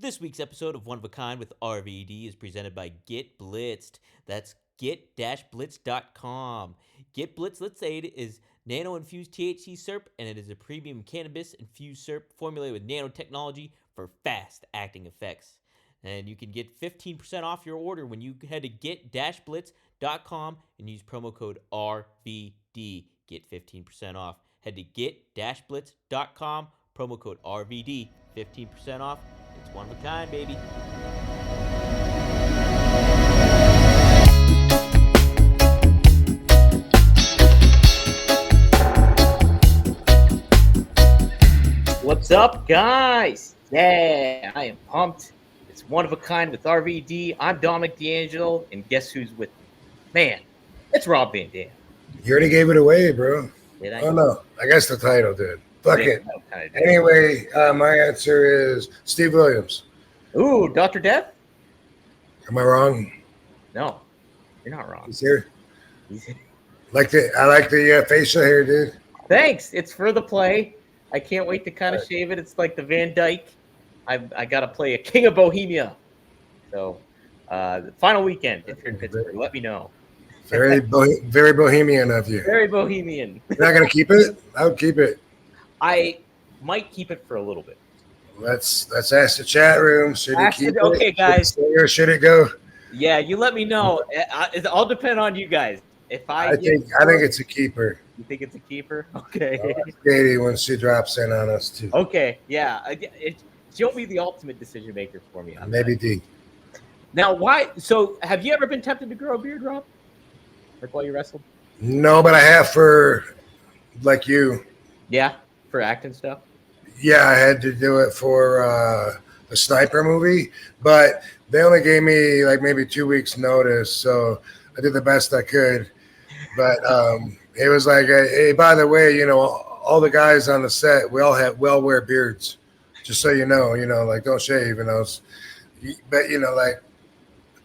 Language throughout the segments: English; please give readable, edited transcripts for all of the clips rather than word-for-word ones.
This week's episode of One of a Kind with RVD is presented by Get Blitzed. That's get-blitz.com. Get Blitz Let's Aid is nano-infused THC syrup, and it is a premium cannabis-infused syrup formulated with nanotechnology for fast-acting effects. And you can get 15% off your order when you head to get-blitz.com and use promo code RVD. Get 15% off. Head to get-blitz.com, promo code RVD, 15% off. It's one of a kind, baby. What's up, guys? Yeah, I am pumped. It's one of a kind with RVD. I'm Dominic D'Angelo, and guess who's with me? Man, it's Rob Van Dam. You already gave it away, bro. Did I? Oh, no. I guess the title did. Fuck it. Kind of Anyway, my answer is Steve Williams. Ooh, Dr. Death? Am I wrong? No, you're not wrong. He's here. I like the facial hair, dude. Thanks. It's for the play. I can't wait to kind of shave it. It's like the Van Dyke. I got to play a King of Bohemia. So, the final weekend, if you're in Pittsburgh, let me know. Very bohemian of you. Very bohemian. You're not going to keep it? I would keep it. I might keep it for a little bit. Let's ask the chat room. Should you keep it? Okay, guys. Or should it go? Yeah, you let me know. It all depend on you guys. If I think it's a keeper. You think it's a keeper? Okay. Katie when she drops in on us too. Okay, yeah. She'll be the ultimate decision maker for me. Maybe D. Now, why? So, have you ever been tempted to grow a beard, Rob? Like while you wrestled? No, but I have for like you. Yeah, for acting stuff. Yeah, I had to do it for the Sniper movie, but they only gave me like maybe 2 weeks notice, so I did the best I could. But it was like, hey, by the way, you know, all the guys on the set, we all wear beards, just so you know, like don't shave, but like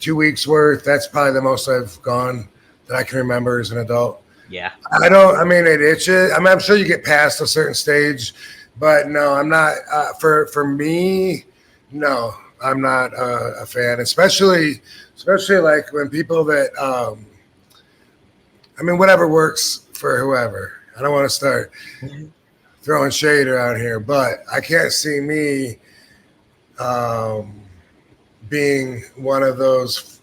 2 weeks worth. That's probably the most I've gone that I can remember as an adult. Yeah. I mean, it itches. I mean, I'm sure you get past a certain stage, but no, I'm not. For me, no, I'm not a fan. Especially like when people that, I mean, whatever works for whoever. I don't want to start throwing shade around here, but I can't see me being one of those.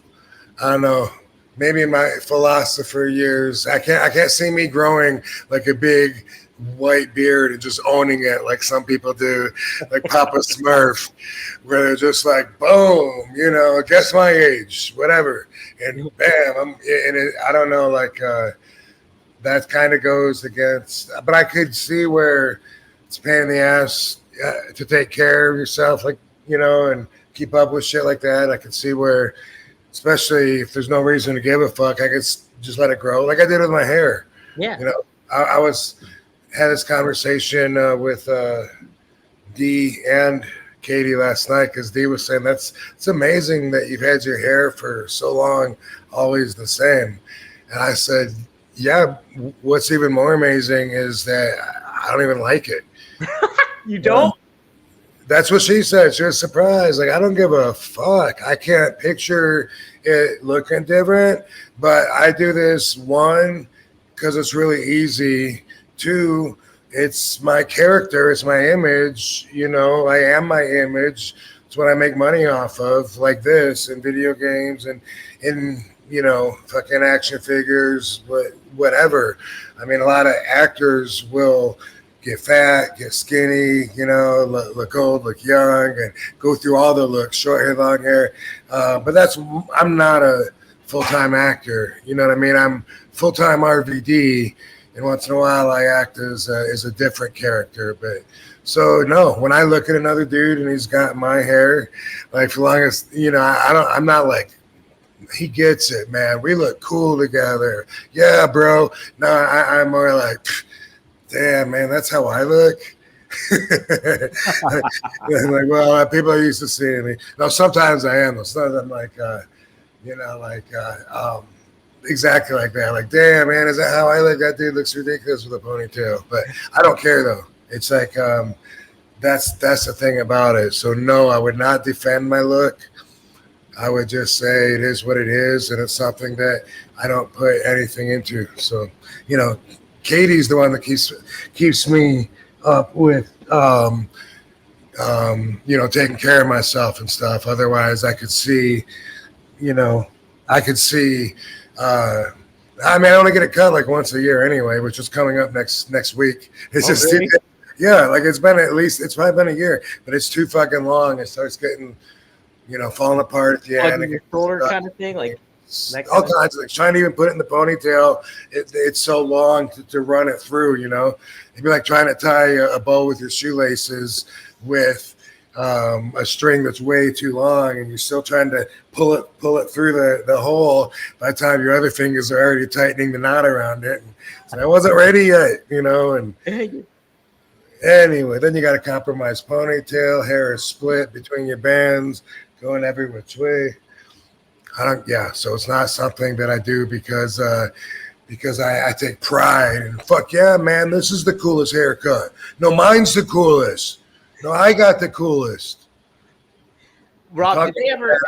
I don't know. Maybe in my philosopher years, I can't see me growing like a big white beard and just owning it like some people do, like Papa Smurf, where they're just like, boom, guess my age, whatever, and bam, I don't know, like that kind of goes against. But I could see where it's a pain in the ass to take care of yourself, like and keep up with shit like that. I could see where. Especially if there's no reason to give a fuck, I could just let it grow, like I did with my hair. Yeah. I had this conversation with Dee and Katie last night because Dee was saying it's amazing that you've had your hair for so long, always the same. And I said, yeah. What's even more amazing is that I don't even like it. You don't? That's what she said. She was surprised. Like, I don't give a fuck. I can't picture it looking different, but I do this, one, because it's really easy. Two, it's my character. It's my image. I am my image. It's what I make money off of, like this, and video games and in, fucking action figures, whatever. I mean, a lot of actors will get fat, get skinny, look old, look young, and go through all the looks, short hair, long hair. But I'm not a full-time actor. You know what I mean? I'm full-time RVD, and once in a while I act as a different character. But so no, when I look at another dude and he's got my hair, like for long as I'm not like, he gets it, man. We look cool together. Yeah, bro. No, I'm more like, damn, man, that's how I look. Like, well, people are used to seeing me. No, sometimes I am. Sometimes I'm like, exactly like that. Like, damn, man, is that how I look? That dude looks ridiculous with a ponytail. But I don't care, though. It's like that's the thing about it. So no, I would not defend my look. I would just say it is what it is, and it's something that I don't put anything into. So, you know, Katie's the one that keeps me up with, taking care of myself and stuff. Otherwise, I could see, you know, I could see. Uh, I mean, I only get a cut like once a year anyway, which is coming up next week. It's Oh, just, really? yeah, like it's been at least it's probably been a year, but it's too fucking long. It starts getting falling apart at the end. Plugging your shoulder kind of thing, like that All kind of. kinds of things. Trying to even put it in the ponytail, it's so long to run it through. It'd be like trying to tie a bow with your shoelaces with a string that's way too long, and you're still trying to pull it through the hole. By the time your other fingers are already tightening the knot around it, and so I wasn't ready yet. And anyway, then you got a compromised ponytail, hair is split between your bands, going every which way. So it's not something that I do because I take pride and fuck yeah, man, this is the coolest haircut. No, mine's the coolest. No, I got the coolest. Rob, did they ever?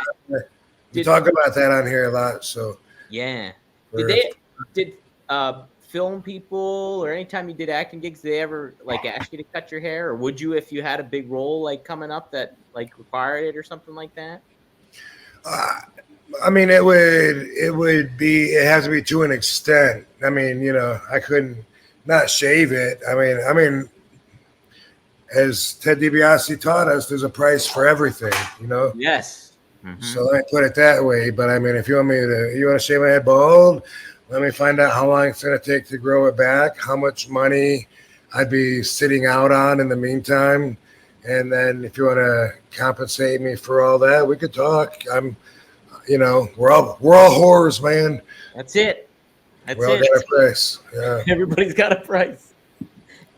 We talk about that on here a lot. So Yeah. Did film people or anytime you did acting gigs, did they ever like ask you to cut your hair, or would you if you had a big role like coming up that like required it or something like that? I mean, it has to be to an extent. I mean, I couldn't not shave it. I mean, as Ted DiBiase taught us, there's a price for everything, Yes. Mm-hmm. So let me put it that way. But I mean, if you want to shave my head bald, let me find out how long it's going to take to grow it back, how much money I'd be sitting out on in the meantime. And then if you want to compensate me for all that, we could talk. We're all whores, man. That's it. We all got a price. Yeah. Everybody's got a price.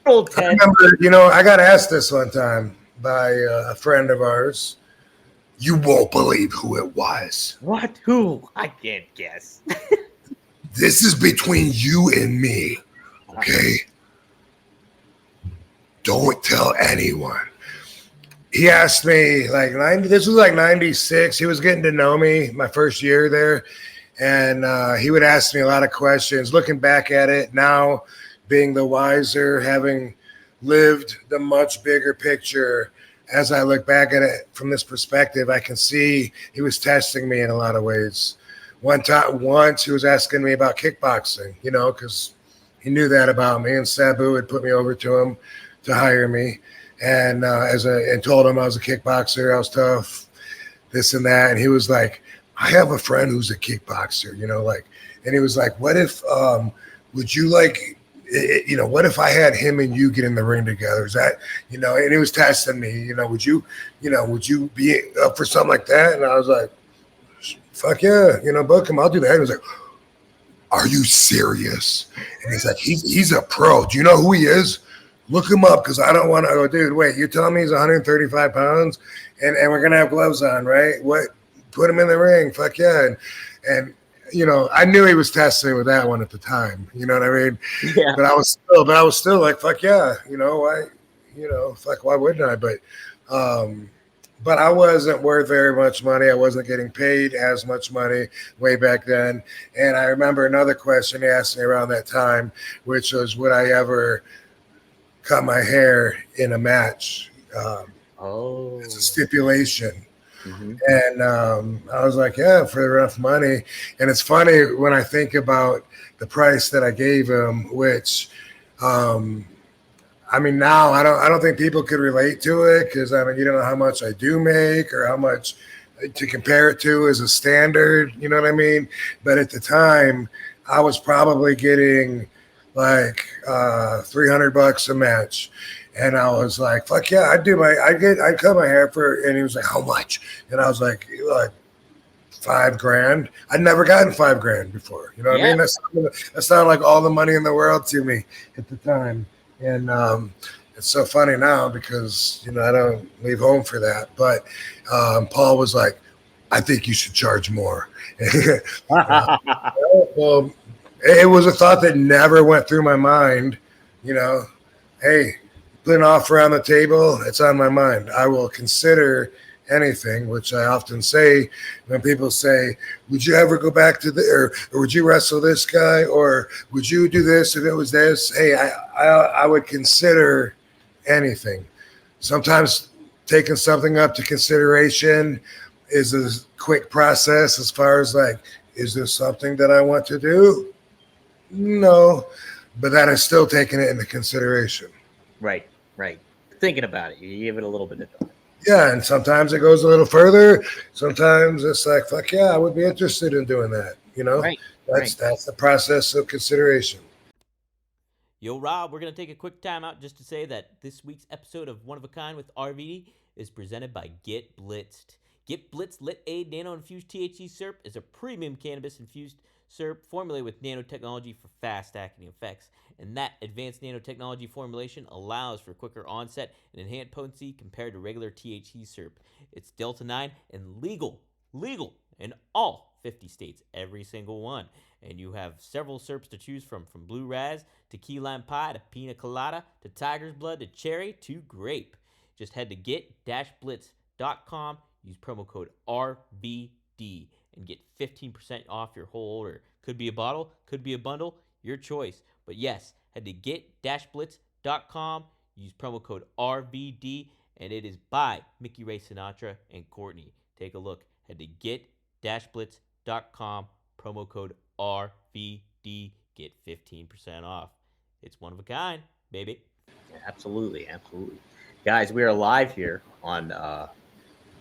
Old Ted. I remember, I got asked this one time by a friend of ours. You won't believe who it was. What? Who? I can't guess. This is between you and me, okay? Don't tell anyone. He asked me this was like 96. He was getting to know me my first year there. And he would ask me a lot of questions. Looking back at it now, being the wiser, having lived the much bigger picture, as I look back at it from this perspective, I can see he was testing me in a lot of ways. Once he was asking me about kickboxing, because he knew that about me, and Sabu had put me over to him to hire me. And and told him I was a kickboxer, I was tough, this and that. And he was like, I have a friend who's a kickboxer, and he was like, what if, would you what if I had him and you get in the ring together? Is that, and he was testing me, would you be up for something like that? And I was like, fuck yeah, book him, I'll do that. And he was like, are you serious? And he's like, he's a pro. Do you know who he is? Look him up, because I don't want to go, dude, wait, you're telling me he's 135 pounds and we're going to have gloves on, right? What? Put him in the ring. Fuck yeah. And I knew he was testing with that one at the time. You know what I mean? Yeah. But I was still like, fuck yeah. Why, fuck, why wouldn't I? But I wasn't worth very much money. I wasn't getting paid as much money way back then. And I remember another question he asked me around that time, which was, would I ever cut my hair in a match? It's a stipulation. Mm-hmm. And I was like, yeah, for enough money. And it's funny when I think about the price that I gave him, which, now I don't think people could relate to it, because you don't know how much I do make or how much to compare it to as a standard. You know what I mean? But at the time, I was probably getting like $300 a match. And I was like, fuck yeah, I'd cut my hair and he was like, how much? And I was like $5,000. I'd never gotten $5,000 before. You know what I mean? That sounded like all the money in the world to me at the time. And it's so funny now because, I don't leave home for that. But Paul was like, I think you should charge more. Well, it was a thought that never went through my mind, hey, put an offer on the table, it's on my mind. I will consider anything, which I often say when people say, would you ever go back to or would you wrestle this guy, or would you do this if it was this? Hey, I would consider anything. Sometimes taking something up to consideration is a quick process as far as like, is this something that I want to do? No, but that is still taking it into consideration. Right. Thinking about it, you give it a little bit of thought. Yeah, and sometimes it goes a little further. Sometimes it's like, fuck yeah, I would be interested in doing that. Right. That's the process of consideration. Yo, Rob, we're going to take a quick time out just to say that this week's episode of One of a Kind with RVD is presented by Get Blitzed. Get Blitzed Lit Aid Nano Infused THC Syrup is a premium cannabis infused syrup formulated with nanotechnology for fast acting effects. And that advanced nanotechnology formulation allows for quicker onset and enhanced potency compared to regular THC syrup. It's Delta 9 and legal in all 50 states, every single one. And you have several syrups to choose from Blue Raz to Key Lime Pie to Pina Colada to Tiger's Blood to Cherry to Grape. Just head to get-blitz.com, use promo code RVD, and get 15% off your whole order. Could be a bottle, could be a bundle, your choice. But yes, head to get-blitz.com, use promo code RVD, and it is by Mickey Ray Sinatra and Courtney. Take a look. Head to get-blitz.com, promo code RVD, get 15% off. It's one of a kind, baby. Absolutely. Guys, we are live here on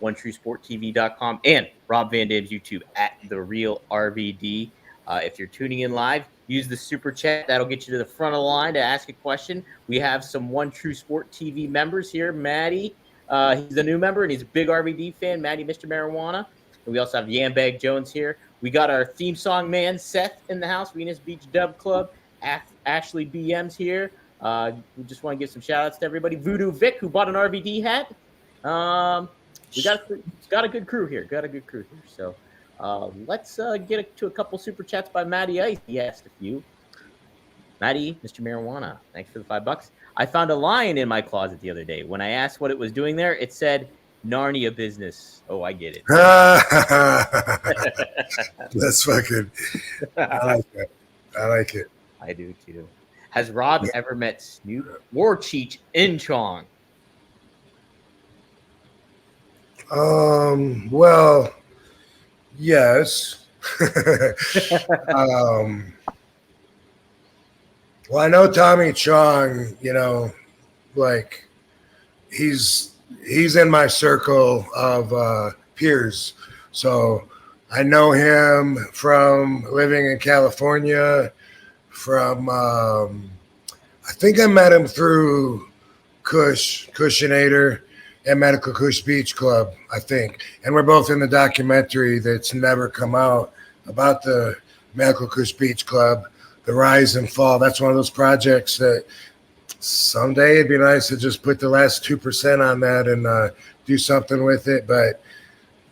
OneTrueSportTV.com and Rob Van Dam's YouTube at The Real RVD. If you're tuning in live, use the super chat. That'll get you to the front of the line to ask a question. We have some One True Sport TV members here. Maddie, he's a new member, and he's a big RVD fan. Maddie, Mr. Marijuana. And we also have Yambag Jones here. We got our theme song man, Seth, in the house. Venus Beach Dub Club. Ashley BM's here. We just want to give some shout-outs to everybody. Voodoo Vic, who bought an RVD hat. We got a good crew here. So let's get to a couple super chats by Matty Ice. He asked a few. Matty, Mr. Marijuana, thanks for the $5. I found a lion in my closet the other day. When I asked what it was doing there, it said Narnia business. Oh, I get it. That's fucking. I like that. I like it. I do too. Has Rob ever met Snoop or Cheech in Chong? Well, yes. Well, I know Tommy Chong, like he's in my circle of peers. So I know him from living in California, from I think I met him through Cushionator and Medical Kush Beach Club, I think. And we're both in the documentary that's never come out about the Medical Kush Beach Club, the rise and fall. That's one of those projects that someday it'd be nice to just put the last 2% on that and do something with it. But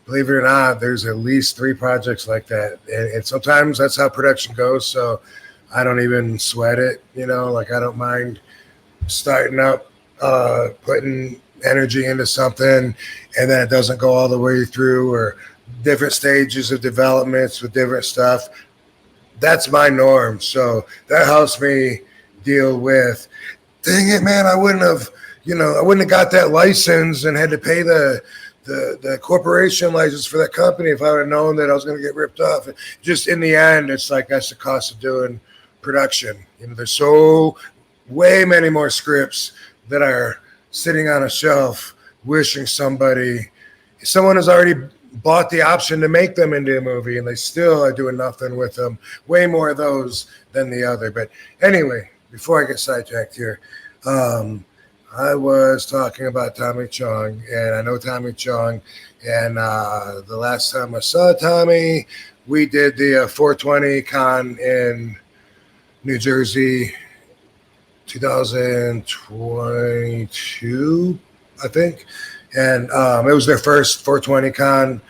believe it or not, there's at least 3 projects like that. And sometimes that's how production goes. So I don't even sweat it, like I don't mind starting up, putting energy into something and then it doesn't go all the way through, or different stages of developments with different stuff. That's my norm. So that helps me deal with, dang it, man, I wouldn't have got that license and had to pay the corporation license for that company if I would have known that I was going to get ripped off. Just in the end, it's like that's the cost of doing production. There's so way many more scripts that are sitting on a shelf wishing someone has already bought the option to make them into a movie, and they still are doing nothing with them. Way more of those than the other. But anyway, before I get sidetracked here, I was talking about Tommy Chong, and I know Tommy Chong, and the last time I saw Tommy, we did the 420 con in New Jersey, 2022, I think. And it was their first 420 con.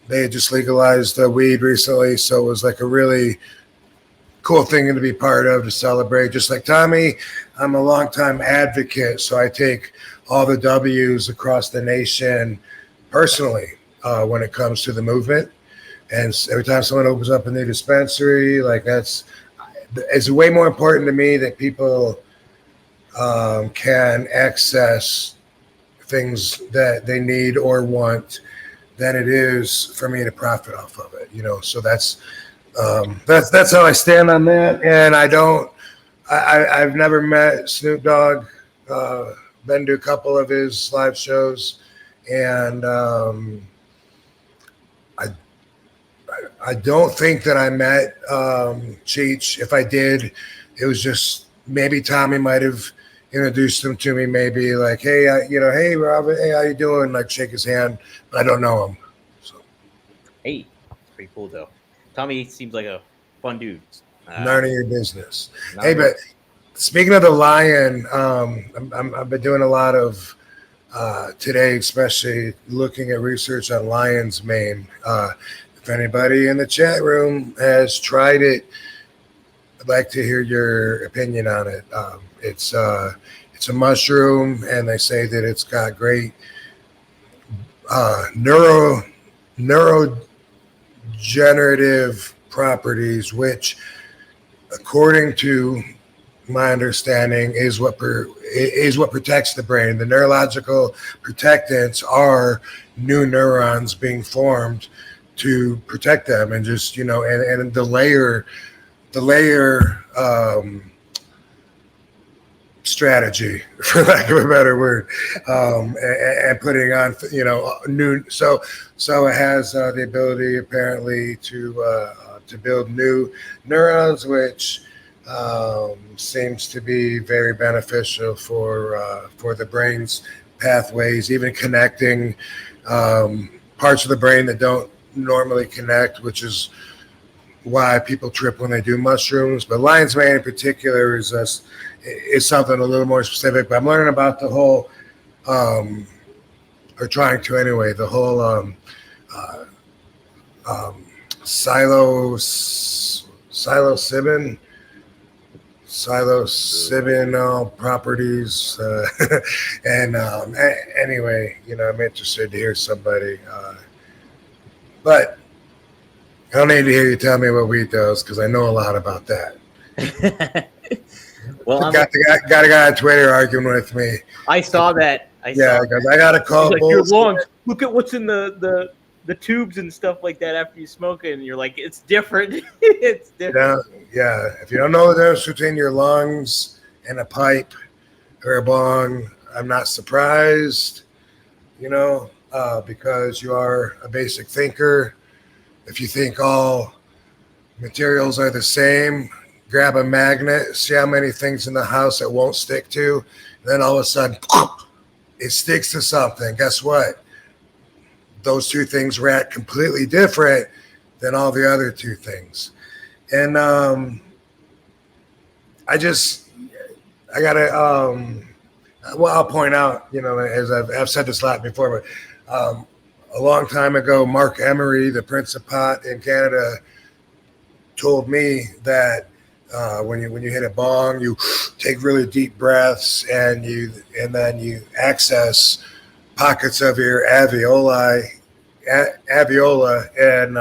They had just legalized weed recently, so it was like a really cool thing to be part of, to celebrate. Just like Tommy, I'm a longtime advocate, so I take all the W's across the nation personally when it comes to the movement. And every time someone opens up a new dispensary, like it's way more important to me that people can access things that they need or want than it is for me to profit off of it. So that's how I stand on that. And I've never met Snoop Dogg. Been to a couple of his live shows, and I don't think that I met Cheech. If I did, it was just maybe Tommy might have introduced him to me. Maybe like, hey, hey Robert, hey, how you doing? Like shake his hand, but I don't know him. So. Hey, pretty cool though. Tommy seems like a fun dude. None of your business. Hey, but speaking of the lion, I've been doing a lot of today, especially looking at research on lion's mane. If anybody in the chat room has tried it, I'd like to hear your opinion on it. It's a mushroom, and they say that it's got great neurogenerative properties, which, according to my understanding, is what protects the brain. The neurological protectants are new neurons being formed to protect them, and just and the layer strategy, for lack of a better word, and putting on new. So it has the ability apparently to build new neurons, which seems to be very beneficial for the brain's pathways, even connecting parts of the brain that don't normally connect, which is why people trip when they do mushrooms. But lion's mane in particular is something a little more specific. But I'm learning about the whole, or trying to anyway, the whole psilocybin properties, and anyway, I'm interested to hear somebody. But I don't need to hear you tell me what weed does, because I know a lot about that. Well, got a guy on Twitter arguing with me. I saw that. Because I got to call like, your lungs. Look at what's in the tubes and stuff like that after you smoke it, and you're like, it's different. It's different. Yeah. If you don't know the difference between your lungs and a pipe or a bong, I'm not surprised, because you are a basic thinker. If you think all materials are the same, grab a magnet, see how many things in the house it won't stick to, and then all of a sudden, it sticks to something. Guess what? Those two things react completely different than all the other two things. And I gotta, I'll point out, as I've said this a lot before, but a long time ago, Mark Emery, the Prince of Pot in Canada, told me that when you hit a bong, you take really deep breaths, and then you access pockets of your alveola, and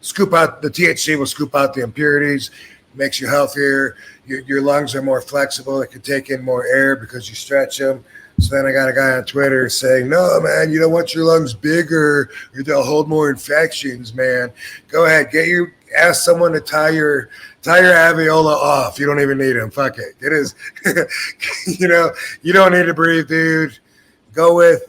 scoop out the THC. Will scoop out the impurities, makes you healthier. Your lungs are more flexible. It can take in more air because you stretch them. So then I got a guy on Twitter saying, no, man, you don't want your lungs bigger, or they'll hold more infections, man. Go ahead, ask someone to tie your alveola off. You don't even need them. Fuck it. It is, you don't need to breathe, dude. Go with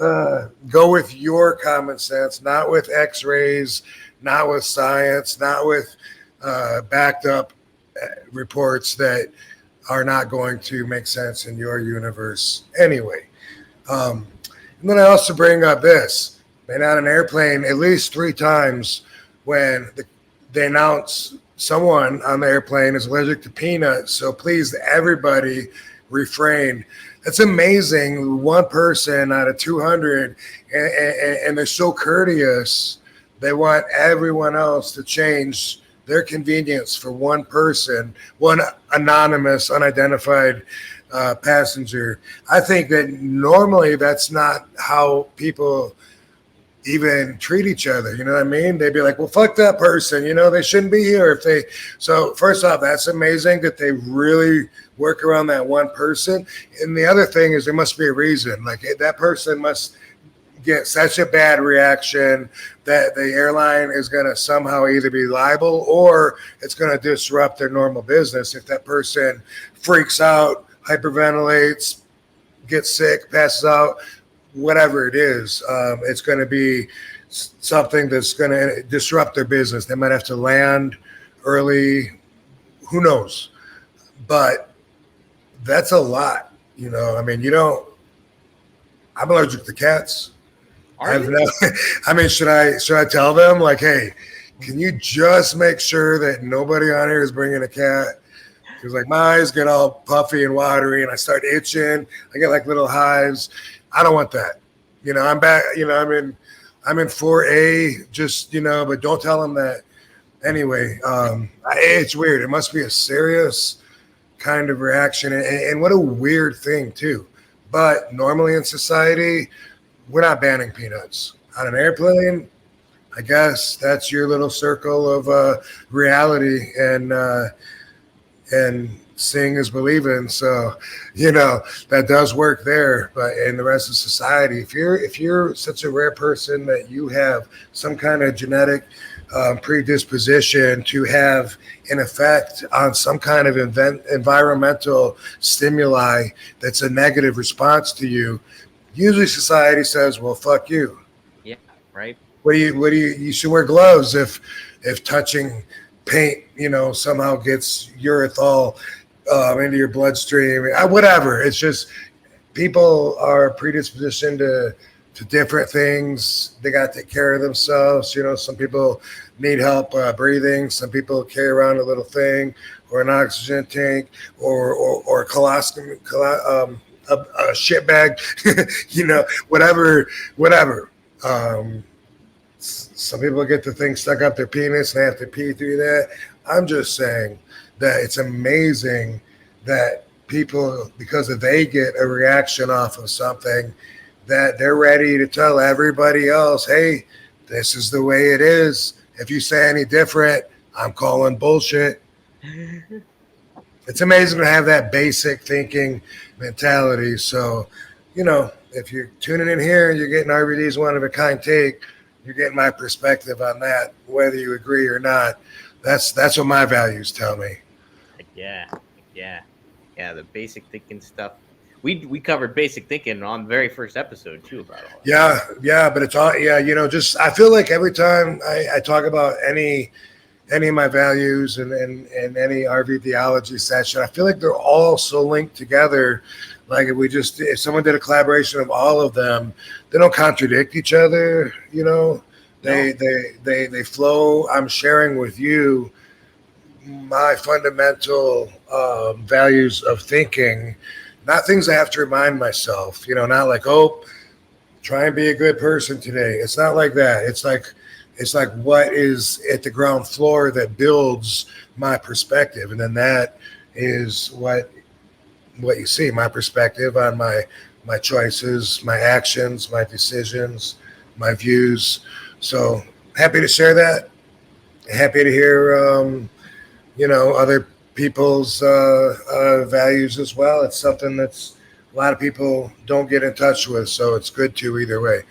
your common sense, not with X-rays, not with science, not with backed up reports that are not going to make sense in your universe anyway. And then I also bring up this. Been on an airplane at least 3 times when they announce someone on the airplane is allergic to peanuts. So please, everybody, refrain. That's amazing. One person out of 200, and they're so courteous. They want everyone else to change their convenience for one person, one anonymous, unidentified passenger. I think that normally that's not how people even treat each other. You know what I mean? They'd be like, well, fuck that person. You know, they shouldn't be here if they. So, first off, that's amazing that they really work around that one person. And the other thing is, there must be a reason. Like, that person must get such a bad reaction that the airline is going to somehow either be liable or it's going to disrupt their normal business if that person freaks out, hyperventilates, gets sick, passes out, whatever it is. It's going to be something that's going to disrupt their business. They might have to land early. Who knows? But that's a lot. You know, I mean, I'm allergic to cats. I mean, should I tell them, like, hey, can you just make sure that nobody on here is bringing a cat? Because, like, my eyes get all puffy and watery and I start itching. I get like little hives. I don't want that. You know, I'm back, you know, I'm in 4A, just, you know, but don't tell them that. Anyway, it's weird. It must be a serious kind of reaction. And what a weird thing, too. But normally in society, we're not banning peanuts. On an airplane, I guess that's your little circle of reality, and seeing is believing. So, you know, that does work there. But in the rest of society, if you're such a rare person that you have some kind of genetic predisposition to have an effect on some kind of environmental stimuli that's a negative response to you, usually society says, well, fuck you. Yeah, right. You should wear gloves if touching paint, you know, somehow gets urethral into your bloodstream, whatever. It's just people are predispositioned to different things. They got to take care of themselves. You know, some people need help breathing. Some people carry around a little thing or an oxygen tank or a colostomy, a shit bag, you know, whatever. Some people get the thing stuck up their penis and they have to pee through that. I'm just saying that it's amazing that people, because if they get a reaction off of something, that they're ready to tell everybody else, hey, this is the way it is. If you say any different, I'm calling bullshit. It's amazing to have that basic thinking mentality. So, you know, if you're tuning in here and you're getting RVD's one of a kind take, you're getting my perspective on that, whether you agree or not. That's what my values tell me. Yeah. The basic thinking stuff. We covered basic thinking on the very first episode too about all that. Yeah, but it's all, you know, just I feel like every time I talk about any of my values and any RV theology session, I feel like they're all so linked together. Like if someone did a collaboration of all of them, they don't contradict each other, you know. They flow. I'm sharing with you my fundamental values of thinking, not things I have to remind myself, you know, not like, oh, try and be a good person today. It's not like that. It's like what is at the ground floor that builds my perspective. And then that is what you see, my perspective on my choices, my actions, my decisions, my views. So happy to share that. Happy to hear, you know, other people's values as well. It's something that's a lot of people don't get in touch with. So it's good to either way.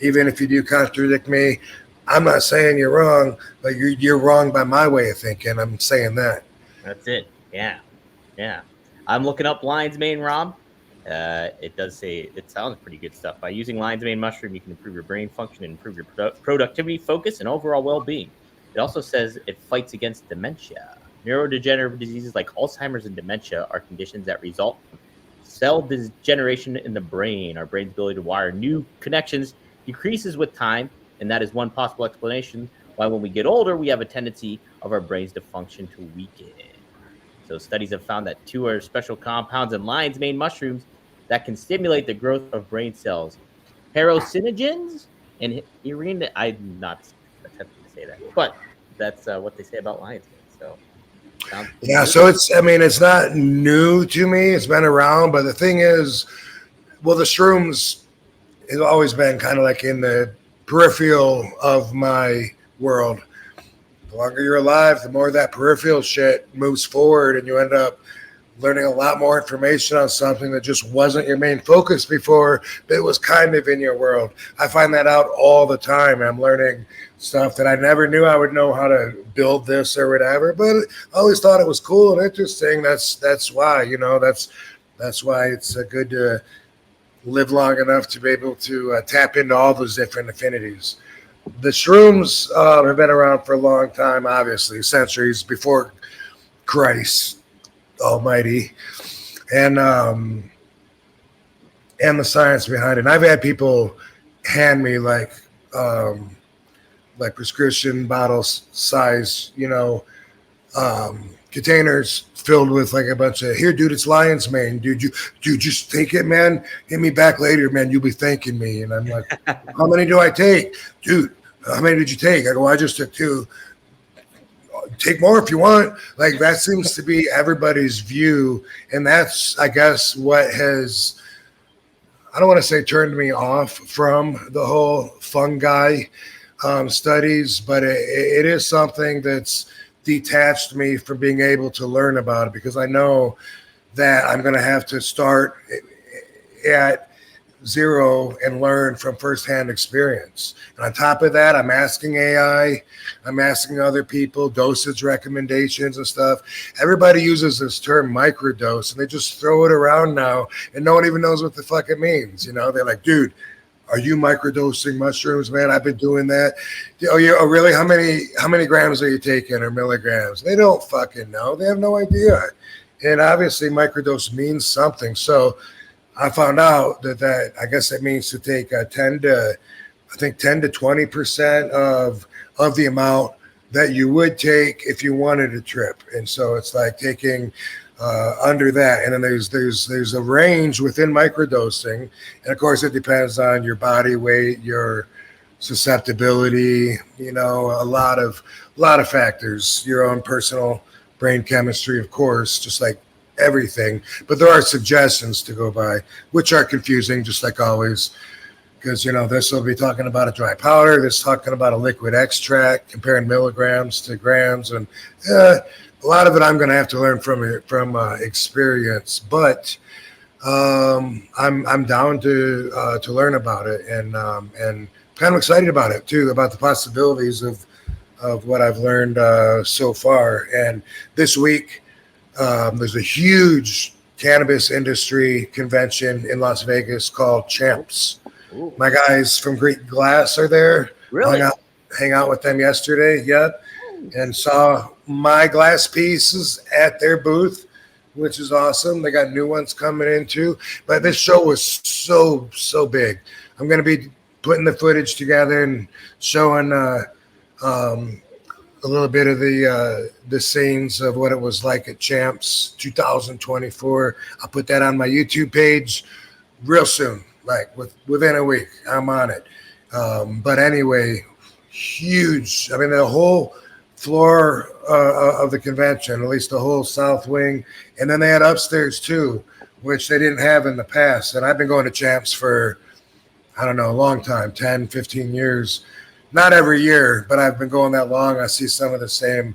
Even if you do contradict me, I'm not saying you're wrong, but you're wrong by my way of thinking. I'm saying that. That's it. Yeah. I'm looking up lion's mane, Rob. It does say, it sounds pretty good stuff. By using lion's mane mushroom, you can improve your brain function and improve your productivity, focus, and overall well-being. It also says it fights against dementia. Neurodegenerative diseases like Alzheimer's and dementia are conditions that result from cell degeneration in the brain. Our brain's ability to wire new connections decreases with time, and that is one possible explanation why when we get older, we have a tendency of our brains to function to weaken. So studies have found that two are special compounds in lion's mane mushrooms that can stimulate the growth of brain cells. Hallucinogens and I'm not attempting to say that, but that's what they say about lion's mane. So Yeah, so it's not new to me. It's been around, but the thing is, well, the shrooms has always been kind of like in the peripheral of my world. The longer you're alive, the more that peripheral shit moves forward, and you end up learning a lot more information on something that just wasn't your main focus before, but it was kind of in your world. I find that out all the time. I'm learning stuff that I never knew I would know how to build this or whatever, but I always thought it was cool and interesting. That's why, that's why it's good to live long enough to be able to tap into all those different affinities. The shrooms have been around for a long time, obviously, centuries before Christ Almighty, and the science behind it. And I've had people hand me like prescription bottles size, containers filled with like a bunch of, here, dude, it's lion's mane, dude, just take it, man, hit me back later, man, you'll be thanking me. And I'm like, how many do I take, dude? How many did you take? I go, I just took 2. Take more if you want. Like, that seems to be everybody's view, and that's, I guess, what has, I don't want to say turned me off from the whole fungi studies, but it is something that's detached me from being able to learn about it, because I know that I'm going to have to start at zero and learn from firsthand experience. And on top of that, I'm asking AI, I'm asking other people dosage recommendations and stuff. Everybody uses this term microdose, and they just throw it around now, and no one even knows what the fuck it means. They're like, dude, are you microdosing mushrooms, man? I've been doing that. Oh, yeah. Oh, really? How many grams are you taking, or milligrams? They don't fucking know. They have no idea. And obviously microdose means something. So I found out that I guess it means to take 10 to 20% of the amount that you would take if you wanted a trip. And so it's like taking under that. And then there's a range within microdosing. And of course, it depends on your body weight, your susceptibility, a lot of factors, your own personal brain chemistry, of course, just like everything. But there are suggestions to go by, which are confusing, just like always, because this will be talking about a dry powder, this talking about a liquid extract, comparing milligrams to grams, and a lot of it I'm going to have to learn from experience. But I'm down to learn about it, and kind of excited about it too, about the possibilities of what I've learned so far. And this week, there's a huge cannabis industry convention in Las Vegas called Champs. Ooh. My guys from Greek Glass are there. Really? Hang out with them yesterday, yep, and saw my glass pieces at their booth, which is awesome. They got new ones coming in too. But this show was so big. I'm going to be putting the footage together and showing a little bit of the scenes of what it was like at Champs 2024. I'll put that on my YouTube page real soon, like within a week. I'm on it. But anyway, huge. I mean, the whole floor of the convention, at least the whole south wing, and then they had upstairs too, which they didn't have in the past. And I've been going to Champs for, I don't know, a long time, 10, 15 years. Not every year, but I've been going that long. I see some of the same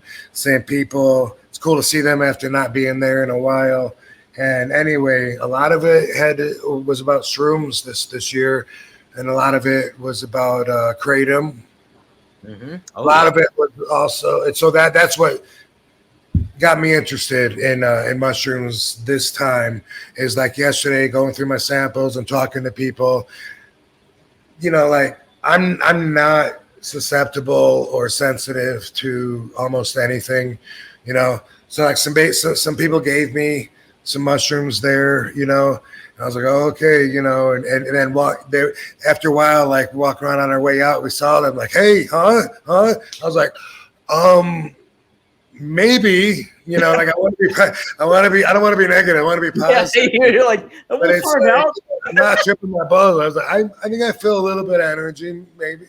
people. It's cool to see them after not being there in a while. And anyway, a lot of it was about shrooms this year, and a lot of it was about kratom. Mm-hmm. A lot of it was also, and so that's what got me interested in mushrooms this time. Is like yesterday, going through my samples and talking to people. Like I'm not susceptible or sensitive to almost anything, so like some people gave me some mushrooms there, and I was like, oh, okay, and then walk there after a while, like walk around on our way out, we saw them like, hey, huh? I was like, maybe, like I don't want to be negative, I want to be positive. Yeah, you're like, I'm not tripping my balls. I was like, I think I feel a little bit of energy, maybe,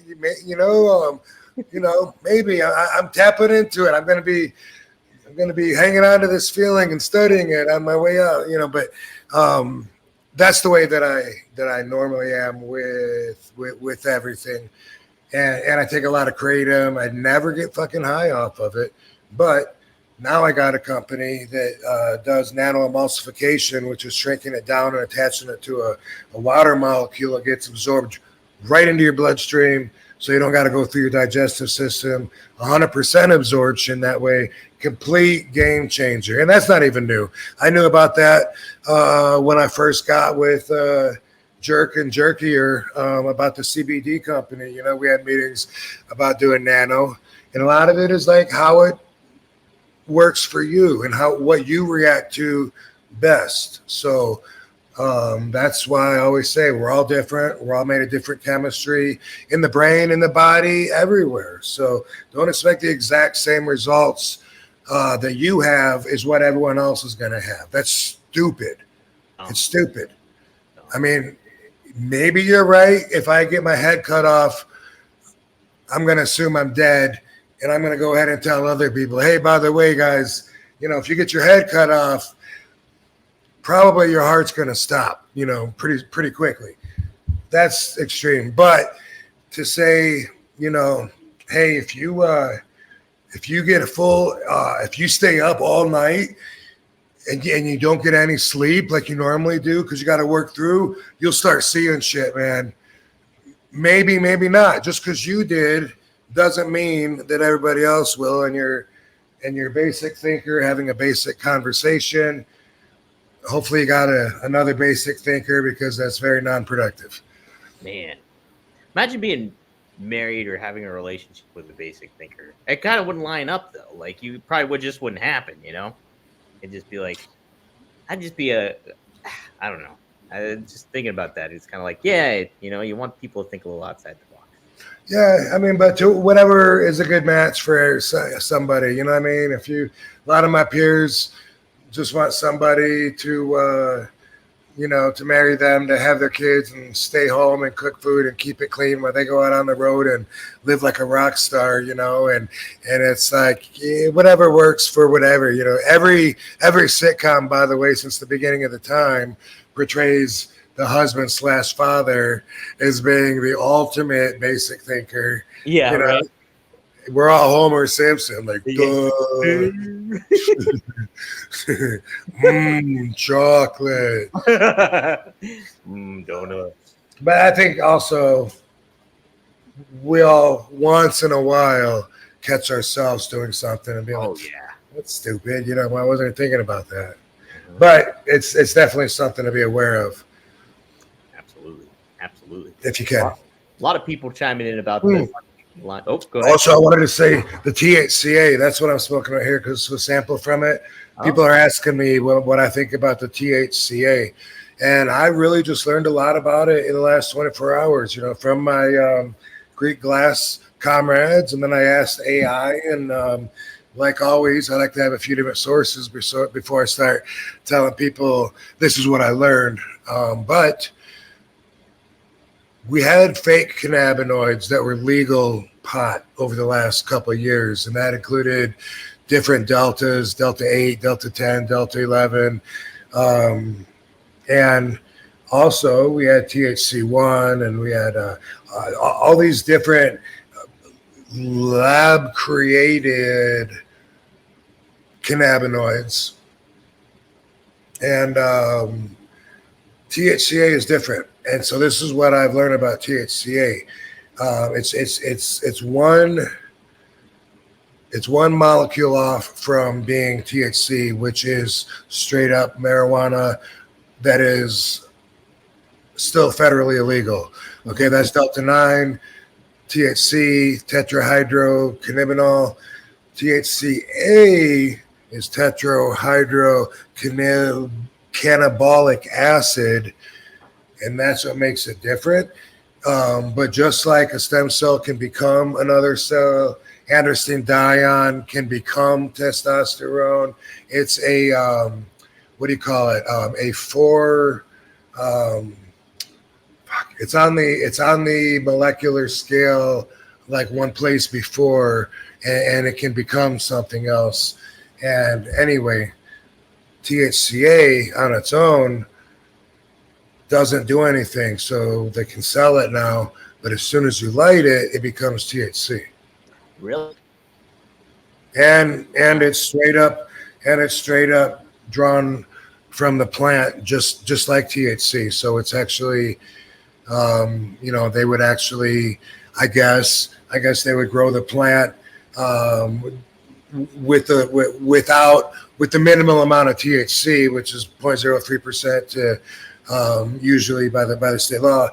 maybe I'm tapping into it. I'm going to be hanging on to this feeling and studying it on my way out, but that's the way that I normally am with everything. And I take a lot of kratom. I never get fucking high off of it. But now I got a company that does nanoemulsification, which is shrinking it down and attaching it to a water molecule. It gets absorbed right into your bloodstream, so you don't got to go through your digestive system. 100% absorption that way. Complete game changer. And that's not even new. I knew about that when I first got with Jerk and Jerkier about the CBD company. We had meetings about doing nano. And a lot of it is like how it works for you and what you react to best. So that's why I always say we're all different. We're all made of different chemistry in the brain, in the body, everywhere. So don't expect the exact same results that you have is what everyone else is going to have. That's stupid. It's stupid. I mean, maybe you're right. If I get my head cut off, I'm going to assume I'm dead. And I'm going to go ahead and tell other people, hey, by the way, guys, if you get your head cut off, probably your heart's going to stop, pretty quickly. That's extreme. But to say, hey, if you get if you stay up all night and you don't get any sleep like you normally do because you got to work through, you'll start seeing shit, man. Maybe not. Just because you did doesn't mean that everybody else will. And you're basic thinker having a basic conversation. Hopefully you got another basic thinker because that's very non-productive. Man, imagine being married or having a relationship with a basic thinker. It kind of wouldn't line up though. Like you probably just wouldn't happen, It'd just be like, I'd just be I don't know. Just thinking about that, it's kind of like, yeah, you want people to think a little outside the box. Yeah, I mean, but whatever is a good match for somebody, you know what I mean? A lot of my peers just want somebody to, to marry them, to have their kids and stay home and cook food and keep it clean while they go out on the road and live like a rock star, and it's like whatever works for whatever, every sitcom, by the way, since the beginning of the time portrays the husband / father as being the ultimate basic thinker. Yeah, right. We're all Homer Simpson, like, chocolate. Donuts. But I think also we all once in a while catch ourselves doing something and be like, yeah, that's stupid. I wasn't thinking about that. Mm-hmm. But it's definitely something to be aware of. Absolutely. If you can. A lot of people chiming in about this. Oh, go ahead. Also, I wanted to say the THCA, that's what I'm smoking right here because it's a sample from it. People are asking me what I think about the THCA. And I really just learned a lot about it in the last 24 hours, from my Greek glass comrades. And then I asked AI. And like always, I like to have a few different sources before I start telling people this is what I learned. But we had fake cannabinoids that were legal pot over the last couple of years, and that included different deltas, Delta 8, Delta 10, Delta 11. And also we had THC1, and we had all these different lab-created cannabinoids. And THCA is different. And so this is what I've learned about THCA. It's one molecule off from being THC, which is straight up marijuana that is still federally illegal. Okay, that's Delta 9, THC, tetrahydrocannabinol. THCA is tetrahydrocannabolic acid, and that's what makes it different. But just like a stem cell can become another cell, androstenedione can become testosterone. It's a it's on the molecular scale like one place before, and it can become something else. And anyway, THCA on its own doesn't do anything, so they can sell it now. But as soon as you light it, it becomes THC. Really? And it's straight up drawn from the plant, just like THC. So it's actually, they would actually, I guess they would grow the plant with the minimal amount of THC, which is 0.03% to usually by the state law,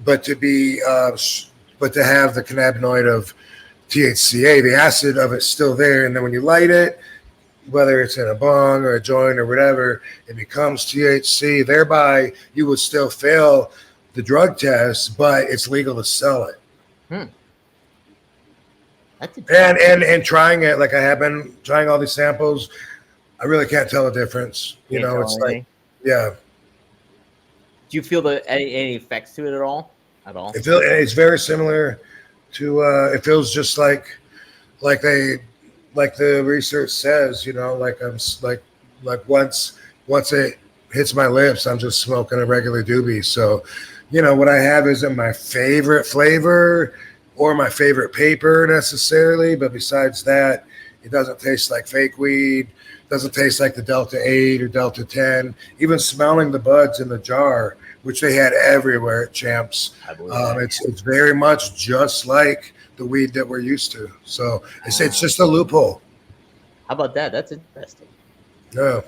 but to have the cannabinoid of THCA, the acid of it's still there, and then when you light it, whether it's in a bong or a joint or whatever, it becomes THC. Thereby, you would still fail the drug test, but it's legal to sell it. That's and trying it, like I have been trying all these samples, I really can't tell the difference. It's like, yeah. Do you feel any effects to it at all? It's very similar to. It feels just like the research says. Like once it hits my lips, I'm just smoking a regular doobie. So, what I have isn't my favorite flavor or my favorite paper necessarily, but besides that, it doesn't taste like fake weed. Doesn't taste like the Delta 8 or Delta 10. Even smelling the buds in the jar, which they had everywhere at Champs, it's very much just like the weed that we're used to. So it's just a loophole. How about that? That's interesting. Yeah.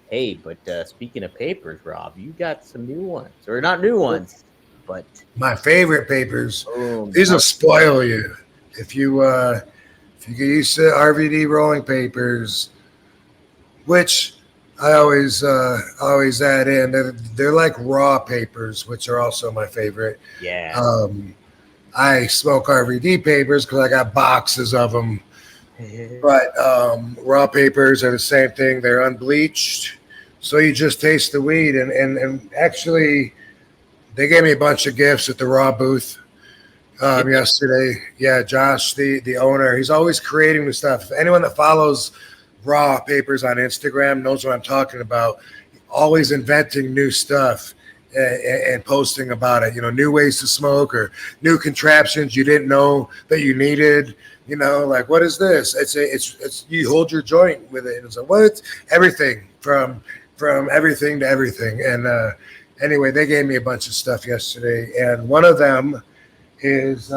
Hey, but speaking of papers, Rob, you got some new ones, or not new ones, but my favorite papers. These will spoil you if you get used to RVD rolling papers, which I always add in. They're like raw papers, which are also my favorite. Yeah. I smoke RVD papers because I got boxes of them. But raw papers are the same thing. They're unbleached, so you just taste the weed. And actually, they gave me a bunch of gifts at the raw booth yesterday. Yeah, Josh, the owner, he's always creating new stuff. Anyone that follows raw papers on Instagram knows what I'm talking about. Always inventing new stuff and posting about it. New ways to smoke or new contraptions you didn't know that you needed. Like, what is this? It's you hold your joint with it. And it's like, what? Everything from everything to everything. And anyway, they gave me a bunch of stuff yesterday, and one of them is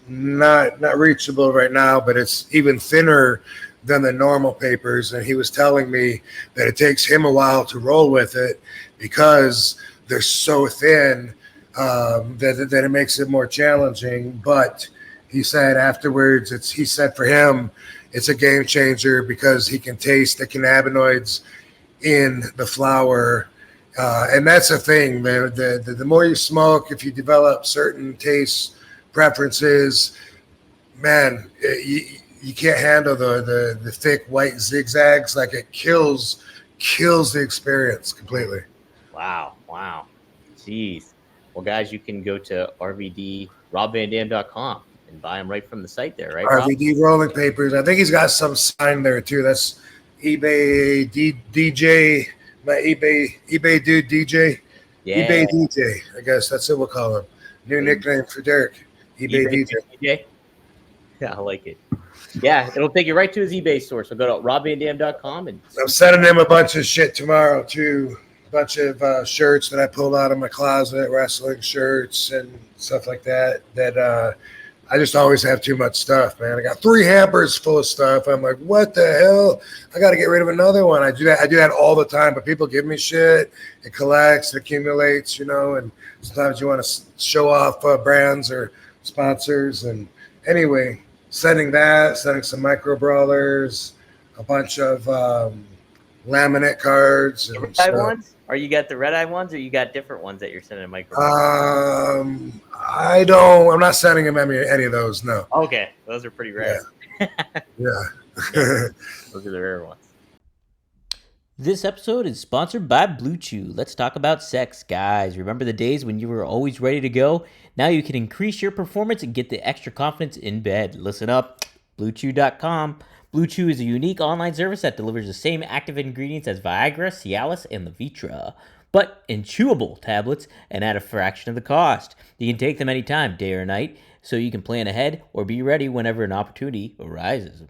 not reachable right now, but it's even thinner than the normal papers. And he was telling me that it takes him a while to roll with it because they're so thin that it makes it more challenging. But he said afterwards, he said for him, it's a game changer because he can taste the cannabinoids in the flower. And that's the thing. The more you smoke, if you develop certain taste preferences, man, you can't handle the thick white zigzags. Like, it kills the experience completely. Wow. Jeez. Well, guys, you can go to RVD.robvandam.com and buy them right from the site there, right? RVD Rob? Rolling papers. I think he's got some sign there too. That's eBay DJ. My eBay dude DJ. Yeah. eBay DJ. I guess that's what we'll call him. New nickname for Derek. eBay DJ. Yeah, I like it. Yeah, it'll take you right to his eBay store. So go to robvandam.com and I'm sending him a bunch of shit tomorrow too. A bunch of shirts that I pulled out of my closet, wrestling shirts and stuff like that. I just always have too much stuff, man. I got 3 hampers full of stuff. I'm like, what the hell? I got to get rid of another one. I do that all the time, but people give me shit. It collects, it accumulates, and sometimes you want to show off brands or sponsors. And anyway, sending some micro brawlers, a bunch of laminate cards. And red eye ones? Or you got the red eye ones, or you got different ones that you're sending micro? I'm not sending him any of those. No. Okay, those are pretty rare. Yeah. Those are the rare ones. This episode is sponsored by Blue Chew. Let's talk about sex, guys. Remember the days when you were always ready to go? Now you can increase your performance and get the extra confidence in bed. Listen up, BlueChew.com. Blue Chew is a unique online service that delivers the same active ingredients as Viagra, Cialis, and Levitra, but in chewable tablets and at a fraction of the cost. You can take them anytime, day or night, so you can plan ahead or be ready whenever an opportunity arises.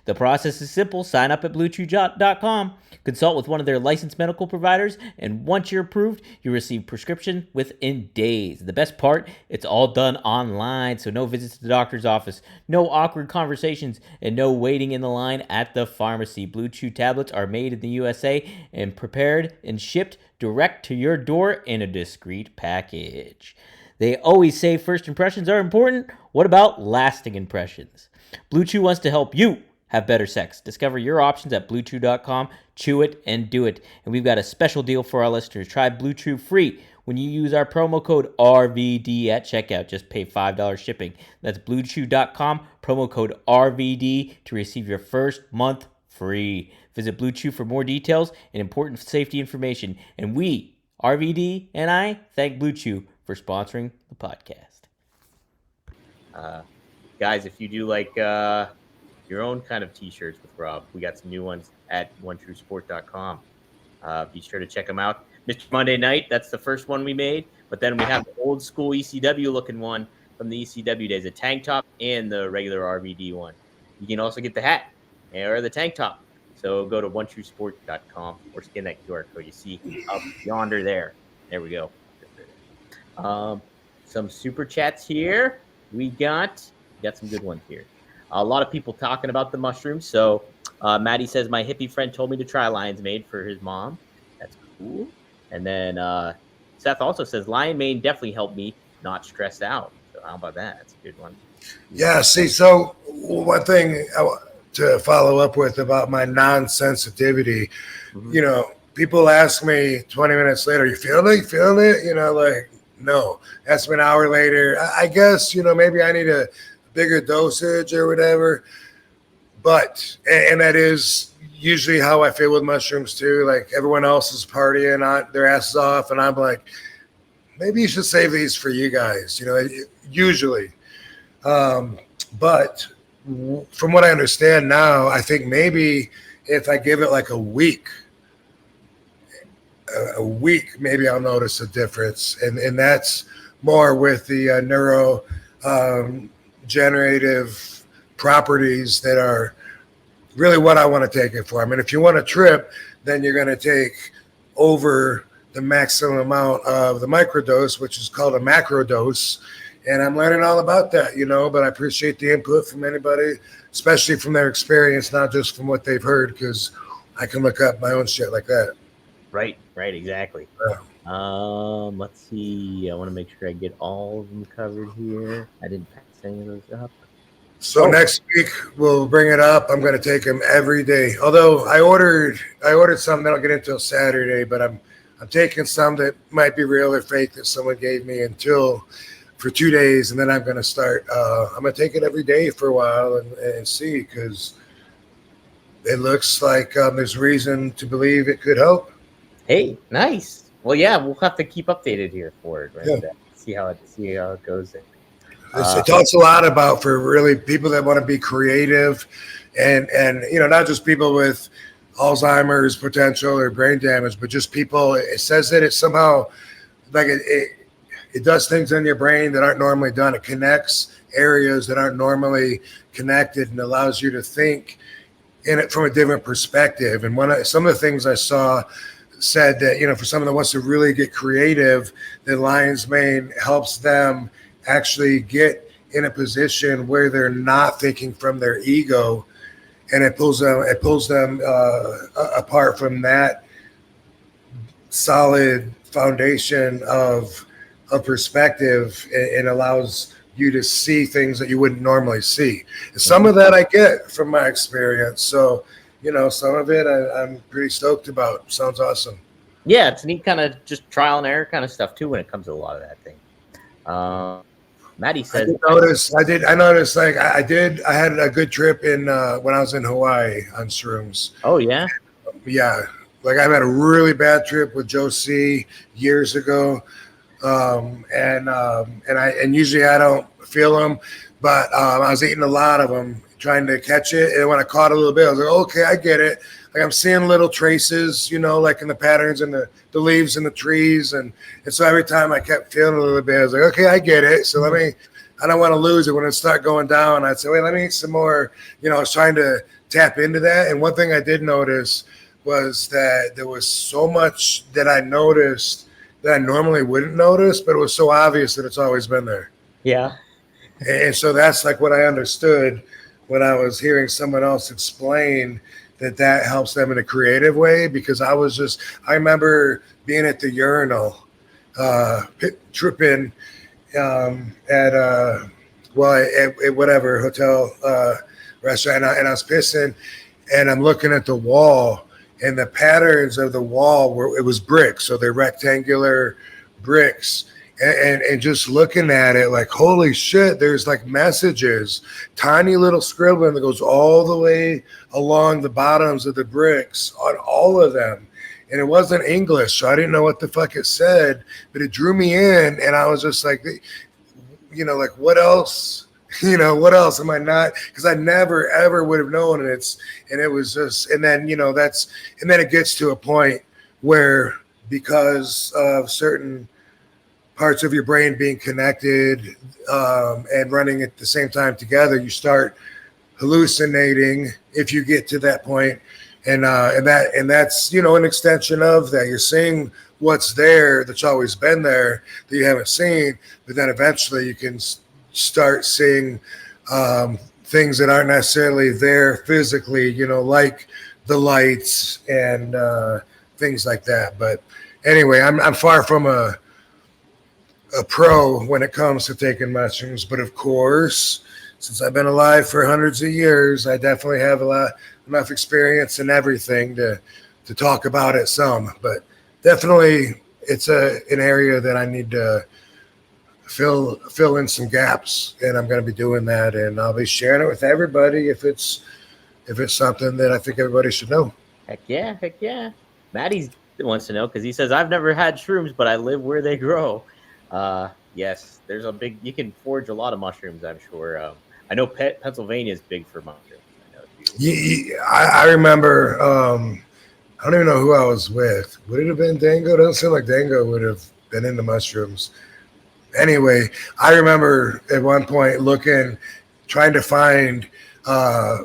The process is simple. Sign up at BlueChew.com, consult with one of their licensed medical providers, and once you're approved, you receive prescription within days. The best part, it's all done online, so no visits to the doctor's office, no awkward conversations, and no waiting in the line at the pharmacy. Blue Chew tablets are made in the USA and prepared and shipped direct to your door in a discreet package. They always say first impressions are important. What about lasting impressions? Blue Chew wants to help you have better sex. Discover your options at BlueChew.com. Chew it and do it. And we've got a special deal for our listeners. Try Blue Chew free when you use our promo code RVD at checkout. Just pay $5 shipping. That's BlueChew.com, promo code RVD to receive your first month free. Visit Blue Chew for more details and important safety information. And we, RVD and I, thank Blue Chew for sponsoring the podcast. Guys, if you do like your own kind of t-shirts with Rob, we got some new ones at onetruesport.com. Be sure to check them out. Mr. Monday Night, that's the first one we made, but then we have the old school ECW looking one from the ECW days, a tank top and the regular RVD one. You can also get the hat or the tank top. So go to onetruesport.com or scan that QR code you see up yonder there. There we go. Some super chats here. We got some good ones here. A lot of people talking about the mushrooms. So Maddie says, my hippie friend told me to try lion's mane for his mom. That's cool. And then Seth also says, lion mane definitely helped me not stress out. So how about that? That's a good one. Yeah, see, so one thing to follow up with about my non-sensitivity, you know, people ask me 20 minutes later, you feeling it? You know, like, no. Ask me an hour later. I guess, you know, maybe I need a bigger dosage or whatever. But, and that is usually how I feel with mushrooms too. Like everyone else is partying on their asses off. And I'm like, maybe you should save these for you guys, you know, usually. But from what I understand now, I think maybe if I give it like a week, maybe I'll notice a difference. And that's more with the neuro generative properties that are really what I want to take it for. I mean, if you want to trip, then you're going to take over the maximum amount of the microdose, which is called a macrodose. And I'm learning all about that, you know, but I appreciate the input from anybody, especially from their experience, not just from what they've heard, because I can look up my own shit like that. Right, exactly. Let's see. I want to make sure I get all of them covered here. I didn't pass any of those up. So next week we'll bring it up. I'm going to take them every day. Although I ordered some that I'll get until Saturday, but I'm taking some that might be real or fake that someone gave me for 2 days, and then I'm going to start. I'm going to take it every day for a while and see, because it looks like there's reason to believe it could help. Hey, nice. Well, yeah, we'll have to keep updated here for it, right? Yeah. See how it goes. It talks a lot about for really people that want to be creative, and you know, not just people with Alzheimer's potential or brain damage, but just people. It says that it's somehow like it does things in your brain that aren't normally done. It connects areas that aren't normally connected and allows you to think in it from a different perspective. And some of the things I saw said that, you know, for someone that wants to really get creative, that lion's mane helps them actually get in a position where they're not thinking from their ego, and it pulls them apart from that solid foundation of perspective, and allows you to see things that you wouldn't normally see. And some of that I get from my experience. So, you know, some of it I'm pretty stoked about. Sounds awesome. Yeah, it's neat kind of just trial and error kind of stuff too when it comes to a lot of that thing. Maddie says, I noticed like I had a good trip in when I was in Hawaii on shrooms. Oh yeah? Yeah. Like I've had a really bad trip with Joe C years ago. And usually I don't feel them, but I was eating a lot of them, trying to catch it. And when I caught a little bit, I was like, okay, I get it. Like I'm seeing little traces, like in the patterns and the leaves and the trees, and so every time I kept feeling a little bit, I was like, okay, I get it. So I don't want to lose it. When it start going down, I'd say, wait, let me eat some more. I was trying to tap into that. And one thing I did notice was that there was so much that I noticed that I normally wouldn't notice, but it was so obvious that it's always been there. Yeah. And so that's like what I understood when I was hearing someone else explain that helps them in a creative way, because I remember being at the urinal, tripping at whatever hotel restaurant, and I was pissing, and I'm looking at the wall, and the patterns of the wall it was bricks, so they're rectangular bricks. And just looking at it, like, holy shit, there's like messages, tiny little scribbling that goes all the way along the bottoms of the bricks on all of them. And it wasn't English, so I didn't know what the fuck it said, but it drew me in. And I was just like, like, what else? What else am I not? Because I never, ever would have known. And it was just, and then it gets to a point where, because of certain parts of your brain being connected and running at the same time together, you start hallucinating if you get to that point. And that's an extension of that. You're seeing what's there that's always been there that you haven't seen, but then eventually you can start seeing things that aren't necessarily there physically, like the lights and things like that. But anyway, I'm far from a pro when it comes to taking mushrooms, but of course, since I've been alive for hundreds of years, I definitely have enough experience in everything to talk about it some. But definitely, it's an area that I need to fill in some gaps, and I'm going to be doing that, and I'll be sharing it with everybody if it's something that I think everybody should know. Heck yeah. Maddie wants to know, because he says, I've never had shrooms, but I live where they grow. Yes, there's you can forage a lot of mushrooms, I'm sure. I know Pennsylvania is big for mushrooms. I remember, I don't even know who I was with. Would it have been Dango? It doesn't seem like Dango would have been into mushrooms. Anyway, I remember at one point trying to find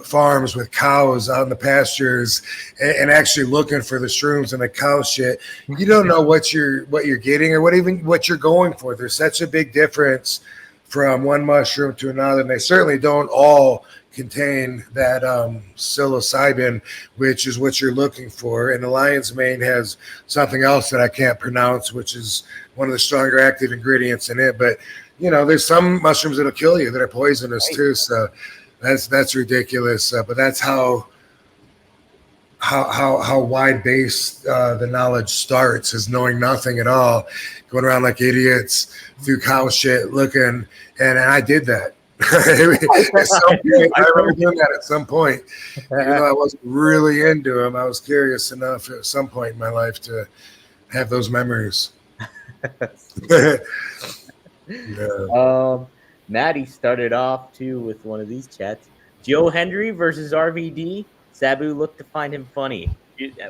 farms with cows out in the pastures and actually looking for the shrooms and the cow shit. You don't know what you're getting or what you're going for. There's such a big difference from one mushroom to another, and they certainly don't all contain that psilocybin, which is what you're looking for. And the lion's mane has something else that I can't pronounce, which is one of the stronger active ingredients in it. But there's some mushrooms that'll kill you that are poisonous too. So that's ridiculous. But that's how wide based the knowledge starts, is knowing nothing at all, going around like idiots through cow shit looking. And I did that. At some point, I remember doing that at some point. Even though I wasn't really into them, I was curious enough at some point in my life to have those memories. Yeah. Maddie started off too with one of these chats. Joe Hendry versus RVD. Sabu looked to find him funny.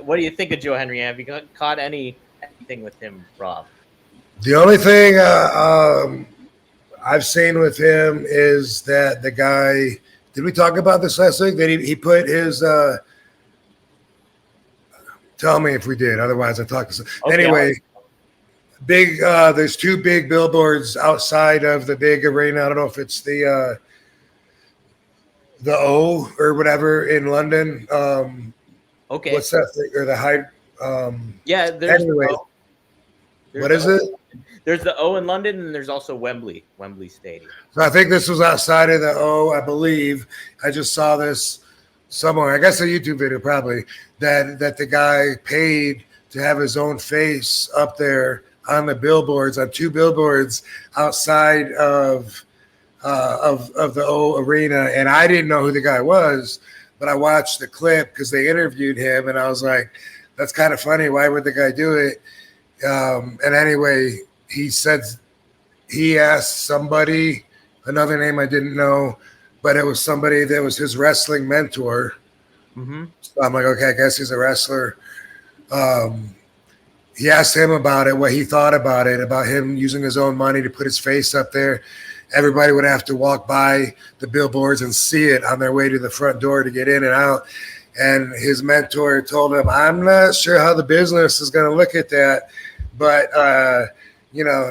What do you think of Joe Hendry? Have you caught anything with him, Rob? The only thing I've seen with him is that the guy, did we talk about this last week? That he put his, tell me if we did, otherwise I talked. Okay, anyway, big, there's two big billboards outside of the big arena. I don't know if it's the O or whatever in London. Okay. What's that thing? Or the high, yeah, there's anyway. What is it? There's the O in London, and there's also Wembley Stadium. So I think this was outside of the O, I believe. I just saw this somewhere. I guess a YouTube video probably, that the guy paid to have his own face up there on the billboards, on two billboards outside of the O Arena. And I didn't know who the guy was, but I watched the clip because they interviewed him, and I was like, that's kind of funny. Why would the guy do it? And anyway, he said he asked somebody, another name I didn't know, but it was somebody that was his wrestling mentor. Mm-hmm. So I'm like, okay, I guess he's a wrestler. He asked him about it, what he thought about it, about him using his own money to put his face up there. Everybody would have to walk by the billboards and see it on their way to the front door to get in and out. And his mentor told him, I'm not sure how the business is going to look at that, but,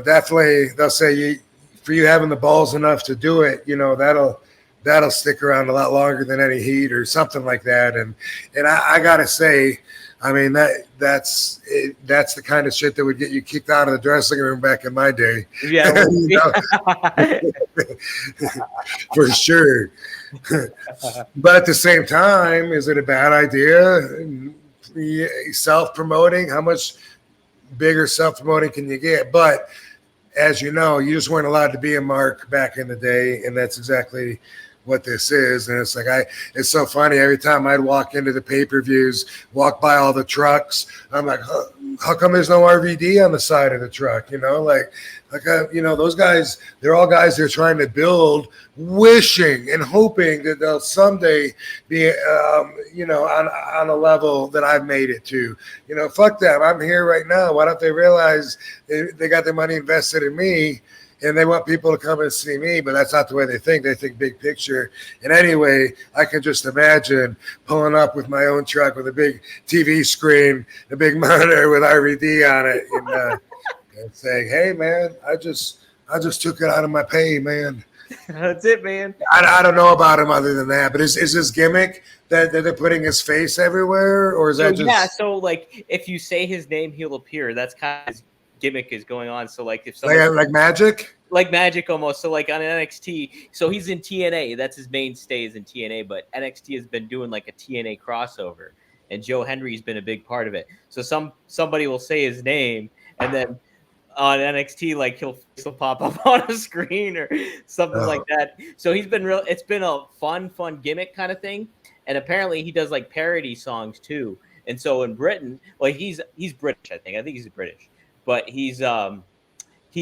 definitely they'll say for you having the balls enough to do it, that'll stick around a lot longer than any heat or something like that. And I got to say, I mean, that's the kind of shit that would get you kicked out of the dressing room back in my day. Yeah, for sure. But at the same time, is it a bad idea? Self-promoting, how much bigger self-promoting can you get? But as you know, you just weren't allowed to be a mark back in the day, and that's exactly what this is. And it's like, it's so funny. Every time I'd walk into the pay-per-views, walk by all the trucks, I'm like, how come there's no RVD on the side of the truck? Those guys, they're all guys they're trying to build, wishing and hoping that they'll someday be, on a level that I've made it to. Fuck them. I'm here right now. Why don't they realize they got their money invested in me? And they want people to come and see me, but that's not the way they think. They think big picture. And anyway, I can just imagine pulling up with my own truck with a big TV screen, a big monitor with RVD on it, and saying, "Hey, man, I just took it out of my pay, man." That's it, man. I don't know about him other than that, but is this gimmick that they're putting his face everywhere, or is that just? Yeah, so like if you say his name, he'll appear. That's kind of his gimmick is going on. So like if someone like magic. Like magic almost. So like on NXT, so he's in TNA. That's his mainstay is in TNA, but NXT has been doing like a TNA crossover, and Joe Hendry's been a big part of it. So somebody will say his name, and then on NXT, like he'll pop up on a screen or something like that. So he's been real. It's been a fun gimmick kind of thing, and apparently he does like parody songs too. And so in Britain, like he's British, I think he's British, but he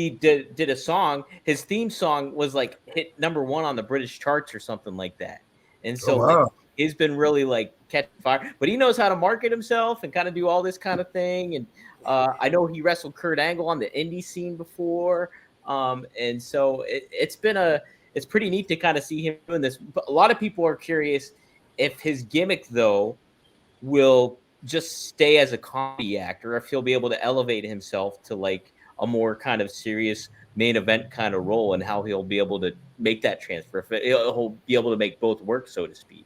did a song. His theme song was like hit #1 on the British charts or something like that. And so like, he's been really like catching fire. But he knows how to market himself and kind of do all this kind of thing. And I know he wrestled Kurt Angle on the indie scene before. And so it's pretty neat to kind of see him doing this. But a lot of people are curious if his gimmick though will just stay as a comedy actor, or if he'll be able to elevate himself to like a more kind of serious main event kind of role, and how he'll be able to make that transfer. If he'll be able to make both work, so to speak.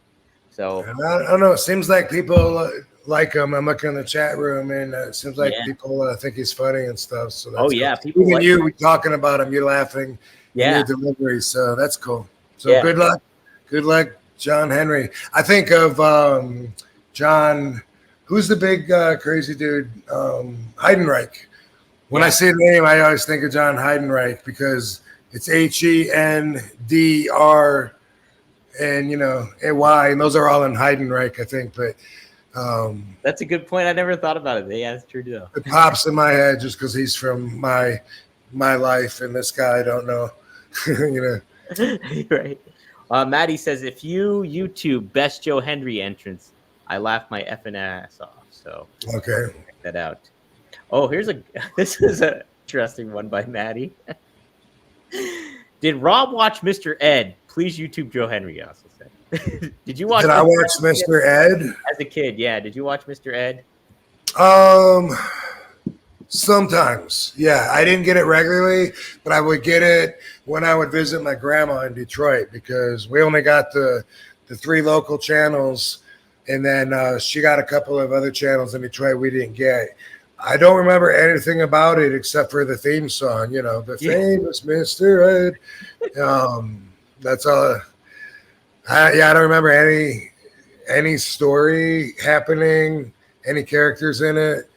So I don't know. It seems like people like him. I'm looking in the chat room, and it seems like people think he's funny and stuff. So that's cool. People even like you talking about him, you're laughing. Your delivery. So that's cool. So good luck, John Henry. I think of John. Who's the big crazy dude? Heidenreich. When I say the name, I always think of John Heidenreich because it's HENDR and AY, and those are all in Heidenreich, I think. But that's a good point. I never thought about it. Yeah, that's true too. It pops in my head just because he's from my life, and this guy I don't know. Right. Maddie says, if you YouTube best Joe Hendry entrance, I laugh my effing ass off. So okay, check that out. Oh, this is an interesting one by Maddie. Did Rob watch Mr. Ed? Please YouTube Joe Hendry. Also said. Did you watch? Did I watch Mr. Ed as a kid? Yeah. Did you watch Mr. Ed? Sometimes. Yeah, I didn't get it regularly, but I would get it when I would visit my grandma in Detroit because we only got the 3 local channels, and then she got a couple of other channels in Detroit we didn't get. I don't remember anything about it except for the theme song, the famous Mr. Ed. That's all. I don't remember any story happening, any characters in it.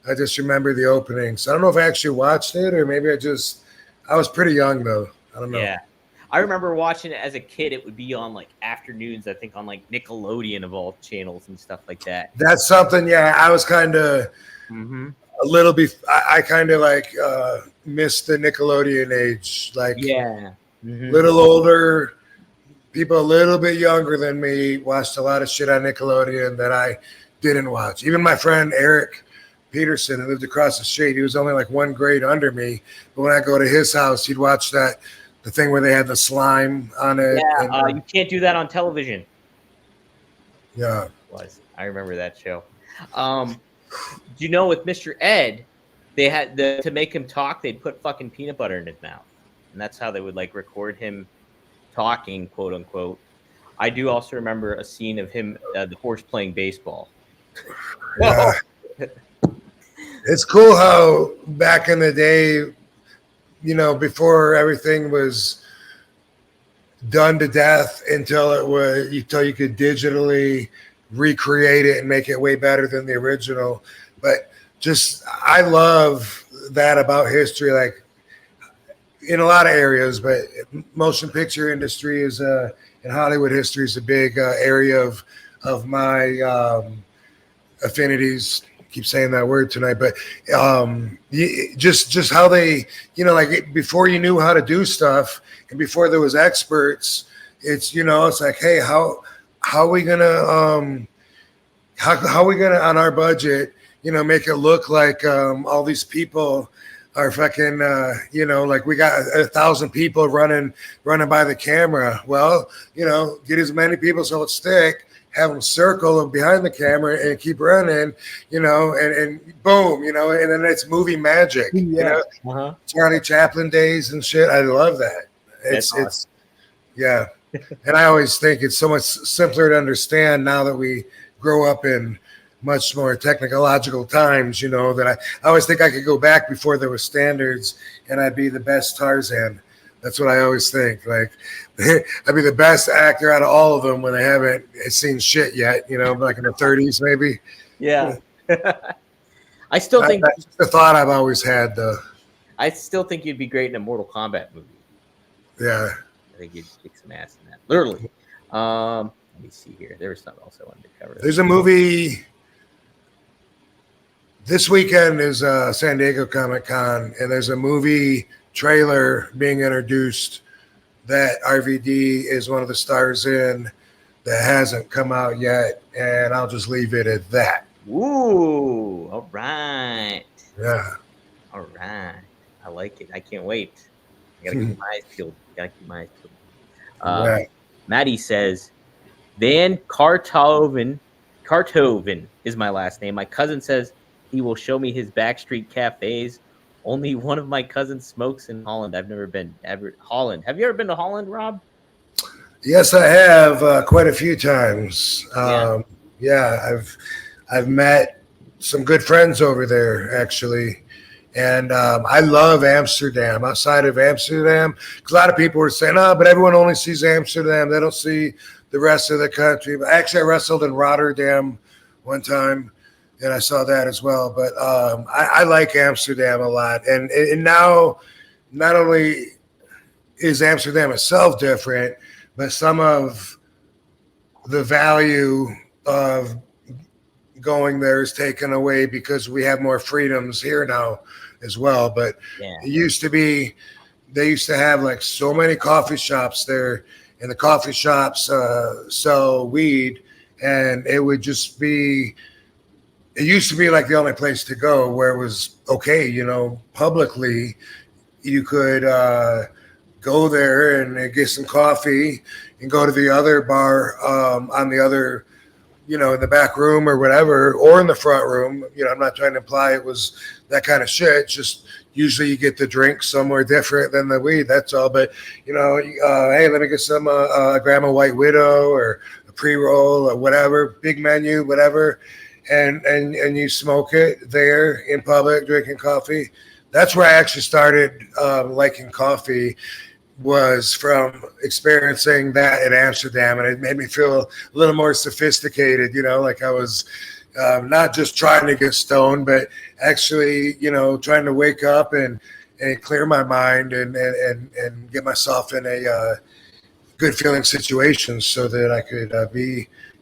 I just remember the opening. So I don't know if I actually watched it or maybe I was pretty young though. I don't know. Yeah. I remember watching it as a kid. It would be on like afternoons, I think on like Nickelodeon of all channels and stuff like that. That's something. Yeah. I was kind of, a little bit. I kind of like missed the Nickelodeon age, like Yeah. little older people, a little bit younger than me, watched a lot of shit on Nickelodeon that I didn't watch. Even my friend Eric Peterson, who lived across the street, he was only like one grade under me. But when I go to his house, he'd watch the thing where they had the slime on it. Yeah, you can't do that on television. Yeah. I remember that show. Do you know with Mr. Ed, they had to make him talk, they'd put fucking peanut butter in his mouth. And that's how they would like record him talking, quote unquote. I do also remember a scene of him, the horse playing baseball. Yeah. It's cool how back in the day, you know, before everything was done to death, until you could digitally recreate it and make it way better than the original. But just, I love that about history, like in a lot of areas, but motion picture industry is and Hollywood history is a big area of my affinities. Keep saying that word tonight, but just how they, you know, like before you knew how to do stuff and before there was experts, it's, you know, it's like, hey, how are we gonna how are we gonna on our budget, you know, make it look like all these people are fucking you know, like we got 1,000 people running by the camera. Well, you know, get as many people so it's thick, have them circle behind the camera and keep running, you know, and boom, you know, and then it's movie magic, you know, Charlie Chaplin days and shit. I love that. It's yeah. And I always think it's so much simpler to understand now that we grow up in much more technological times, you know, that I always think I could go back before there were standards and I'd be the best Tarzan. That's what I always think. Like, I'd be the best actor out of all of them when they haven't seen shit yet, you know, like in the 30s, maybe. Yeah. I still think that's the thought I've always had, though. I still think you'd be great in a Mortal Kombat movie. Yeah. I think you'd kick some ass in that. Literally. Let me see here. There was something else I wanted to cover. There's a movie. This weekend is San Diego Comic-Con, and there's a movie trailer being introduced that RVD is one of the stars in that hasn't come out yet, and I'll just leave it at that. Ooh, all right. Yeah. All right. I like it. I can't wait. I gotta keep my eyes peeled. Right. Maddie says, Van Karthoven is my last name. My cousin says he will show me his backstreet cafes. Only one of my cousins smokes in Holland. I've never been Holland. Have you ever been to Holland, Rob? Yes, I have quite a few times. Yeah, I've met some good friends over there, actually. And I love Amsterdam. Outside of Amsterdam, because a lot of people were saying, "Oh, but everyone only sees Amsterdam. They don't see the rest of the country." But actually, I wrestled in Rotterdam one time, and I saw that as well. But I like Amsterdam a lot. And now, not only is Amsterdam itself different, but some of the value of going there is taken away because we have more freedoms here now as well. But it used to be, they used to have like so many coffee shops there, and the coffee shops sell weed, and it would just be, it used to be like the only place to go where it was okay, you know, publicly you could go there and get some coffee and go to the other bar on the other, you know, in the back room or whatever, or in the front room. You know, I'm not trying to imply it was that kind of shit. Just usually you get the drink somewhere different than the weed. That's all. But, you know, hey, let me get some grab a White Widow or a pre-roll or whatever, big menu, whatever. And you smoke it there in public, drinking coffee. That's where I actually started liking coffee, was from experiencing that in Amsterdam, and it made me feel a little more sophisticated, you know, like I was not just trying to get stoned, but actually, you know, trying to wake up and clear my mind and get myself in a good feeling situation so that I could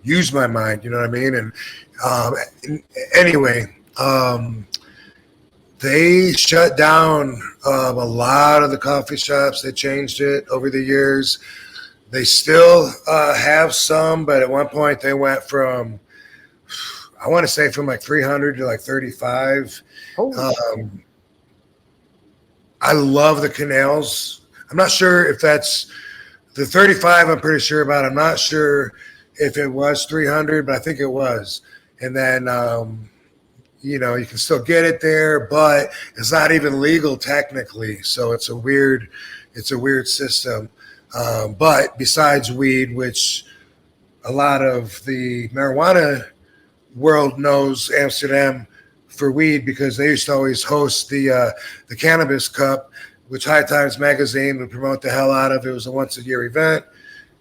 use my mind, you know what I mean? And anyway, They shut down a lot of the coffee shops. They changed it over the years. They still have some, but at one point they went from, I want to say from like 300 to like 35. Um, I love the canals. I'm not sure if that's the 35. I'm pretty sure about. I'm not sure if it was 300, but I think it was. And then, you know, you can still get it there, but it's not even legal technically. So it's a weird system. But besides weed, which a lot of the marijuana world knows Amsterdam for weed because they used to always host the Cannabis Cup, which High Times magazine would promote the hell out of. It was a once a year event,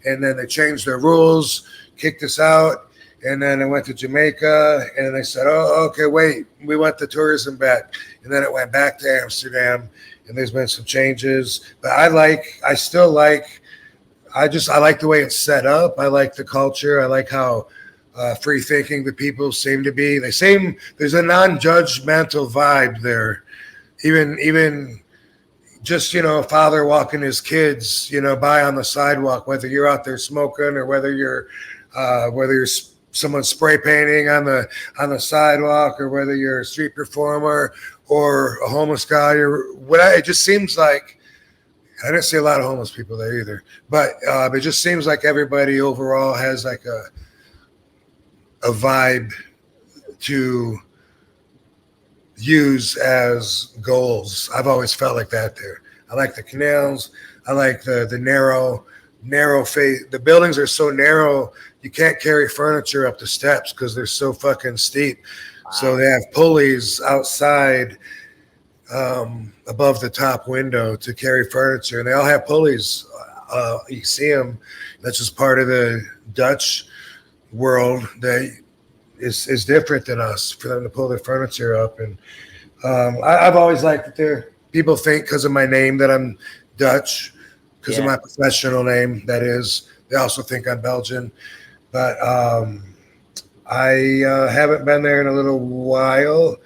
and then they changed their rules, kicked us out, and then I went to Jamaica, and they said, "Oh, okay, wait, we want the tourism back," and then it went back to Amsterdam, and there's been some changes, but I like the way it's set up. I like the culture. I like how free thinking the people seem to be. There's a non-judgmental vibe there. Even just, you know, a father walking his kids, you know, by on the sidewalk, whether you're out there smoking or whether you're someone spray painting on the sidewalk, or whether you're a street performer or a homeless guy or whatever. It just seems like I didn't see a lot of homeless people there either, but it just seems like everybody overall has like a vibe to use as goals. I've always felt like that there. I like the canals. I like the narrow face. The buildings are so narrow, you can't carry furniture up the steps because they're so fucking steep. Wow. So they have pulleys outside above the top window to carry furniture, and they all have pulleys. You see them. That's just part of the Dutch world that is different than us, for them to pull their furniture up. And I've always liked that people think because of my name that I'm Dutch, because of my professional name, that is. They also think I'm Belgian. But I haven't been there in a little while.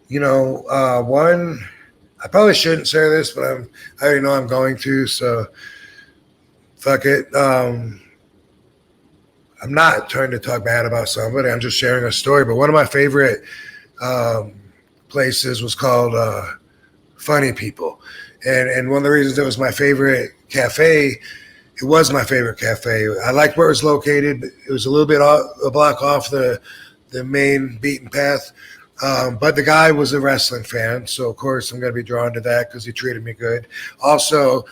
You know, I probably shouldn't say this, but I already know I'm going to, so fuck it. I'm not trying to talk bad about somebody. I'm just sharing a story. But one of my favorite places was called Funny People. And one of the reasons it was my favorite cafe, it was my favorite cafe. I liked where it was located. It was a little bit a block off the main beaten path. But the guy was a wrestling fan, so of course I'm going to be drawn to that because he treated me good. Also,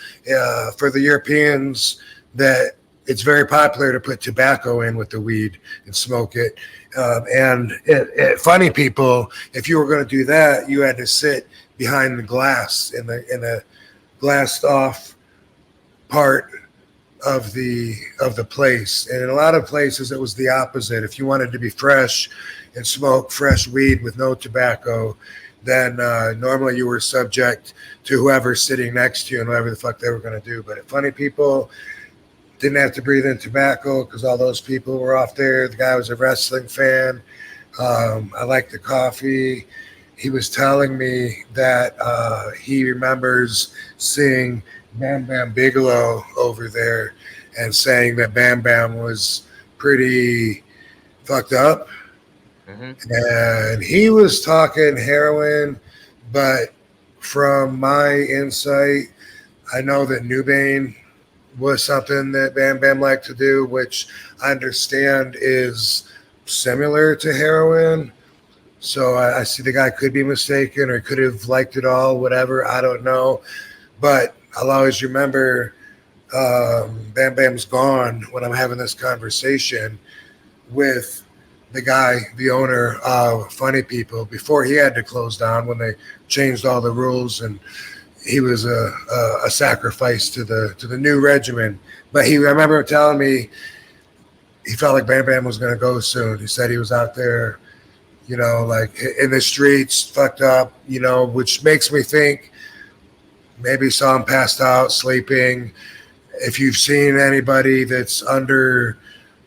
for the Europeans, that it's very popular to put tobacco in with the weed and smoke it. And Funny People, if you were going to do that, you had to sit behind the glass in the glassed off part of the place. And in a lot of places, it was the opposite. If you wanted to be fresh and smoke fresh weed with no tobacco, then normally you were subject to whoever's sitting next to you and whatever the fuck they were going to do. But at Funny People, didn't have to breathe in tobacco because all those people were off there. The guy was a wrestling fan. I liked the coffee. He was telling me that he remembers seeing Bam Bam Bigelow over there and saying that Bam Bam was pretty fucked up. Mm-hmm. And he was talking heroin, but from my insight, I know that Nubain was something that Bam Bam liked to do, which I understand is similar to heroin. So I see the guy could be mistaken, or could have liked it all, whatever. I don't know. But I'll always remember Bam Bam's gone when I'm having this conversation with the guy, the owner of Funny People, before he had to close down when they changed all the rules, and he was a sacrifice to the new regimen. But I remember him telling me he felt like Bam Bam was going to go soon. He said he was out there, you know, like in the streets, fucked up, you know, which makes me think maybe saw him passed out, sleeping. If you've seen anybody that's under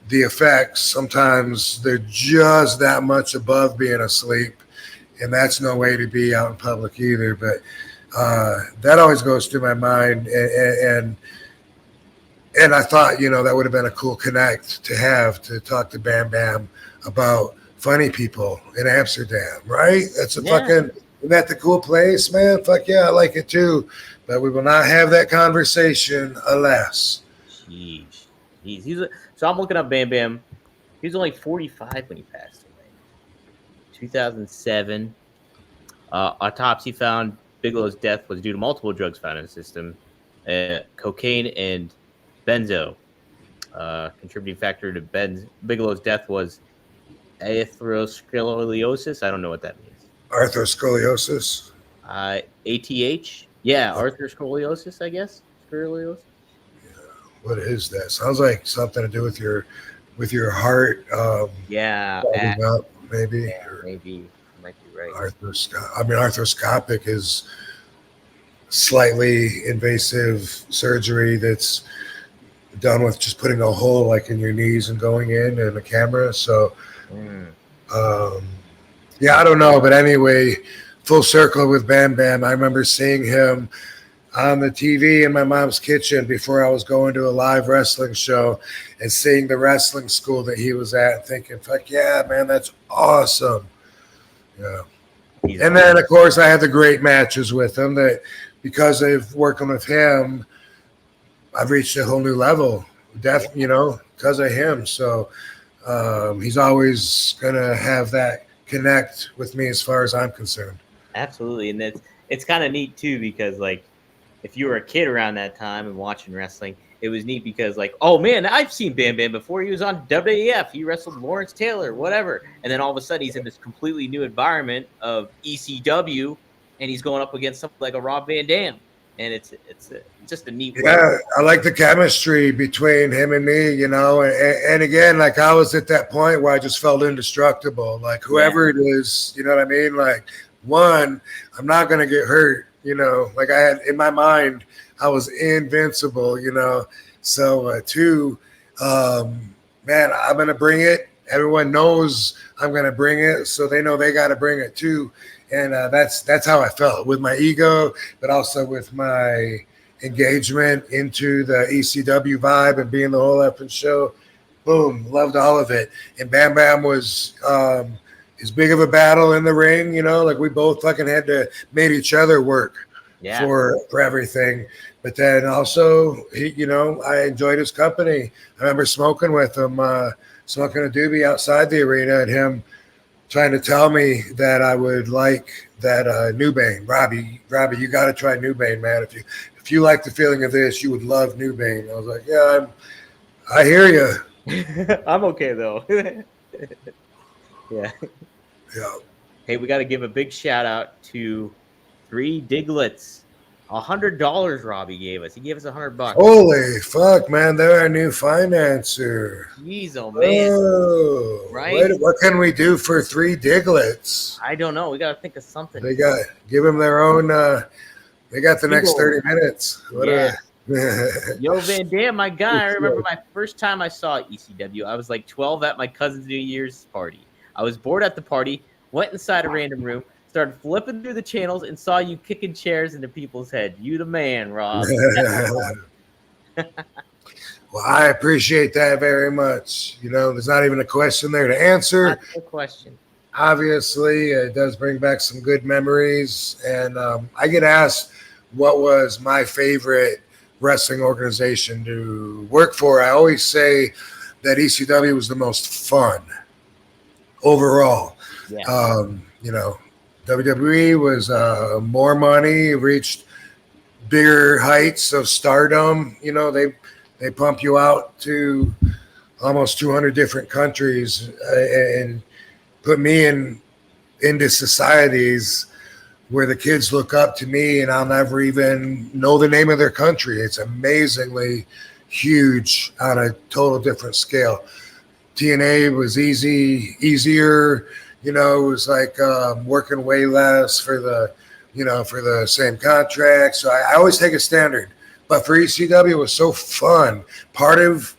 the effects, sometimes they're just that much above being asleep. and that's no way to be out in public either. But that always goes through my mind, and I thought, that would have been a cool connect to have to talk to Bam Bam about funny people in Amsterdam, right? That's a fucking, isn't that the cool place, man? Fuck yeah, I like it too. But we will not have that conversation, alas. Jeez. So I'm looking up Bam Bam. He was only 45 when he passed away. 2007. Autopsy found Bigelow's death was due to multiple drugs found in the system, cocaine and benzo. Contributing factor to Bigelow's death was atherosclerosis. I don't know what that means. Arthroscoliosis. ATH. Yeah, arthroscoliosis, I guess. Scoliosis. What is that? Sounds like something to do with your heart. Yeah. Up, maybe. Yeah, maybe. You might be right. Arthroscopic is slightly invasive surgery that's done with just putting a hole like in your knees and going in and a camera. So, yeah, I don't know. But anyway, full circle with Bam Bam. I remember seeing him on the TV in my mom's kitchen before I was going to a live wrestling show and seeing the wrestling school that he was at and thinking, fuck yeah, man, that's awesome. Yeah. And then, of course, I had the great matches with him that because of working with him, I've reached a whole new level, because of him. So he's always going to have that connect with me as far as I'm concerned. Absolutely. And it's kind of neat, too, because, like, if you were a kid around that time and watching wrestling, it was neat because, like, oh, man, I've seen Bam Bam before. He was on WAF. He wrestled Lawrence Taylor, whatever. And then all of a sudden he's in this completely new environment of ECW, and he's going up against something like a Rob Van Dam. And it's just a neat way. Yeah, I like the chemistry between him and me, and again, like I was at that point where I just felt indestructible. Like whoever it is, you know what I mean? Like one, I'm not going to get hurt, like I had in my mind, I was invincible, So two, man, I'm going to bring it. Everyone knows I'm going to bring it. So they know they got to bring it too. And that's how I felt with my ego, but also with my engagement into the ECW vibe and being the whole effing show. Boom, loved all of it. And Bam Bam was as big of a battle in the ring, like we both fucking had to make each other work for everything. But then also, I enjoyed his company. I remember smoking with him, smoking a doobie outside the arena, and him trying to tell me that I would like that New Bane. Robbie, you got to try New Bane, man. If you like the feeling of this, you would love New Bane. I was like, yeah, I hear you. I'm okay though. Yeah. Hey, we got to give a big shout out to 3 Diglets. $100 Robbie gave us. He gave us $100. Holy fuck, man! They're our new financer. Jeez, oh man! Oh, right? What can we do for 3 Diglets? I don't know. We got to think of something. They got give them their own. They got the next 30 minutes. Yo, Van Dam, my guy. I remember my first time I saw ECW. I was like 12 at my cousin's New Year's party. I was bored at the party. Went inside a random room. Started flipping through the channels and saw you kicking chairs into people's head. You the man, Rob. Well, I appreciate that very much. There's not even a question there to answer. Not a question. Obviously, it does bring back some good memories. And I get asked what was my favorite wrestling organization to work for. I always say that ECW was the most fun overall. Yeah. WWE was more money, reached bigger heights of stardom. They pump you out to almost 200 different countries and put me into societies where the kids look up to me and I'll never even know the name of their country. It's amazingly huge on a total different scale. TNA was easier. It was like working way less for the same contract. So I always take a standard. But for ECW, it was so fun. Part of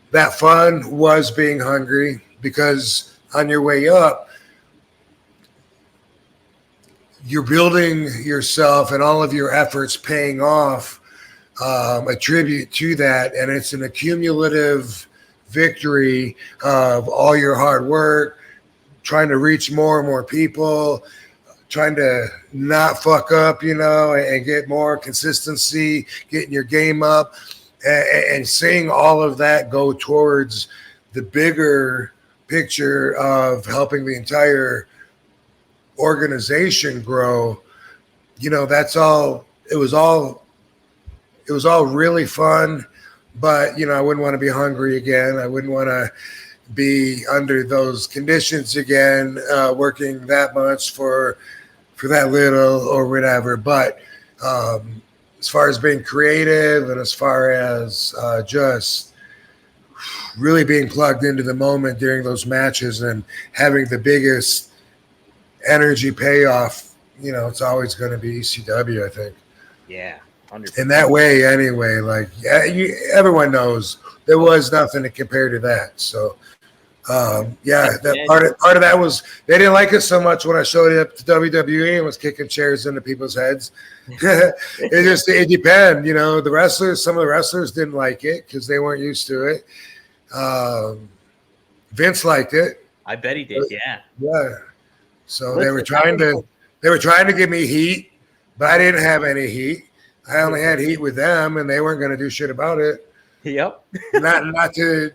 that fun was being hungry because on your way up, you're building yourself and all of your efforts paying off, a tribute to that. And it's an accumulative victory of all your hard work, trying to reach more and more people, trying to not fuck up, and get more consistency, getting your game up, and seeing all of that go towards the bigger picture of helping the entire organization grow. That's all. It was all really fun, but I wouldn't want to be hungry again. I wouldn't want to be under those conditions again, working that much for that little or whatever. But as far as being creative and as far as just really being plugged into the moment during those matches and having the biggest energy payoff, it's always going to be ECW, I think. Yeah. 100%. In that way, anyway, like everyone knows there was nothing to compare to that. So, that part of that was they didn't like it so much when I showed up to WWE and was kicking chairs into people's heads. it depends, the wrestlers. Some of the wrestlers didn't like it because they weren't used to it. Vince liked it. I bet he did. Yeah. Yeah. So they were trying to give me heat, but I didn't have any heat. I only had heat with them, and they weren't going to do shit about it. Yep. not to,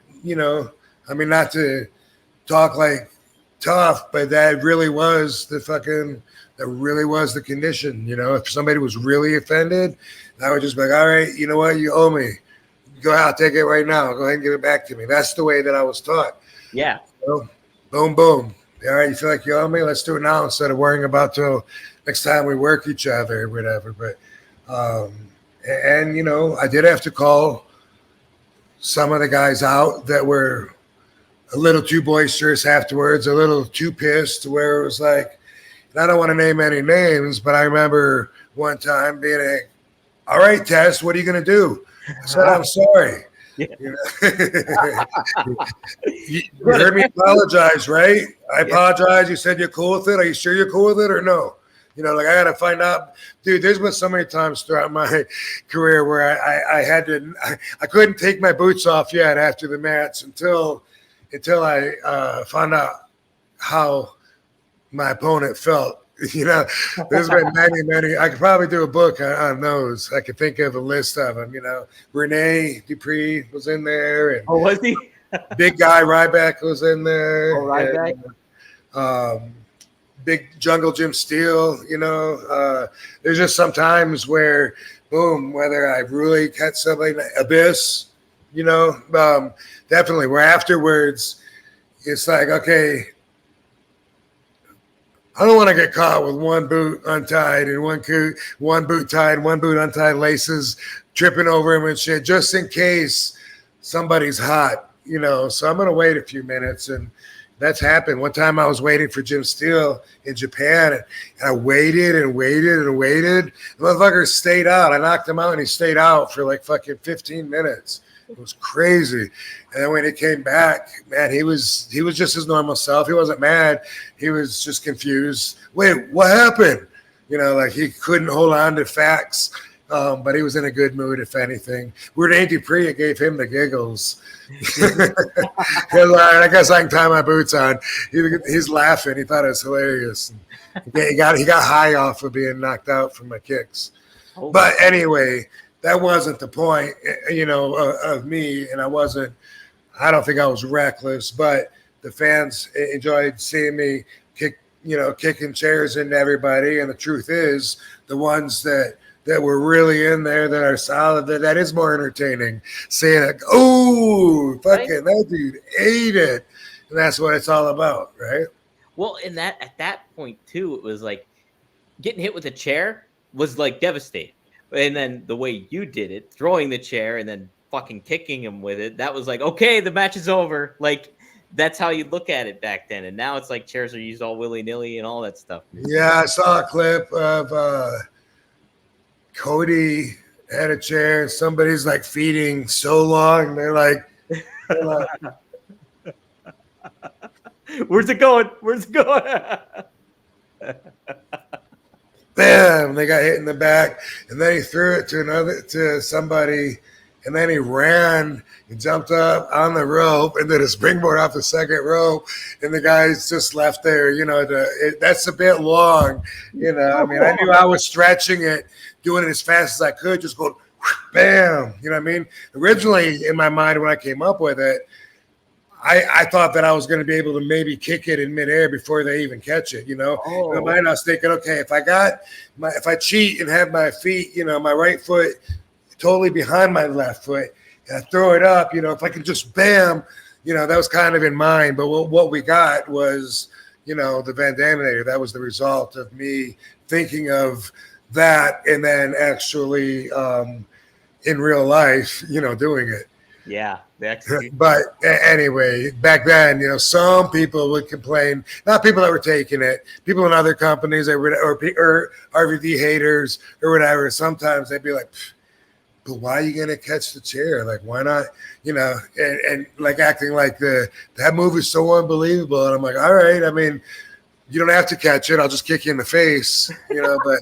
not to talk like tough, but that really was the condition. If somebody was really offended, I would just be like, all right, you know what? You owe me. Go out, take it right now. Go ahead and give it back to me. That's the way that I was taught. Yeah. So, boom, boom. All right, you feel like you owe me? Let's do it now instead of worrying about till next time we work each other or whatever. But I did have to call some of the guys out that were a little too boisterous afterwards, a little too pissed, where it was like, and I don't want to name any names, but I remember one time being like, all right, Tess, what are you going to do? I said, I'm sorry. Yeah. You heard me apologize, right? I apologize. You said you're cool with it. Are you sure you're cool with it or no? I got to find out. Dude, there's been so many times throughout my career where I couldn't take my boots off yet after the match until I found out how my opponent felt. There's been many. I could probably do a book on those. I could think of a list of them. Rene Dupree was in there. And was he? Big guy Ryback was in there. Oh, Ryback. And, Big Jungle Jim Steele, there's just some times where, boom, whether I really catch somebody, Abyss, definitely. Where afterwards, it's like, okay, I don't want to get caught with one boot untied and one boot tied, one boot untied, laces tripping over him and shit, just in case somebody's hot, So I'm gonna wait a few minutes and. That's happened. One time I was waiting for Jim Steele in Japan, and I waited and waited and waited. The motherfucker stayed out. I knocked him out, and he stayed out for like fucking 15 minutes. It was crazy. And then when he came back, man, he was just his normal self. He wasn't mad. He was just confused. Wait, what happened? Like he couldn't hold on to facts. But he was in a good mood, if anything. Rene Dupree, it gave him the giggles. I guess I can tie my boots on. He's laughing. He thought it was hilarious. He got high off of being knocked out from my kicks. Oh. But anyway, that wasn't the point, of me. And I don't think I was reckless, but the fans enjoyed seeing me kicking chairs into everybody. And the truth is, the ones that were really in there, that are solid, that is more entertaining. Saying it, oh, fucking that dude ate it. And that's what it's all about, right? Well, at that point, too, it was like getting hit with a chair was like devastating. And then the way you did it, throwing the chair and then fucking kicking him with it, that was like, okay, the match is over. Like, that's how you look at it back then. And now it's like chairs are used all willy-nilly and all that stuff. Yeah, I saw a clip of Cody had a chair. Somebody's like feeding so long. They're like where's it going? Where's it going? bam, they got hit in the back, and then he threw it to somebody, and then he ran and jumped up on the rope and did a springboard off the second rope, and the guy's just left there. That's a bit long. I mean, I knew I was stretching it, doing it as fast as I could, just going bam. You know what I mean? Originally in my mind when I came up with it, I thought that I was going to be able to maybe kick it in midair before they even catch it. In my mind, I was thinking, okay, if I cheat and have my feet, my right foot totally behind my left foot, and I throw it up, if I could just bam, that was kind of in mind. But what we got was, the Van Daminator. That was the result of me thinking of that and then actually in real life, doing it. Yeah. But anyway, back then, some people would complain, not people that were taking it, people in other companies or RVD haters or whatever. Sometimes they'd be like, but why are you going to catch the chair? Like, why not? And like acting like that move is so unbelievable. And I'm like, all right, I mean, you don't have to catch it. I'll just kick you in the face, but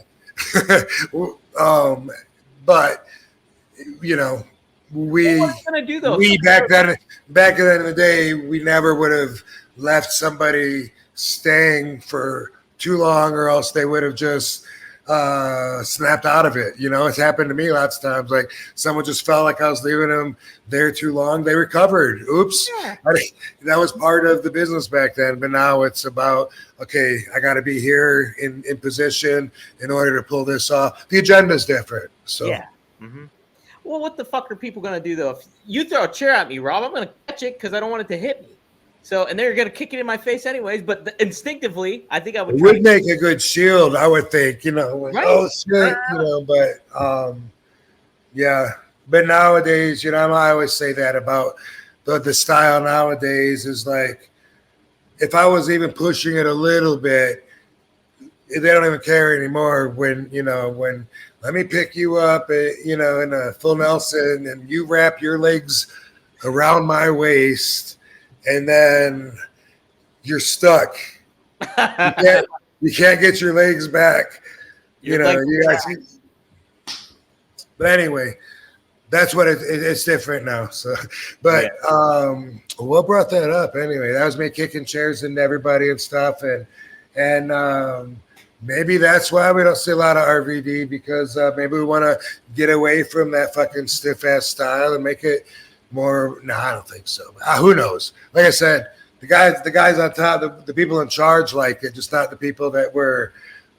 we back then in the day, we never would have left somebody staying for too long, or else they would have just snapped out of it. It's happened to me lots of times. Like someone just felt like I was leaving them there too long. They recovered. Oops. Yeah. That was part of the business back then. But now it's about, okay, I got to be here in position in order to pull this off. The agenda is different. So yeah. Mm-hmm. Well, what the fuck are people going to do, though? If you throw a chair at me, Rob, I'm going to catch it because I don't want it to hit me. So, and they're going to kick it in my face anyways. But instinctively, I think I would. It would make a good shield, I would think, like, right? Oh, shit, but yeah. But nowadays, I always say that about the style nowadays is like, if I was even pushing it a little bit, they don't even care anymore when let me pick you up, in a full Nelson, and you wrap your legs around my waist, and then you're stuck. You can't get your legs back. But anyway, that's what it's different now. So, but what brought that up anyway? That was me kicking chairs into everybody and stuff, and maybe that's why we don't see a lot of RVD, because maybe we want to get away from that fucking stiff-ass style and make it more. No, I don't think so. Who knows? Like I said, the guys on top, the people in charge like it, just not the people that were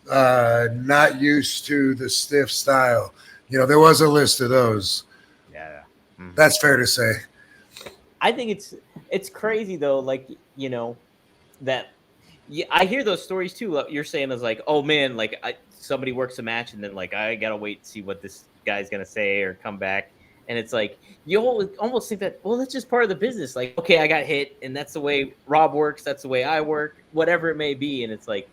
not used to the stiff style. There was a list of those. Yeah. Mm-hmm. That's fair to say. I think it's crazy, though, like, that – yeah, I hear those stories too. What you're saying is like, oh man, like somebody works a match and then like I gotta wait to see what this guy's gonna say or come back, and it's like you almost think that, well, that's just part of the business. Like, okay, I got hit, and that's the way Rob works, that's the way I work, whatever it may be, and it's like,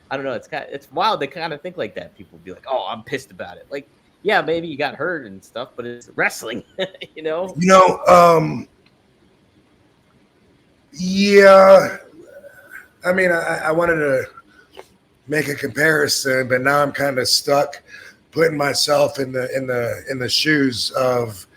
I don't know, it's wild to kind of think like that. People be like, oh, I'm pissed about it. Like, yeah, maybe you got hurt and stuff, but it's wrestling, Yeah. I mean, I wanted to make a comparison, but now I'm kind of stuck putting myself in the shoes of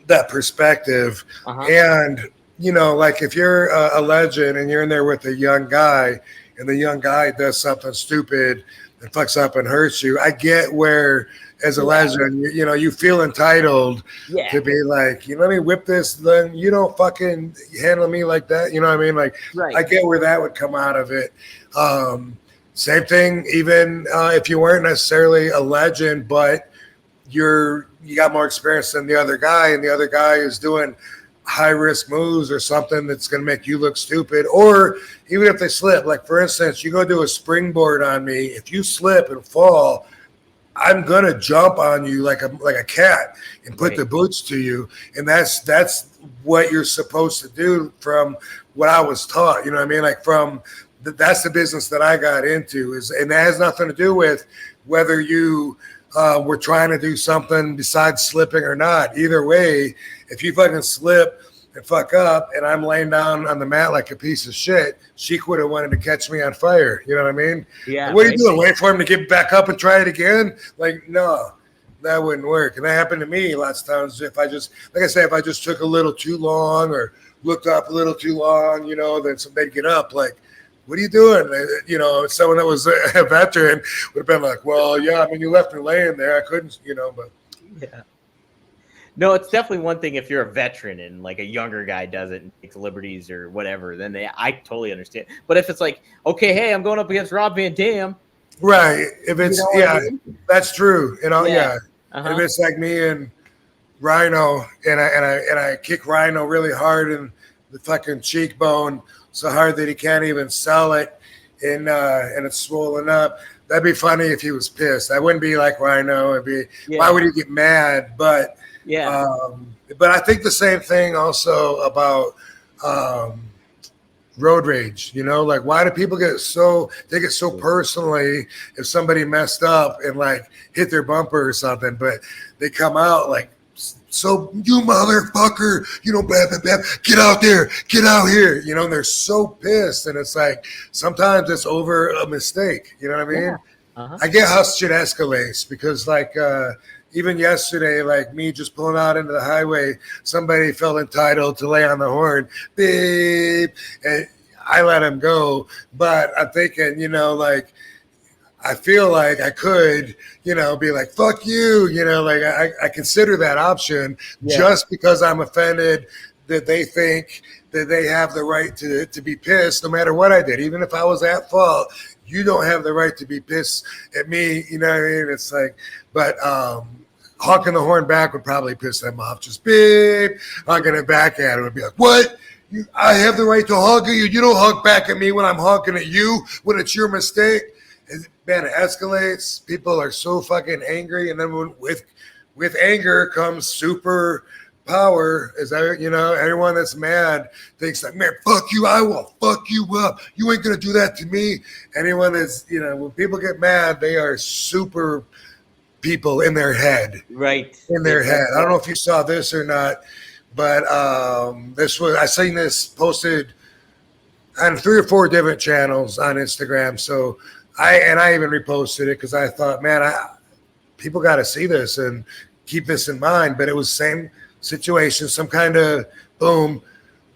that perspective. Uh-huh. And like if you're a legend and you're in there with a young guy, and the young guy does something stupid and fucks up and hurts you, I get where, as a legend, you feel entitled to be like, let me whip this, then you don't fucking handle me like that. You know what I mean? Like, right. I get where that would come out of it. Same thing, even if you weren't necessarily a legend, but you got more experience than the other guy, and the other guy is doing high risk moves or something that's going to make you look stupid, or even if they slip, like for instance, you go do a springboard on me. If you slip and fall, I'm gonna jump on you like a cat and put the boots to you, and that's what you're supposed to do from what I was taught. You know what I mean? Like that's the business that I got into, and that has nothing to do with whether you were trying to do something besides slipping or not. Either way, if you fucking slip and fuck up, and I'm laying down on the mat like a piece of shit, Sheik would have wanted to catch me on fire. You know what I mean? Yeah. Like, what are you doing? Wait for him to get back up and try it again? Like, no, that wouldn't work. And that happened to me lots of times. If I just, like I say, if I just took a little too long or looked up a little too long, you know, then they'd get up like, what are you doing? You know, someone that was a veteran would have been like, well, yeah, I mean, you left me laying there. I couldn't, you know, but. Yeah. No, it's definitely one thing if you're a veteran and like a younger guy does it and takes liberties or whatever, then I totally understand. But if it's like, okay, hey, I'm going up against Rob Van Dam. Right. If it's, You know what I mean? that's true. You know, yeah. Uh-huh. If it's like me and Rhino and I kick Rhino really hard in the fucking cheekbone so hard that he can't even sell it and it's swollen up. That'd be funny if he was pissed. I wouldn't be like Rhino. It'd be, why would he get mad? But but I think the same thing also about road rage, you know, like why do people take it so personally if somebody messed up and like hit their bumper or something, but they come out like, so you motherfucker, you know, blah, blah, blah, get out there, get out here, you know, and they're so pissed. And it's like, sometimes it's over a mistake, you know what I mean? Yeah. Uh-huh. I get how shit escalates because like, even yesterday, like me just pulling out into the highway, somebody felt entitled to lay on the horn, beep, and I let him go. But I'm thinking, you know, like, I feel like I could, you know, be like, fuck you, you know, like I consider that option just because I'm offended that they think that they have the right to be pissed no matter what I did. Even if I was at fault, you don't have the right to be pissed at me, you know what I mean? It's like, but honking the horn back would probably piss them off. Just beep, honking it back at it would be like, what? I have the right to honk at you. You don't honk back at me when I'm honking at you when it's your mistake. Man, it escalates. People are so fucking angry, and then with anger comes super power. Is that, you know, everyone that's mad thinks like, man, fuck you, I will fuck you up. You ain't gonna do that to me. Anyone that's, you know, when people get mad, they are super people in their head. Right. In their head. I don't know if you saw this or not, but I seen this posted on 3 or 4 different channels on Instagram. So I even reposted it because I thought, man, people got to see this and keep this in mind. But it was same situation, some kind of boom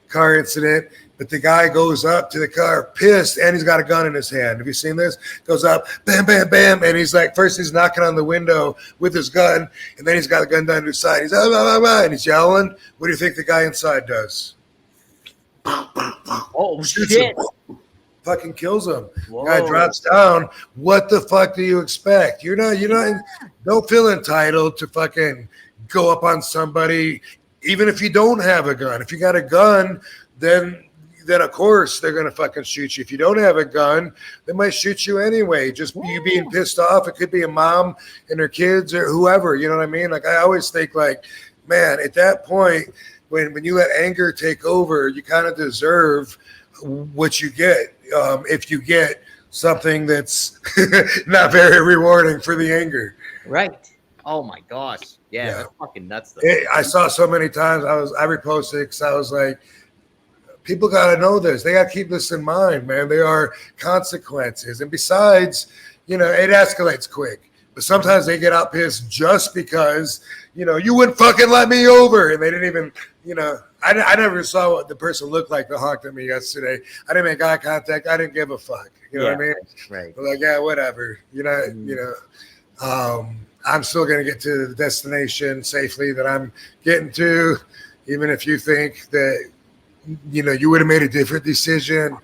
car incident. But the guy goes up to the car pissed, and he's got a gun in his hand. Have you seen this? Goes up, bam, bam, bam, and he's like, first he's knocking on the window with his gun, and then he's got the gun down to his side. He's blah, blah, blah, and he's yelling. What do you think the guy inside does? Oh Shoots shit! him. Fucking kills him. Whoa. Guy drops down. What the fuck do you expect? You're not. Don't feel entitled to fucking go up on somebody, even if you don't have a gun. If you got a gun, then of course they're gonna fucking shoot you. If you don't have a gun, they might shoot you anyway. Just you being pissed off. It could be a mom and her kids or whoever. You know what I mean? Like I always think, like, man, at that point, when you let anger take over, you kind of deserve what you get. If you get something that's not very rewarding for the anger. Right. Oh my gosh. Yeah. That's fucking nuts though. I saw so many times I reposted because I was like, people got to know this. They got to keep this in mind, man. There are consequences. And besides, you know, it escalates quick. But sometimes they get out pissed just because, you know, you wouldn't fucking let me over. And they didn't even, you know, I never saw what the person looked like that honked at me yesterday. I didn't make eye contact. I didn't give a fuck. You know what I mean? Right. But like, yeah, whatever. You know, I'm still going to get to the destination safely that I'm getting to, even if you think that, you know, you would have made a different decision.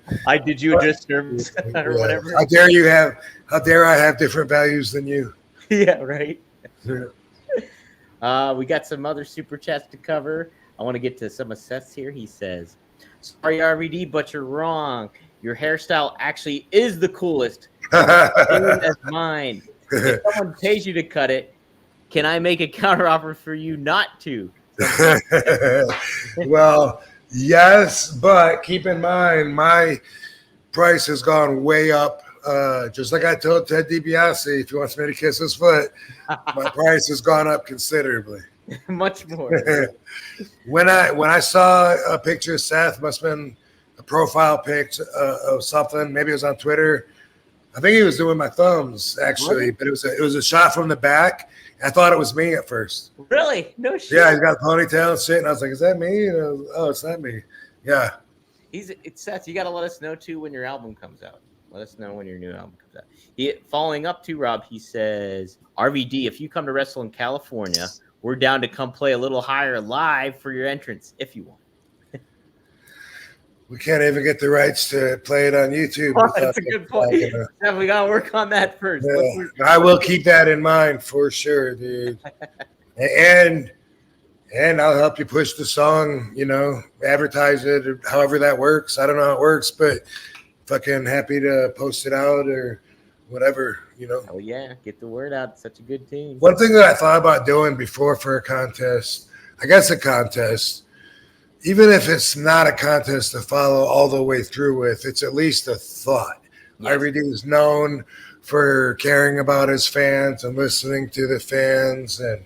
Did you just service or whatever? How dare I have different values than you? Yeah, right. Yeah. We got some other super chats to cover. I want to get to some of Seth's here. He says, sorry, RVD, but you're wrong. Your hairstyle actually is the coolest. Same as mine. If someone pays you to cut it, can I make a counter offer for you not to? Well, yes, but keep in mind, my price has gone way up. Just like I told Ted DiBiase, if he wants me to kiss his foot, my price has gone up considerably. Much more. When I saw a picture of Seth, must have been a profile pic of something. Maybe it was on Twitter. I think he was doing my thumbs actually, but it was a shot from the back. I thought it was me at first. Really? No shit. Yeah, he's got a ponytail and shit, and I was like, "Is that me?" Oh, it's not me. Yeah. It's Seth. You got to let us know too when your album comes out. Let us know when your new album comes out. Following up to Rob, he says, RVD, if you come to wrestle in California, we're down to come play a little higher live for your entrance if you want. We can't even get the rights to play it on YouTube. Oh, that's a good point. Yeah, we got to work on that first. Yeah, I will keep that in mind for sure, dude. And I'll help you push the song, advertise it, or however that works. I don't know how it works, but fucking happy to post it out or whatever, Oh, yeah. Get the word out. It's such a good team. One thing that I thought about doing before for a contest, I guess a contest, even if it's not a contest to follow all the way through with, it's at least a thought. Yes. RVD is known for caring about his fans and listening to the fans and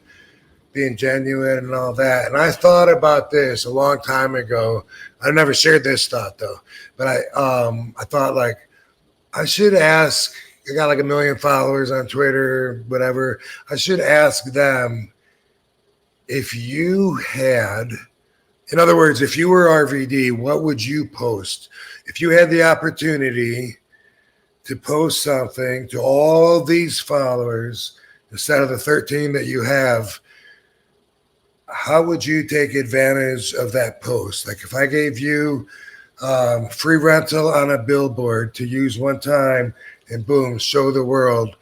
being genuine and all that. And I thought about this a long time ago. I never shared this thought though, but I thought like I should ask. I got like 1 million followers on Twitter, whatever. I should ask them if you had. In other words, if you were RVD, what would you post? If you had the opportunity to post something to all these followers instead of the 13 that you have, how would you take advantage of that post? Like if I gave you free rental on a billboard to use one time and boom, show the world,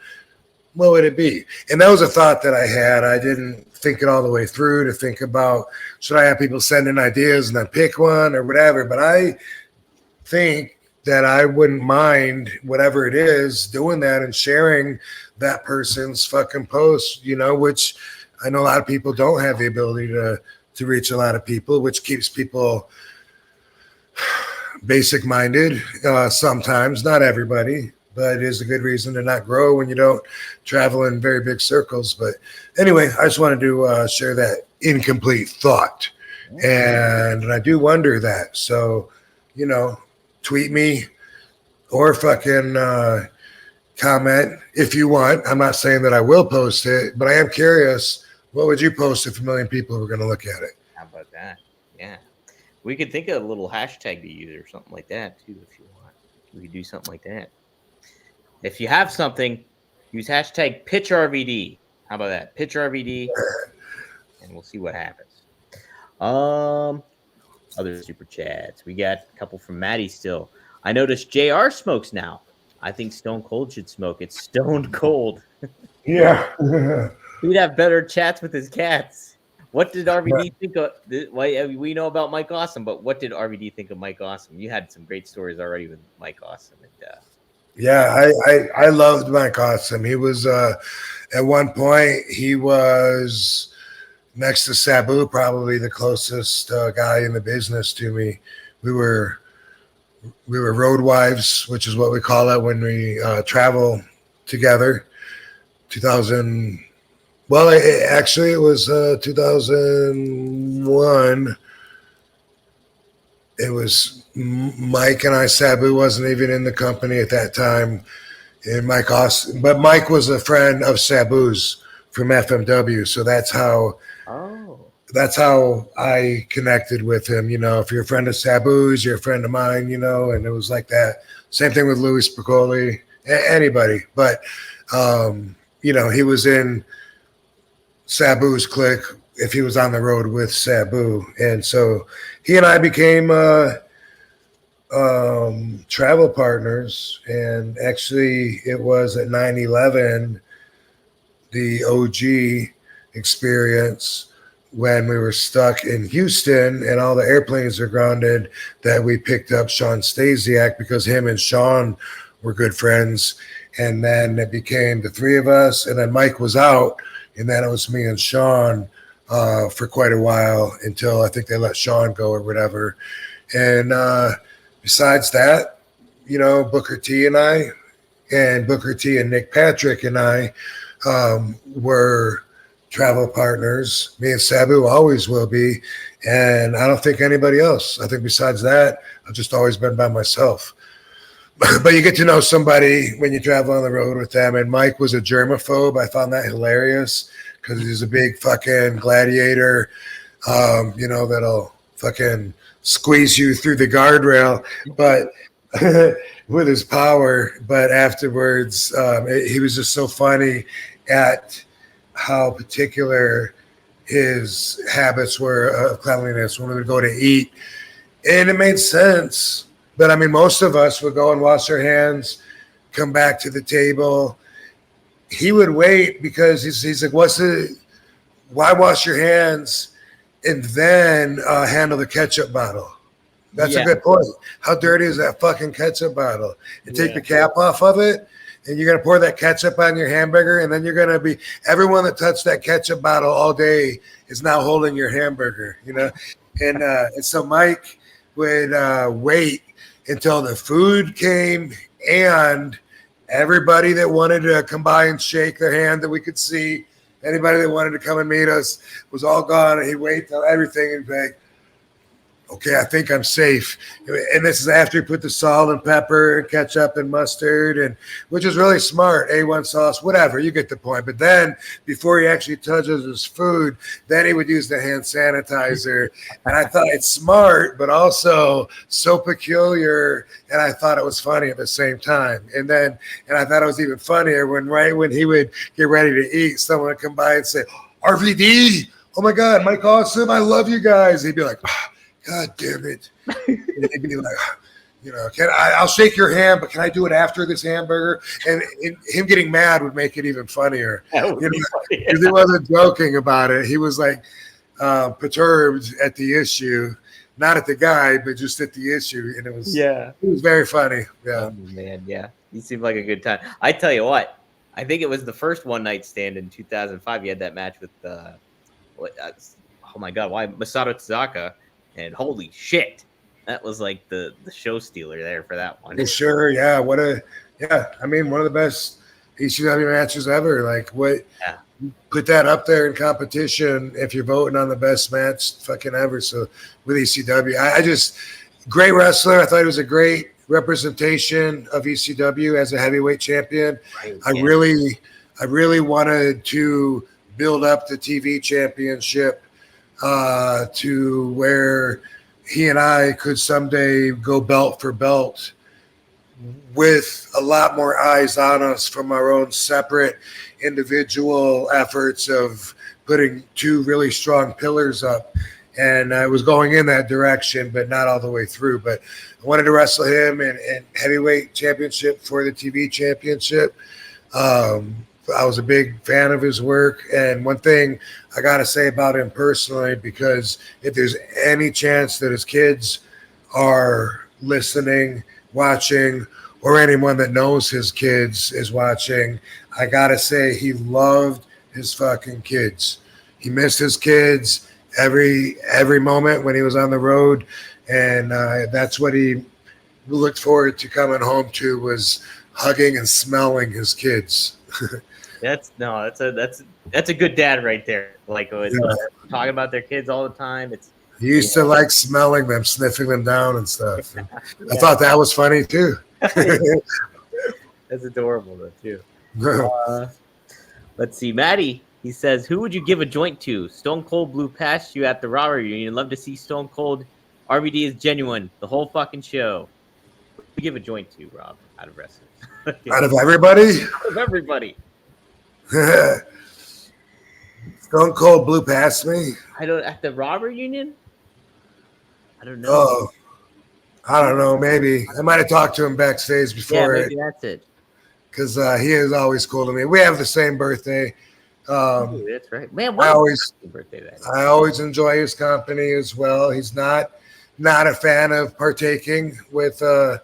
what would it be? And that was a thought that I had. I didn't think it all the way through to think about, should I have people send in ideas and then pick one or whatever? But I think that I wouldn't mind whatever it is doing that and sharing that person's fucking post, which I know a lot of people don't have the ability to reach a lot of people, which keeps people basic minded sometimes, not everybody. But it is a good reason to not grow when you don't travel in very big circles. But anyway, I just wanted to share that incomplete thought. And I do wonder that. So, tweet me or fucking comment if you want. I'm not saying that I will post it, but I am curious. What would you post if 1 million people were going to look at it? How about that? Yeah. We could think of a little hashtag to use or something like that, too, if you want. We could do something like that. If you have something, use hashtag PitchRVD. How about that? PitchRVD, and we'll see what happens. Other super chats. We got a couple from Maddie still. I noticed JR smokes now. I think Stone Cold should smoke. It's Stone Cold. Yeah. He'd have better chats with his cats. What did RVD think of? We know about Mike Awesome, but what did RVD think of Mike Awesome? You had some great stories already with Mike Awesome. And, yeah, I loved Mike Awesome. He was at one point he was next to Sabu, probably the closest guy in the business to me. We were road wives, which is what we call it when we travel together. 2000. Well, it was 2001. It was Mike and I. Sabu wasn't even in the company at that time. And Mike Austin, but Mike was a friend of Sabu's from FMW. So that's how I connected with him. If you're a friend of Sabu's, you're a friend of mine, and it was like that. Same thing with Louis Piccoli, anybody. But, he was in Sabu's clique if he was on the road with Sabu. And so he and I became travel partners. And actually it was at 9/11, the OG experience, when we were stuck in Houston and all the airplanes are grounded, that we picked up Sean Stasiak because him and Sean were good friends. And then it became the three of us. And then Mike was out. And then it was me and Sean for quite a while until I think they let Sean go or whatever. And besides that, Booker T and Nick Patrick and I were travel partners. Me and Sabu always will be. And I don't think anybody else. I think besides that, I've just always been by myself. But you get to know somebody when you travel on the road with them. And Mike was a germaphobe. I found that hilarious because he's a big fucking gladiator, that'll fucking squeeze you through the guardrail, but with his power. But afterwards, he was just so funny at how particular his habits were of cleanliness when we would go to eat. And it made sense. But I mean, most of us would go and wash our hands, come back to the table. He would wait because he's like, why wash your hands and then handle the ketchup bottle? That's a good point. How dirty is that fucking ketchup bottle? You take the cap off of it, and you're going to pour that ketchup on your hamburger, and then you're going to be – everyone that touched that ketchup bottle all day is now holding your hamburger, you know? And so Mike would wait until the food came, and everybody that wanted to come by and shake their hand that we could see, anybody that wanted to come and meet us was all gone, and he'd wait till everything and be like, okay, I think I'm safe. And this is after he put the salt and pepper and ketchup and mustard, and which is really smart. A1 sauce, whatever, you get the point. But then before he actually touches his food, then he would use the hand sanitizer. And I thought it's smart, but also so peculiar. And I thought it was funny at the same time. And I thought it was even funnier when he would get ready to eat, someone would come by and say, RVD, oh my God, Mike Awesome, I love you guys. He'd be like, God damn it. And he'd be like, I'll shake your hand, but can I do it after this hamburger? And him getting mad would make it even funnier. Because he wasn't joking about it. He was like perturbed at the issue, not at the guy, but just at the issue. And it was very funny. Yeah. Oh, man, yeah. He seemed like a good time. I tell you what, I think it was the first one night stand in 2005. You had that match with Masato Tazaka. And holy shit, that was like the show stealer there for that one. Sure, yeah. One of the best ECW matches ever. Like, put that up there in competition if you're voting on the best match fucking ever. So with ECW, I just great wrestler. I thought he was a great representation of ECW as a heavyweight champion. Right, I really wanted to build up the TV championship to where he and I could someday go belt for belt with a lot more eyes on us from our own separate individual efforts of putting two really strong pillars up. And I was going in that direction, but not all the way through. But I wanted to wrestle him in heavyweight championship for the TV championship. I was a big fan of his work. And one thing I got to say about him personally, because if there's any chance that his kids are listening, watching, or anyone that knows his kids is watching, I got to say he loved his fucking kids. He missed his kids every moment when he was on the road. And that's what he looked forward to coming home to, was hugging and smelling his kids. That's a good dad right there. Like talking about their kids all the time. He used to like smelling them, sniffing them down and stuff. And I thought that was funny too. That's adorable though too. Let's see, Maddie. He says, "Who would you give a joint to? Stone Cold blew past you at the Raw reunion. Love to see Stone Cold. RVD is genuine. The whole fucking show. Who would you give a joint to, Rob? Out of wrestling. Out of everybody. Out of everybody. Stone Cold blew past me. At the Raw reunion. I don't know. Oh, I don't know. Maybe I might have talked to him backstage before. Yeah, maybe that's it. Because he is always cool to me. We have the same birthday. That's right, man. I always enjoy his company as well. He's not a fan of partaking with the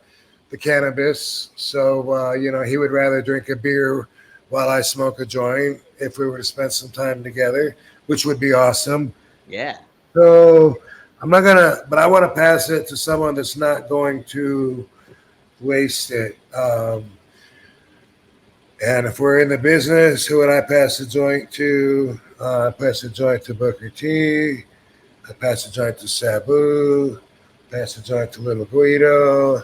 cannabis, so he would rather drink a beer while I smoke a joint if we were to spend some time together, which would be awesome. Yeah. So I'm not gonna, but I want to pass it to someone that's not going to waste it. And if we're in the business, who would I pass the joint to? I pass the joint to Booker T. I pass the joint to Sabu. Pass the joint to Little Guido.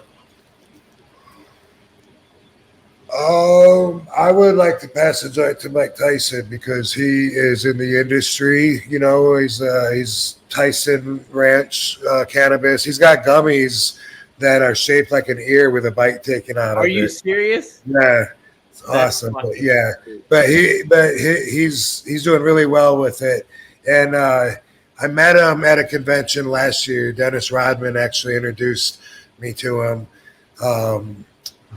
I would like to pass the joint to Mike Tyson because he is in the industry. You know, he's Tyson Ranch cannabis. He's got gummies that are shaped like an ear with a bite taken out of it. Are you serious? Yeah, it's awesome. But yeah, he's doing really well with it. And I met him at a convention last year. Dennis Rodman actually introduced me to him.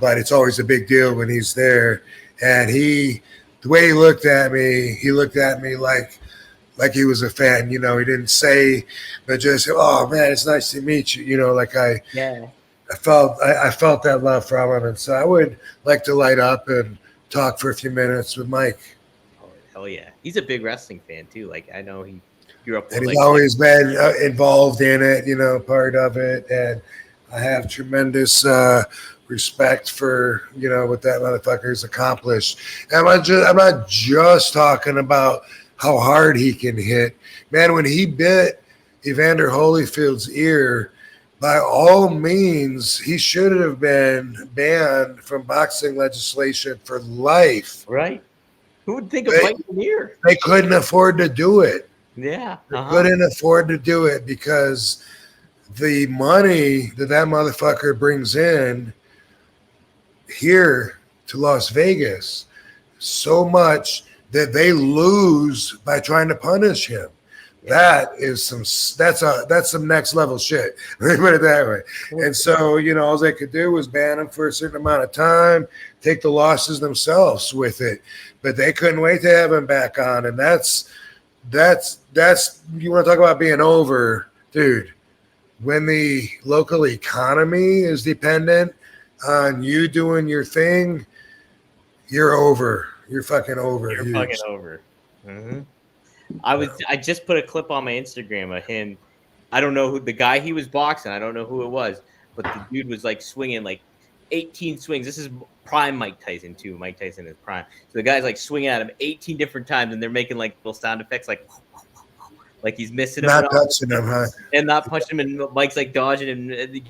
But it's always a big deal when he's there. And the way he looked at me like he was a fan. You know, he didn't say, but just, oh man, it's nice to meet you. You know, like I felt that love from him. And so I would like to light up and talk for a few minutes with Mike. Oh, hell yeah. He's a big wrestling fan too. Like I know he grew up with, and he's always been involved in it, you know, part of it. And I have tremendous respect for, you know, what that motherfucker's accomplished. And I'm not just talking about how hard he can hit. Man, when he bit Evander Holyfield's ear, by all means, he should have been banned from boxing legislation for life. Right. Who would think of biting an ear? They couldn't afford to do it. Yeah. They couldn't afford to do it because the money that motherfucker brings in here to Las Vegas so much that they lose by trying to punish him. Yeah. That's some next level shit. Let me put it that way. And so, you know, all they could do was ban him for a certain amount of time, take the losses themselves with it. But they couldn't wait to have him back on. And that's you want to talk about being over, dude. When the local economy is dependent on you doing your thing, you're over. You're fucking over. You're fucking over. Mm-hmm. I just put a clip on my Instagram of him. I don't know who the guy he was boxing. I don't know who it was, but the dude was like swinging like 18 swings. This is prime Mike Tyson too. Mike Tyson is prime. So the guy's like swinging at him 18 different times, and they're making like little sound effects like he's missing him. Not touching him, huh? And not punching him, and Mike's like dodging and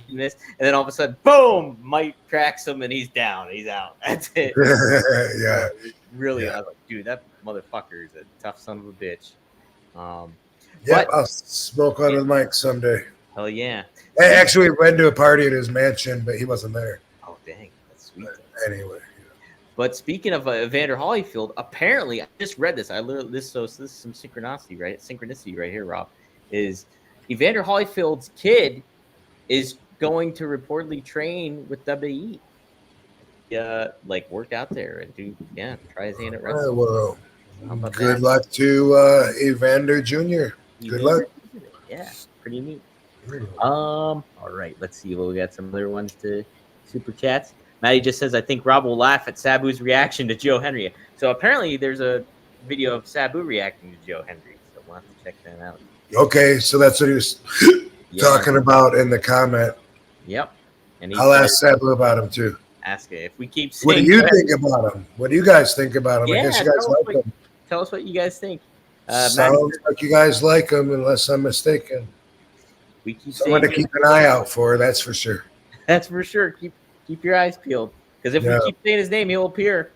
miss. And then all of a sudden, boom! Mike cracks him, and he's down. He's out. That's it. Yeah. Really, I was like, dude, that motherfucker is a tough son of a bitch. Yeah, I'll smoke on with Mike someday. Hell yeah. I actually went to a party at his mansion, but he wasn't there. Oh, dang. That's sweet. Anyway. But speaking of Evander Holyfield, apparently, I just read this. I learned this, so this is some synchronicity, right? Synchronicity right here, Rob. Is Evander Holyfield's kid is going to reportedly train with WWE. Like work out there and try his hand at wrestling. Well, good luck to Evander Jr. Good luck. Yeah, pretty neat. All right, let's see. Well, we got some other ones to super chats. Maddie just says, I think Rob will laugh at Sabu's reaction to Joe Hendry. So apparently there's a video of Sabu reacting to Joe Hendry. So we'll have to check that out. Okay, so that's what he was talking about in the comment. Yep. And I'll ask Sabu about him too. Ask it. If we keep saying, what do you think about him? What do you guys think about him? Yeah, I guess you guys like him. Tell us what you guys think. Sounds like you guys like him, unless I'm mistaken. We keep someone to keep an eye out for, that's for sure. That's for sure. Keep your eyes peeled. Because if we keep saying his name, he'll appear.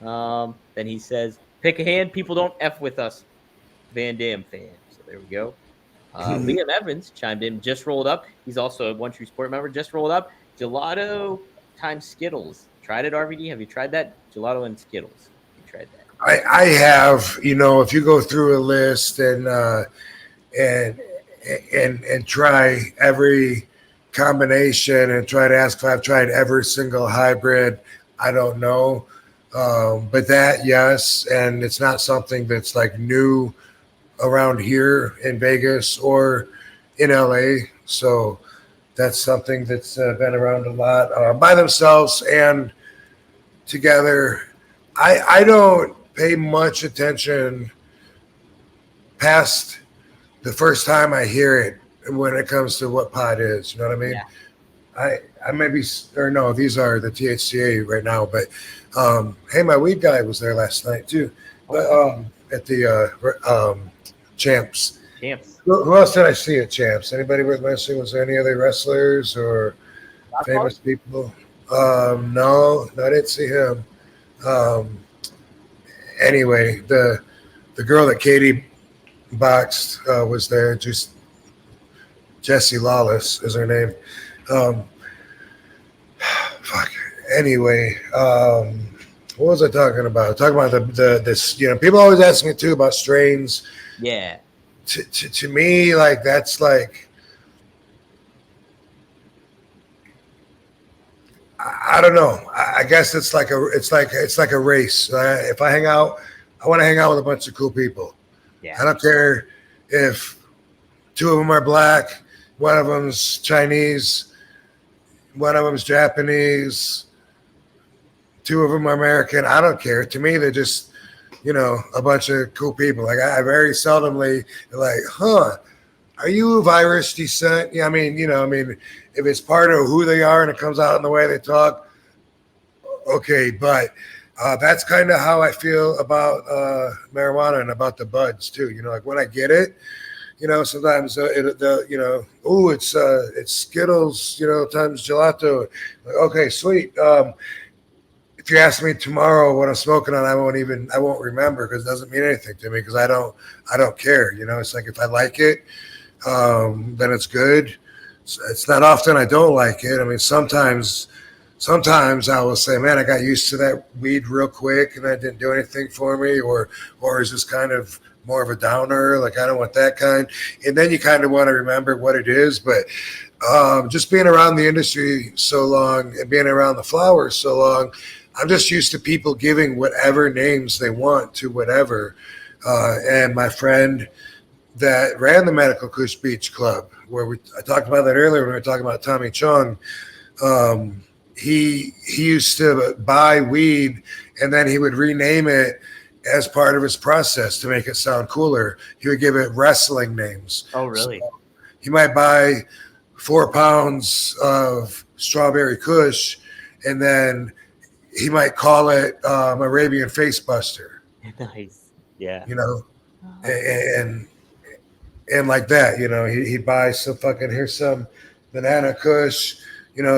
Then he says, pick a hand. People don't F with us. Van Dam fan. So there we go. Liam Evans chimed in, just rolled up. He's also a One True Sport member. Just rolled up. Gelato times Skittles. Tried it, RVD? Have you tried that? Gelato and Skittles. You tried that? I have. You know, if you go through a list and try every combination and try to ask if I've tried every single hybrid, I don't know. But that, yes, and it's not something that's like new around here in Vegas or in LA. So that's something that's been around a lot by themselves and together. I don't pay much attention past the first time I hear it when it comes to what pot is. You know what I mean? Yeah. I maybe, or no, these are the THCA right now, but hey, my weed guy was there last night too. at the Champs. Champs. Who else did I see at Champs? Anybody worth mentioning? Was there any other wrestlers or famous people? No, I didn't see him. Um, anyway, the girl that Katie boxed was there. Just Jessie Lawless is her name. Fuck. Anyway, what was I talking about? Talking about this. People always ask me too about strains. Yeah. To me, like that's like I don't know. I guess it's like a race. If I hang out, I want to hang out with a bunch of cool people. Yeah. I don't care if two of them are black, one of them's Chinese, one of them's Japanese, two of them are American. I don't care. To me, they're just a bunch of cool people. Like I very seldomly like, are you of Irish descent? Yeah, I mean, if it's part of who they are and it comes out in the way they talk, okay. But that's kind of how I feel about marijuana and about the buds too. Like when I get it, sometimes it's Skittles, times gelato. Like, okay, sweet. If you ask me tomorrow what I'm smoking on, I won't remember because it doesn't mean anything to me because I don't care. It's like if I like it, then it's good. It's not often I don't like it. I mean, sometimes I will say, man, I got used to that weed real quick and that didn't do anything for me, or is this kind of more of a downer? Like I don't want that kind. And then you kind of want to remember what it is. But just being around the industry so long and being around the flowers so long, I'm just used to people giving whatever names they want to whatever. And my friend that ran the Medical Kush Beach Club, where I talked about that earlier when we were talking about Tommy Chung. He used to buy weed and then he would rename it as part of his process to make it sound cooler. He would give it wrestling names. Oh, really? So he might buy 4 pounds of strawberry Kush and then he might call it Arabian Face Buster. Nice. Yeah. And like that, he'd buy some here's some banana Kush,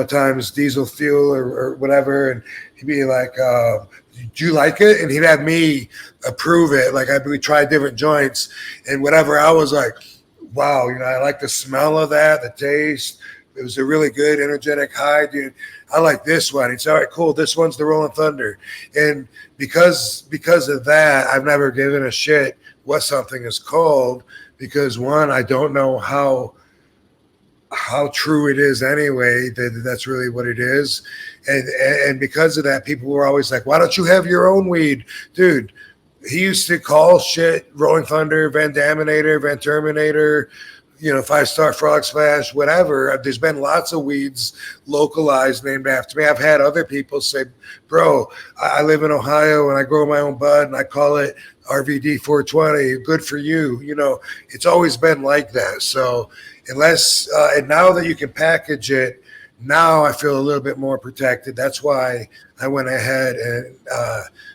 times diesel fuel or whatever. And he'd be like, do you like it? And he'd have me approve it. Like we tried different joints and whatever. I was like, wow, I like the smell of that, the taste. It was a really good energetic high, dude. I like this one. It's all right, cool. This one's the Rolling Thunder. And because of that, I've never given a shit what something is called because one, I don't know how true it is anyway, that's really what it is. And because of that, people were always like, why don't you have your own weed? Dude, he used to call shit Rolling Thunder, Van Daminator, Van Terminator, 5-Star Frog Smash, whatever. There's been lots of weeds localized named after me. I've had other people say, bro, I live in Ohio and I grow my own bud and I call it RVD 420. Good for you. It's always been like that. So unless, and now that you can package it, now I feel a little bit more protected. That's why I went ahead and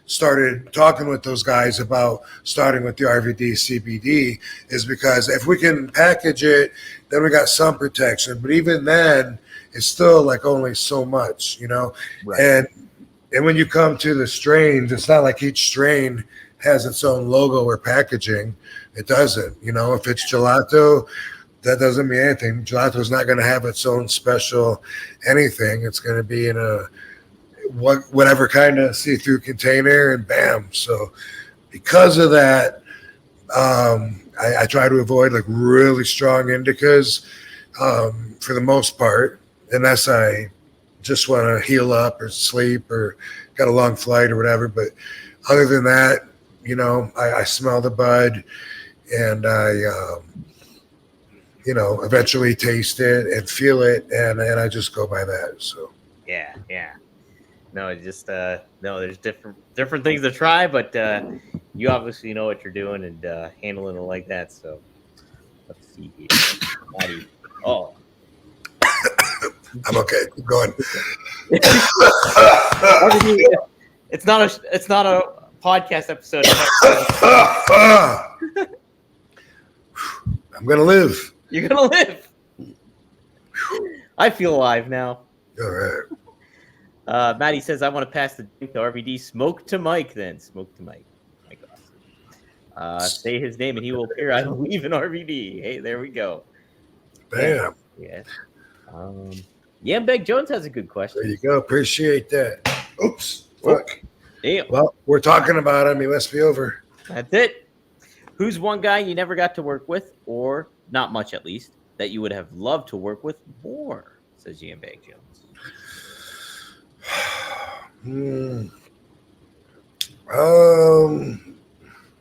started talking with those guys about starting with the RVD CBD is because if we can package it, then we got some protection. But even then, it's still like only so much, Right. And when you come to the strains, it's not like each strain has its own logo or packaging. It doesn't. If it's gelato, that doesn't mean anything. Gelato is not going to have its own special anything. It's going to be in a whatever kind of see-through container, and bam. So because of that, I try to avoid like really strong indicas for the most part, unless I just want to heal up or sleep or got a long flight or whatever. But other than that, I smell the bud and I eventually taste it and feel it, and I just go by that. So yeah. No, it's just no. There's different things to try, but you obviously know what you're doing and handling it like that. So let's see here. Oh, I'm okay. Keep going. it's not podcast episode. I'm gonna live. You're gonna live. I feel alive now. All right. Maddie says, I want to pass the drink to RVD. Smoke to Mike, then. Smoke to Mike. Mike Austin. Say his name and he will appear, I believe, in RVD. Hey, there we go. Damn. Yeah. Yambeg Jones has a good question. There you go. Appreciate that. Oops. Fuck. Damn. Well, we're talking about him. He must be over. That's it. Who's one guy you never got to work with, or not much at least, that you would have loved to work with more, says Yambeg Jones.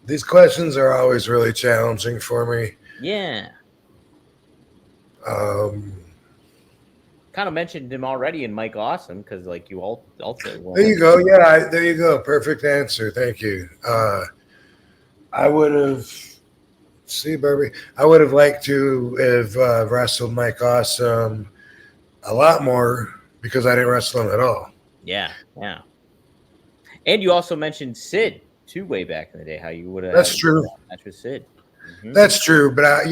These questions are always really challenging for me. Yeah. Kind of mentioned him already in Mike Awesome because, like, you all said. Well, there you go. Yeah, there you go. Perfect answer. Thank you. I would have. See, Barbie. I would have liked to have wrestled Mike Awesome a lot more because I didn't wrestle him at all. Yeah. And you also mentioned Sid too, way back in the day. How you would have. That's true. Match with Sid. Mm-hmm. That's true, but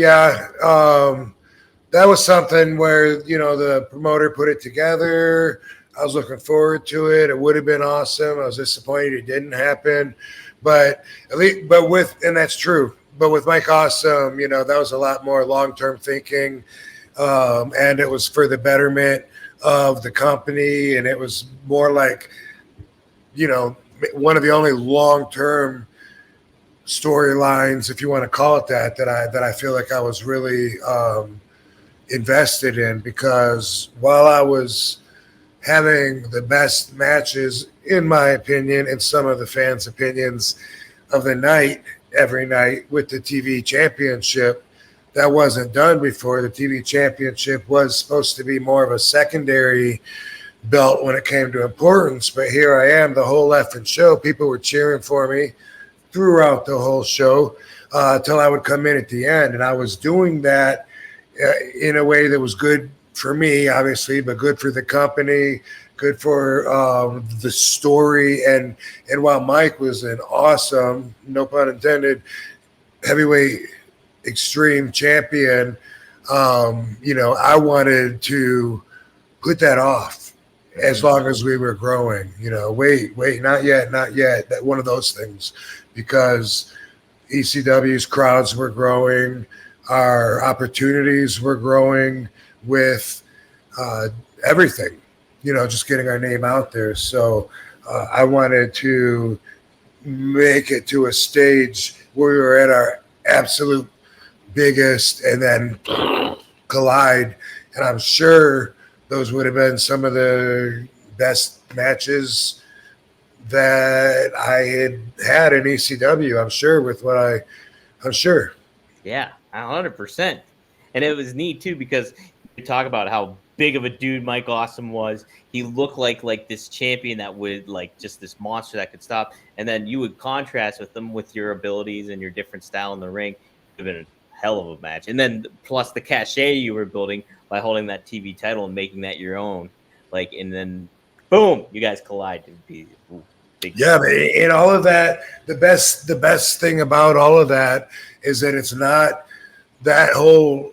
that was something where the promoter put it together. I was looking forward to it. It would have been awesome. I was disappointed it didn't happen, but that's true. But with Mike Awesome, that was a lot more long-term thinking, and it was for the betterment of the company, and it was more like, one of the only long-term storylines, if you want to call it that I feel like I was really invested in, because while I was having the best matches, in my opinion, and some of the fans' opinions of the night, every night with the TV championship, that wasn't done before. The TV championship was supposed to be more of a secondary belt when it came to importance, but here I am the whole effing show. People were cheering for me throughout the whole show till I would come in at the end, and I was doing that in a way that was good for me, obviously, but good for the company, good for the story. And while Mike was an awesome, no pun intended, heavyweight extreme champion, I wanted to put that off as long as we were growing. Wait, not yet, that one of those things, because ECW's crowds were growing, our opportunities were growing with everything, just getting our name out there. So I wanted to make it to a stage where we were at our absolute biggest and then collide. And I'm sure those would have been some of the best matches that I had in ECW, I'm sure, I'm sure. Yeah, 100%. And it was neat too, because you talk about how big of a dude Mike Awesome was. He looked like this champion that would, just this monster that could stop. And then you would contrast with them with your abilities and your different style in the ring. It would have been a hell of a match. And then plus the cachet you were building by holding that TV title and making that your own. And then boom, you guys collide. Big yeah, and all of that, the best thing about all of that is that it's not, that whole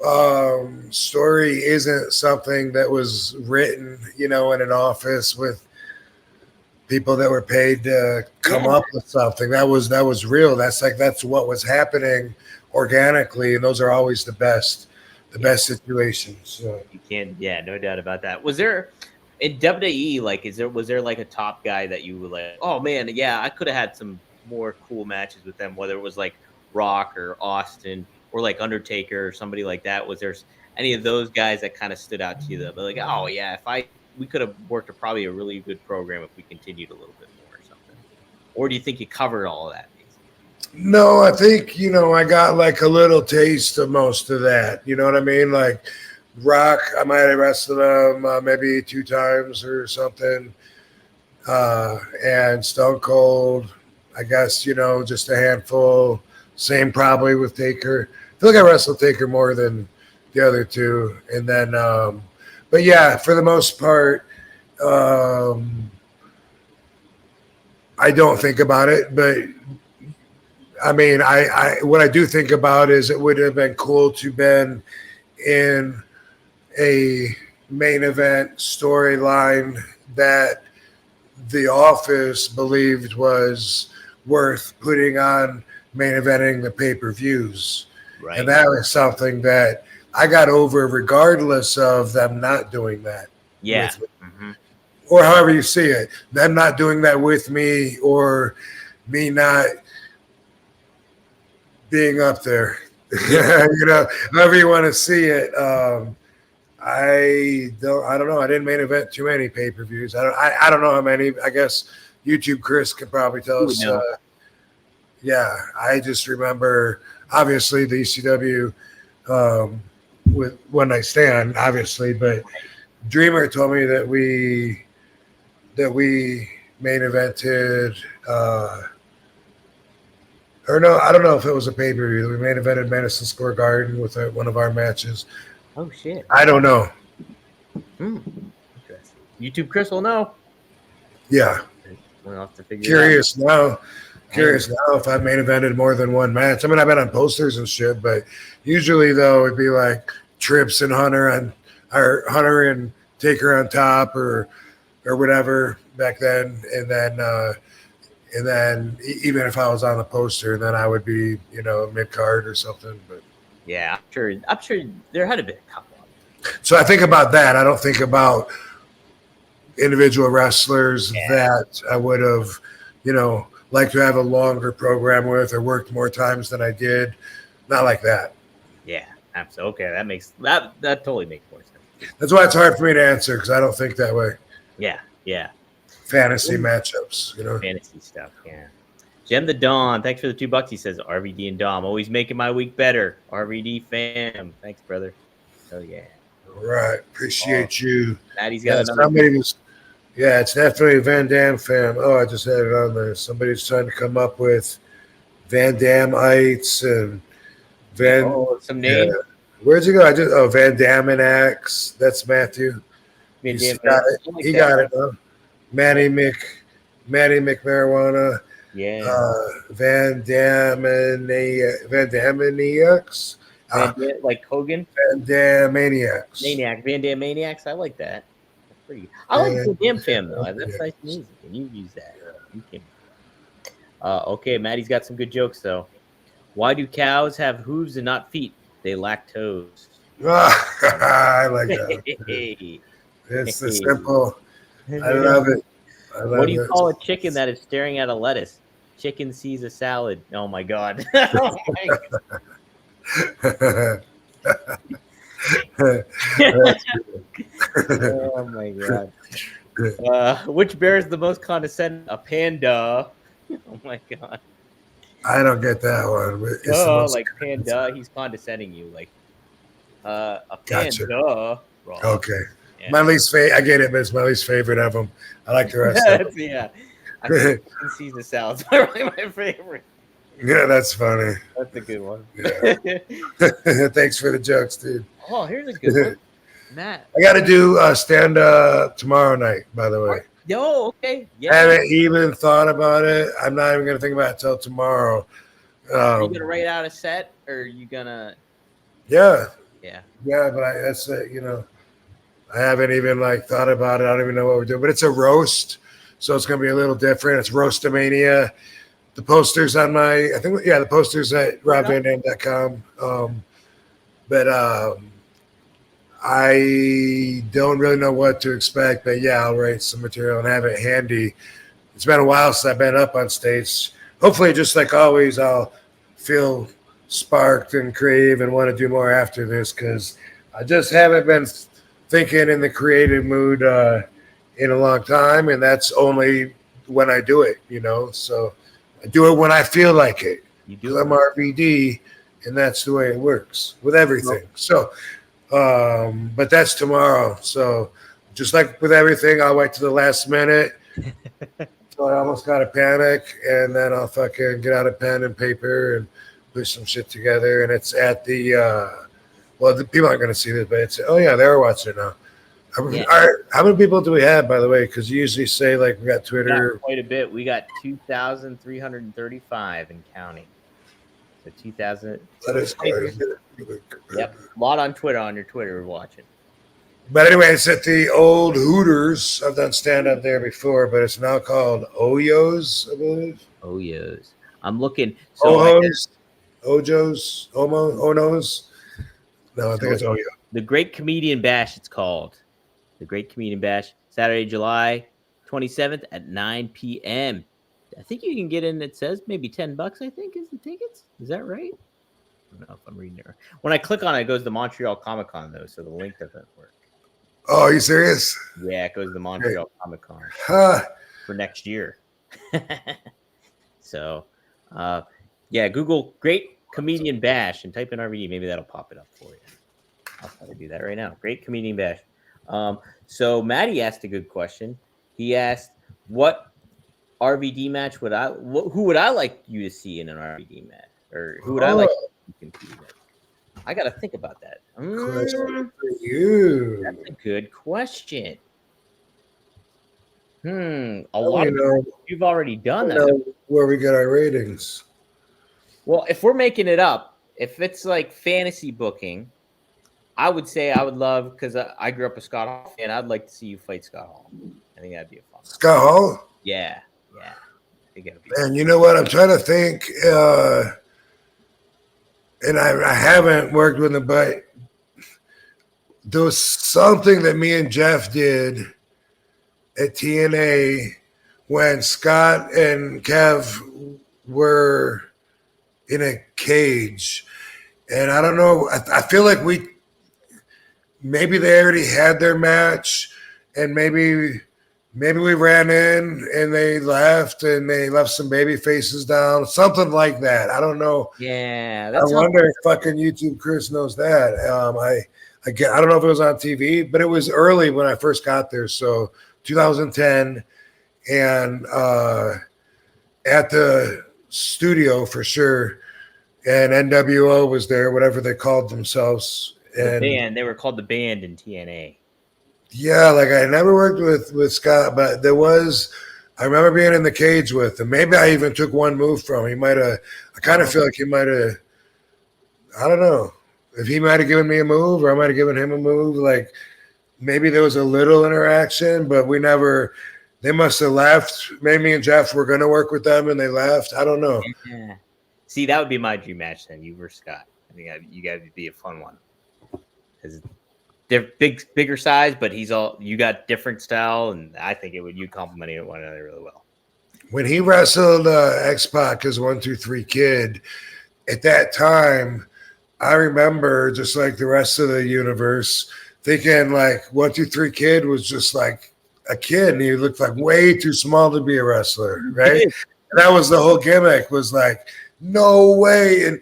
story isn't something that was written, in an office with people that were paid to come up with something. That was real. That's what was happening organically, and those are always the best situations. So. You can, no doubt about that. Was there in WWE, was there a top guy that you were like, oh man, I could have had some more cool matches with them, whether it was like Rock or Austin or like Undertaker or somebody like that? Was there any of those guys that kind of stood out to you that were like, oh yeah, we could have worked probably a really good program if we continued a little bit more or something? Or do you think you covered all of that? No, I think, I got a little taste of most of that. You know what I mean? Like Rock, I might have wrestled him maybe 2 times or something. And Stone Cold, I guess, just a handful. Same probably with Taker. I feel like I wrestled Taker more than the other 2. And then, but yeah, for the most part, I I don't think about it, but I mean, I what I do think about is it would have been cool to been in a main event storyline that The Office believed was worth putting on main eventing the pay-per-views. Right. And that was something that I got over regardless of them not doing that. Yeah. With me. Or however you see it. Them not doing that with me or me not being up there. However you want to see it. I don't know. I didn't main event too many pay-per-views. I don't know how many. I guess YouTube Chris can probably tell us. Yeah, I just remember obviously the ECW with One Night Stand, obviously, but Dreamer told me that we main evented or no, I don't know if it was a pay-per-view. We main evented Madison Square Garden with one of our matches. Oh shit! I don't know. Interesting. YouTube Chris will know. Yeah. We'll have to figure Curious it out. now if I've main evented more than one match. I mean, I've been on posters and shit, but usually though it'd be like Trips and Hunter and Taker on top or whatever back then, and then even if I was on the poster, then I would be mid card or something. But yeah, I'm sure there had to be a couple of them. So I think about that. I don't think about individual wrestlers that I would have, liked to have a longer program with or worked more times than I did. Not like that. Yeah, absolutely. Okay, that totally makes more sense. That's why it's hard for me to answer because I don't think that way. Yeah. Fantasy matchups, Fantasy stuff, yeah. Jem the Dawn, thanks for the $2. He says RVD and Dom always making my week better. RVD fam, thanks brother. Oh yeah. All right, appreciate you. Maddie's got it's definitely Van Dam fam. Oh, I just had it on there. Somebody's trying to come up with Van Dam-ites and some names. Yeah. Where's he go? Van Dam and X. That's Matthew. He got it. Huh? Matty McMarijuana. Yeah. Van Dam and EX. Like Hogan. Van Dam Maniacs. Van Dam Maniacs. I like that. That's pretty good. I like Van Dam fam though. That's nice music. And you use that. You can. Okay, Maddie's got some good jokes though. Why do cows have hooves and not feet? They lack toes. I like that. It's the simple. I love it. What do you call a chicken that is staring at a lettuce? Chicken sees a salad. Oh my god. Oh my god. Which bear is the most condescending? A panda. Oh my god. I don't get that one. Like panda, he's condescending you. Like a panda. Gotcha. Okay. Yeah. My least favorite. I get it, but it's my least favorite of them. I like the rest of them. Yeah. I think Caesar salad's probably my favorite. Yeah, that's funny. That's a good one. Yeah. Thanks for the jokes, dude. Oh, here's a good one. Matt. I got to do stand up tomorrow night, by the way. Yo, okay. Yeah. I haven't even thought about it. I'm not even going to think about it until tomorrow. Are you going to write out a set or are you going to? Yeah. Yeah. Yeah, but that's it, I haven't even thought about it. I don't even know what we're doing, but it's a roast, so it's going to be a little different. It's Roastamania. The posters on the posters at robvandam.com. But I don't really know what to expect, but yeah, I'll write some material and have it handy. It's been a while since I've been up on stage. Hopefully, just like always, I'll feel sparked and creative and want to do more after this because I just haven't been thinking in the creative mood in a long time, and that's only when I do it, So I do it when I feel like it. You do. I'm RVD, and that's the way it works with everything. So, but that's tomorrow. So, just like with everything, I'll wait to the last minute. So I almost got to panic, and then I'll fucking get out a pen and paper and put some shit together. And it's at the. Well, the people aren't going to see this, but it's they are watching it now. Yeah. All right, how many people do we have, by the way? Because you usually say like we got We got Twitter. quite a bit. We got 2,335 and counting. So 2,000. That So is quite a bit. yep, a lot on Twitter. On your Twitter, we're watching. But anyway, it's at the old Hooters. I've done stand up there before, but it's now called Oyo's, I believe. Oh yes, I'm looking. So I guess, Ojos, Ojos, Onos. No, I think it's Oyo. the Great Comedian Bash. It's called the Great Comedian Bash. Saturday, July 27th at 9 p.m. I think you can get in. It says maybe $10. I think is the tickets. Is that right? I don't know if I'm reading it right. When I click on it, it goes to Montreal Comic Con though, so the link doesn't work. Oh, are you serious? Yeah, it goes to Montreal Comic Con Huh. for next year. So, yeah, Google Great Comedian Bash and type in RVD. Maybe that'll pop it up for you. I'll probably do that right now. Great Comedian Bash. So Maddie asked a good question. He asked, "What RVD match would who would I like you to see in an RVD match, or who would I like to compete with?" I got to think about that. Question for you. That's a good question. A Oh, lot you of know, you've already done you that. know where we get our ratings. Well, if we're making it up, if it's like fantasy booking, I would say I would love, because I grew up a Scott Hall fan. I'd like to see you fight Scott Hall. I think that'd be a fun one. Scott Hall? Yeah. I think that'd be And you know what? I'm trying to think, and I haven't worked with him, but there was something that me and Jeff did at TNA when Scott and Kev were in a cage. And I don't know, I feel like maybe they already had their match, and maybe we ran in and they left some baby faces down, something like that. I don't know. Yeah, I wonder if fucking YouTube Chris knows that. I don't know if it was on TV, but it was early when I first got there, so 2010, and at the studio for sure. And NWO was there, whatever they called themselves. And the band, they were called the Band in TNA. Yeah, like I never worked with Scott, but I remember being in the cage with him. Maybe I even took one move from him. I kind of feel like he might have, I don't know, if he might have given me a move or I might have given him a move. Like maybe there was a little interaction, but they must have left. Maybe me and Jeff were going to work with them and they left. I don't know. Yeah. See, that would be my dream match then, you versus Scott. I think you got to be a fun one. Because they're bigger size, but you got different style, and I think you complement one another really well. When he wrestled X-Pac as 1-2-3 Kid, at that time, I remember just like the rest of the universe thinking like 1-2-3 Kid was just like a kid, and he looked like way too small to be a wrestler, right? And that was the whole gimmick, was like, no way, and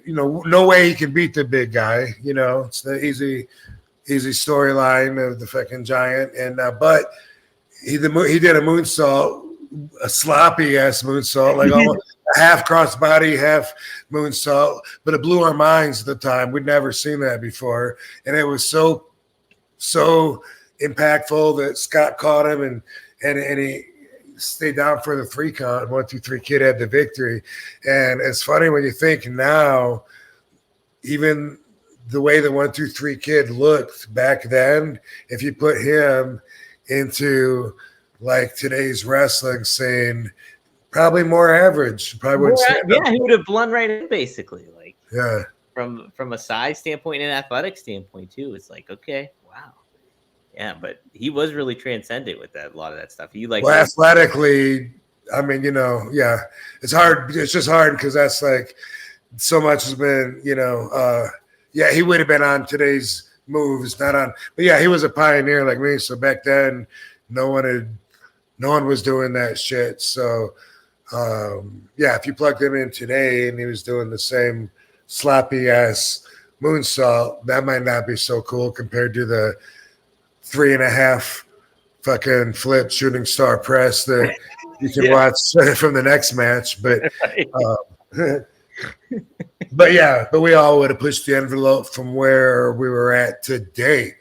no way he can beat the big guy. It's the easy storyline of the fucking giant. And but he did a moonsault, a sloppy ass moonsault, like almost a half crossbody, half moonsault. But it blew our minds at the time. We'd never seen that before, and it was so impactful that Scott caught him and he stayed down for the 3 count. 1-2-3 Kid had the victory. And it's funny when you think now, even the way the 1-2-3 Kid looked back then, if you put him into like today's wrestling scene, probably more average. Probably wouldn't stand up. He would have blend right in basically. Like, yeah. From a size standpoint and athletic standpoint too, it's like, okay, wow. Yeah, but he was really transcendent with a lot of that stuff. Athletically, I mean, yeah, it's hard. It's just hard because that's like so much has been, yeah, he would have been on today's moves, not on. But yeah, he was a pioneer like me. So back then, no one was doing that shit. So yeah, if you plugged him in today and he was doing the same sloppy ass moonsault, that might not be so cool compared to the 3.5 fucking flip shooting star press that you can watch from the next match. But but we all would have pushed the envelope from where we were at today.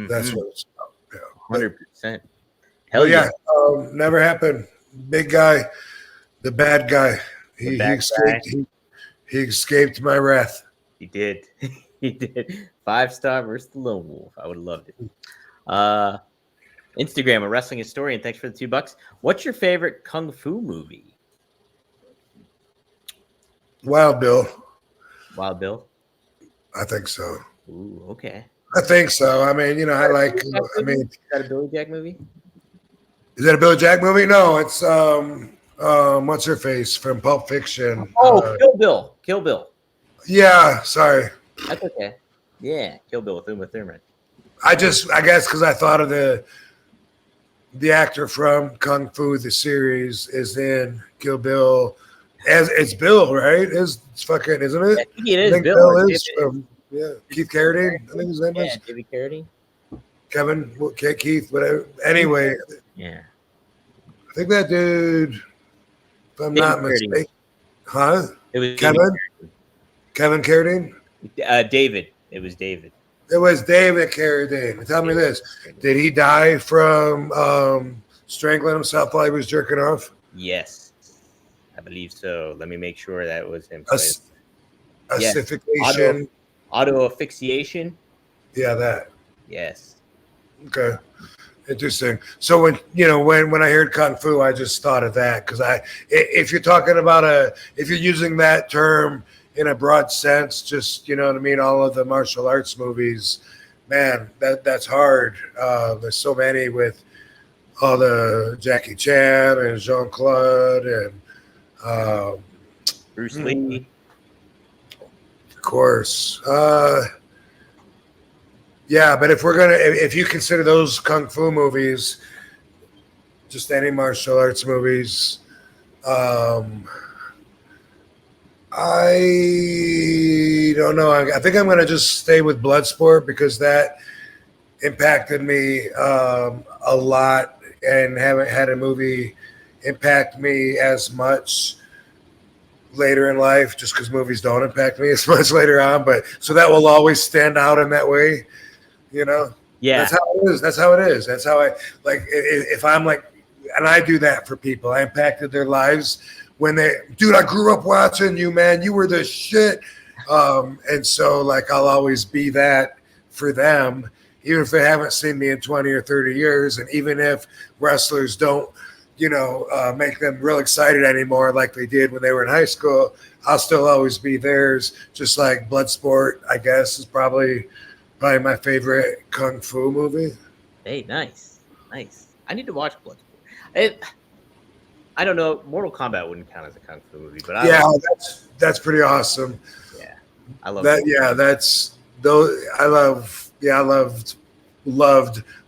That's Mm-hmm. what it's about. Yeah. 100%. Hell But yeah. yeah, never happened. Big guy, the bad guy. The He bad guy. escaped. He escaped my wrath. He did. He did. 5-star versus the lone wolf. I would have loved it. Instagram, a wrestling historian. Thanks for the $2. What's your favorite kung fu movie? Wild Bill. Wild Bill. I think so. Ooh, okay. I think so. I mean, you know, I like. I mean, is that a Billy Jack movie? is that a Billy Jack movie? No, it's what's her face from Pulp Fiction? Oh, Kill Bill. Kill Bill. Yeah, sorry. That's okay. Yeah, Kill Bill with Uma Thurman. I guess because I thought of the actor from Kung Fu, the series, is in Kill Bill. As it's Bill, right? It's fucking, isn't it? I think it is I think Bill. is from Keith Carradine. I think his name is David Carradine. Kevin, Keith, whatever. Anyway, Yeah. I think that dude, if I'm not mistaken, huh? It was Kevin Carradine. David. It was David. It was David Carradine. Tell me this: did he die from strangling himself while he was jerking off? Yes, I believe so. Let me make sure that was him. Asphyxiation. Auto asphyxiation. Yeah, that. Yes. Okay. Interesting. So when I heard Kung Fu, I just thought of that because if you're talking about if you're using that term in a broad sense, just, you know what I mean, all of the martial arts movies, man, that's hard. There's so many with all the Jackie Chan and Jean-Claude and Bruce Lee. Of course. Yeah, but if you consider those Kung Fu movies, just any martial arts movies, I don't know. I think I'm going to just stay with Bloodsport because that impacted me a lot, and haven't had a movie impact me as much later in life, just because movies don't impact me as much later on. But so that will always stand out in that way, you know? Yeah. That's how it is. That's how it is. That's how I like. If I'm like, and I do that for people, I impacted their lives when dude, I grew up watching you, man. You were the shit. And so like, I'll always be that for them, even if they haven't seen me in 20 or 30 years. And even if wrestlers don't, make them real excited anymore like they did when they were in high school, I'll still always be theirs. Just like Bloodsport, I guess, is probably my favorite Kung Fu movie. Hey, nice. I need to watch Bloodsport. I don't know. Mortal Kombat wouldn't count as a Kung Fu movie, but that's pretty awesome. Yeah, I love that. Yeah, that's those. I loved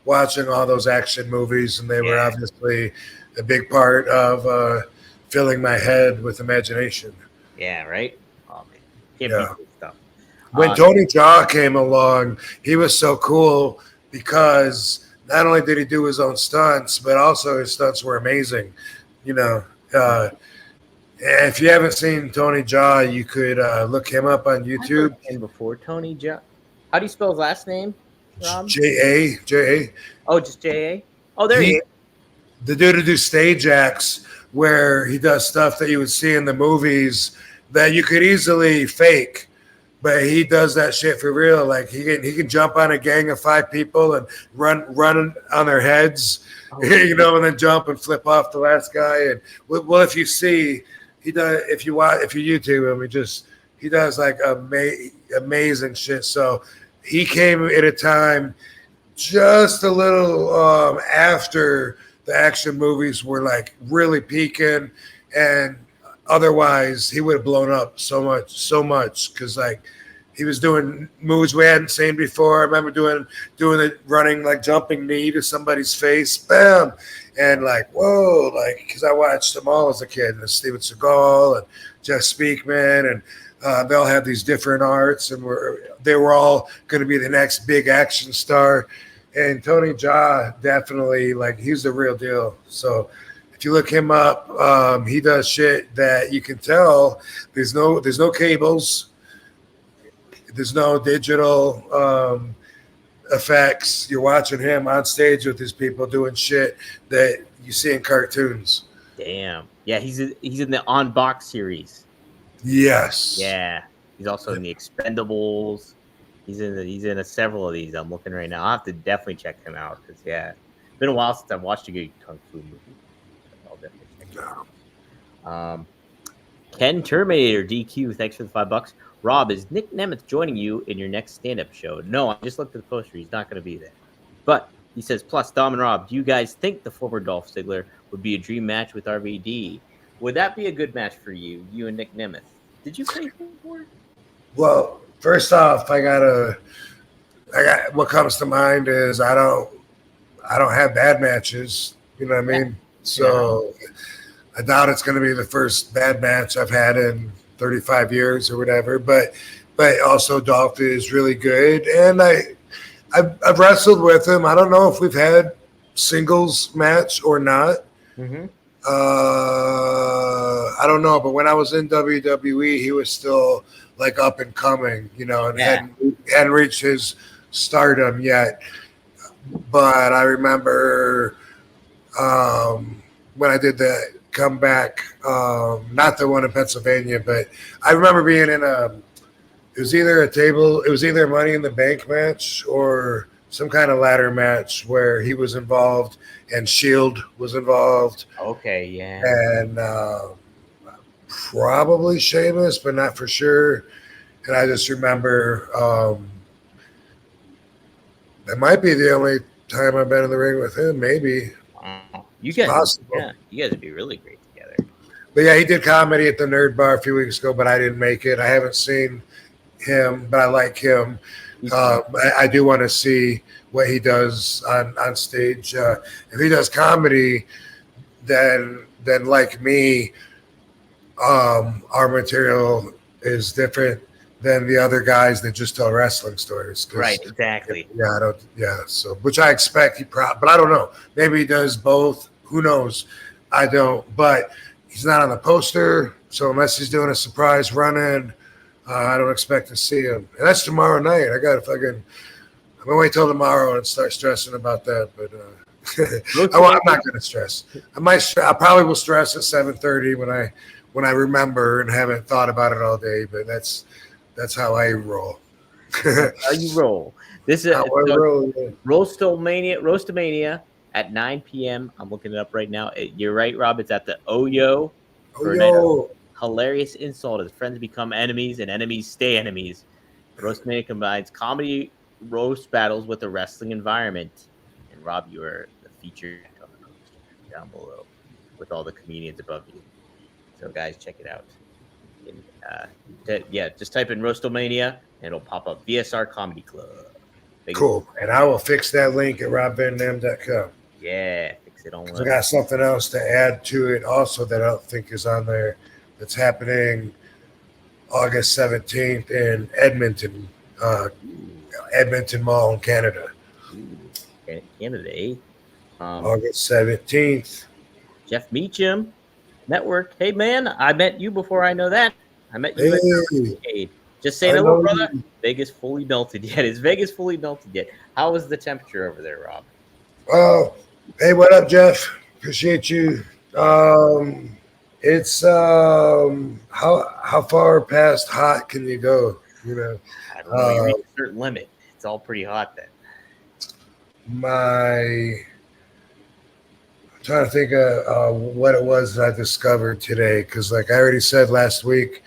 watching all those action movies, and they were obviously a big part of filling my head with imagination. Yeah, right. Oh man, can't beat this stuff. When Tony Jaa came along, he was so cool because not only did he do his own stunts, but also his stunts were amazing. If you haven't seen Tony Jaa, you could look him up on YouTube. And before Tony Jaa, how do you spell his last name, Rob? J-A. Oh, just J-A? Oh, there he is. The dude who do stage acts where he does stuff that you would see in the movies that you could easily fake, but he does that shit for real. Like he can jump on a gang of 5 people and run on their heads, and then jump and flip off the last guy. And well, if you see, he does. If you YouTube him, he does like amazing shit. So he came at a time just a little after the action movies were like really peaking, and otherwise he would have blown up so much because like he was doing moves we hadn't seen before. I remember doing it, running like jumping knee to somebody's face, bam, and like whoa, like because I watched them all as a kid, and Steven Seagal and Jeff Speakman, and they all had these different arts, and they were all going to be the next big action star. And Tony Jaa definitely, like, he's the real deal. So if you look him up, he does shit that you can tell there's no cables, there's no digital effects. You're watching him on stage with these people doing shit that you see in cartoons. Damn. Yeah, he's in the On Box series. Yes. Yeah, he's also in the Expendables. He's in several of these. I'm looking right now. I'll have to definitely check him out because it's been a while since I've watched a good kung fu movie. I'll definitely check it out. Ken Terminator DQ, thanks for the $5. Rob, is Nick Nemeth joining you in your next stand-up show? No, I just looked at the poster. He's not going to be there. But he says, plus Dom and Rob, do you guys think the former Dolph Ziggler would be a dream match with RVD? Would that be a good match for you and Nick Nemeth? Did you face him before? Well, first off, I got what comes to mind is I don't have bad matches. You know what I mean? So I doubt it's going to be the first bad match I've had in 35 years or whatever. But also Dolph is really good, and I've wrestled with him. I don't know if we've had singles match or not. Mm-hmm. I don't know, but when I was in WWE, he was still like up and coming, and hadn't reached his stardom yet. But I remember when I did the comeback, not the one in Pennsylvania, but I remember being in it was either a Money in the Bank match or some kind of ladder match where he was involved and Shield was involved. Okay, yeah. And probably Sheamus, but not for sure. And I just remember that might be the only time I've been in the ring with him, maybe. Wow. You guys would be really great together. But yeah, he did comedy at the Nerd Bar a few weeks ago, but I didn't make it. I haven't seen him, but I like him. I do want to see what he does on stage. If he does comedy, then like me, our material is different than the other guys that just tell wrestling stories. Right, exactly. Yeah, so which I expect but I don't know. Maybe he does both. Who knows? I don't. But he's not on the poster, so unless he's doing a surprise run-in, I don't expect to see him. And that's tomorrow night. I'm gonna wait till tomorrow and start stressing about that. But I'm not gonna stress. I probably will stress at 7:30 when I remember and haven't thought about it all day. But that's how I roll. How you roll? This is Roastomania at 9 p.m. I'm looking it up right now. You're right, Rob. It's at the Oyo. Hilarious insult as friends become enemies and enemies stay enemies. Roastmania combines comedy roast battles with a wrestling environment. And Rob, you are the featured on the poster down below with all the comedians above you. So guys, check it out. Just type in Roastomania and it'll pop up. VSR Comedy Club. Cool. And I will fix that link at robvandam.com. Yeah, fix it on. I got something else to add to it also that I don't think is on there. That's happening August 17th in Edmonton Mall in Canada. Canada, eh? August 17th. Jeff Meacham, Network. Hey, man, I met you before I know that. I met you at Arcade. Just saying hello, brother. Vegas fully melted yet? Is Vegas fully melted yet? How is the temperature over there, Rob? Oh, hey, what up, Jeff? Appreciate you. It's how far past hot can you go? I don't know. You reach a certain limit. It's all pretty hot then. I'm trying to think of what it was that I discovered today, because like I already said last week,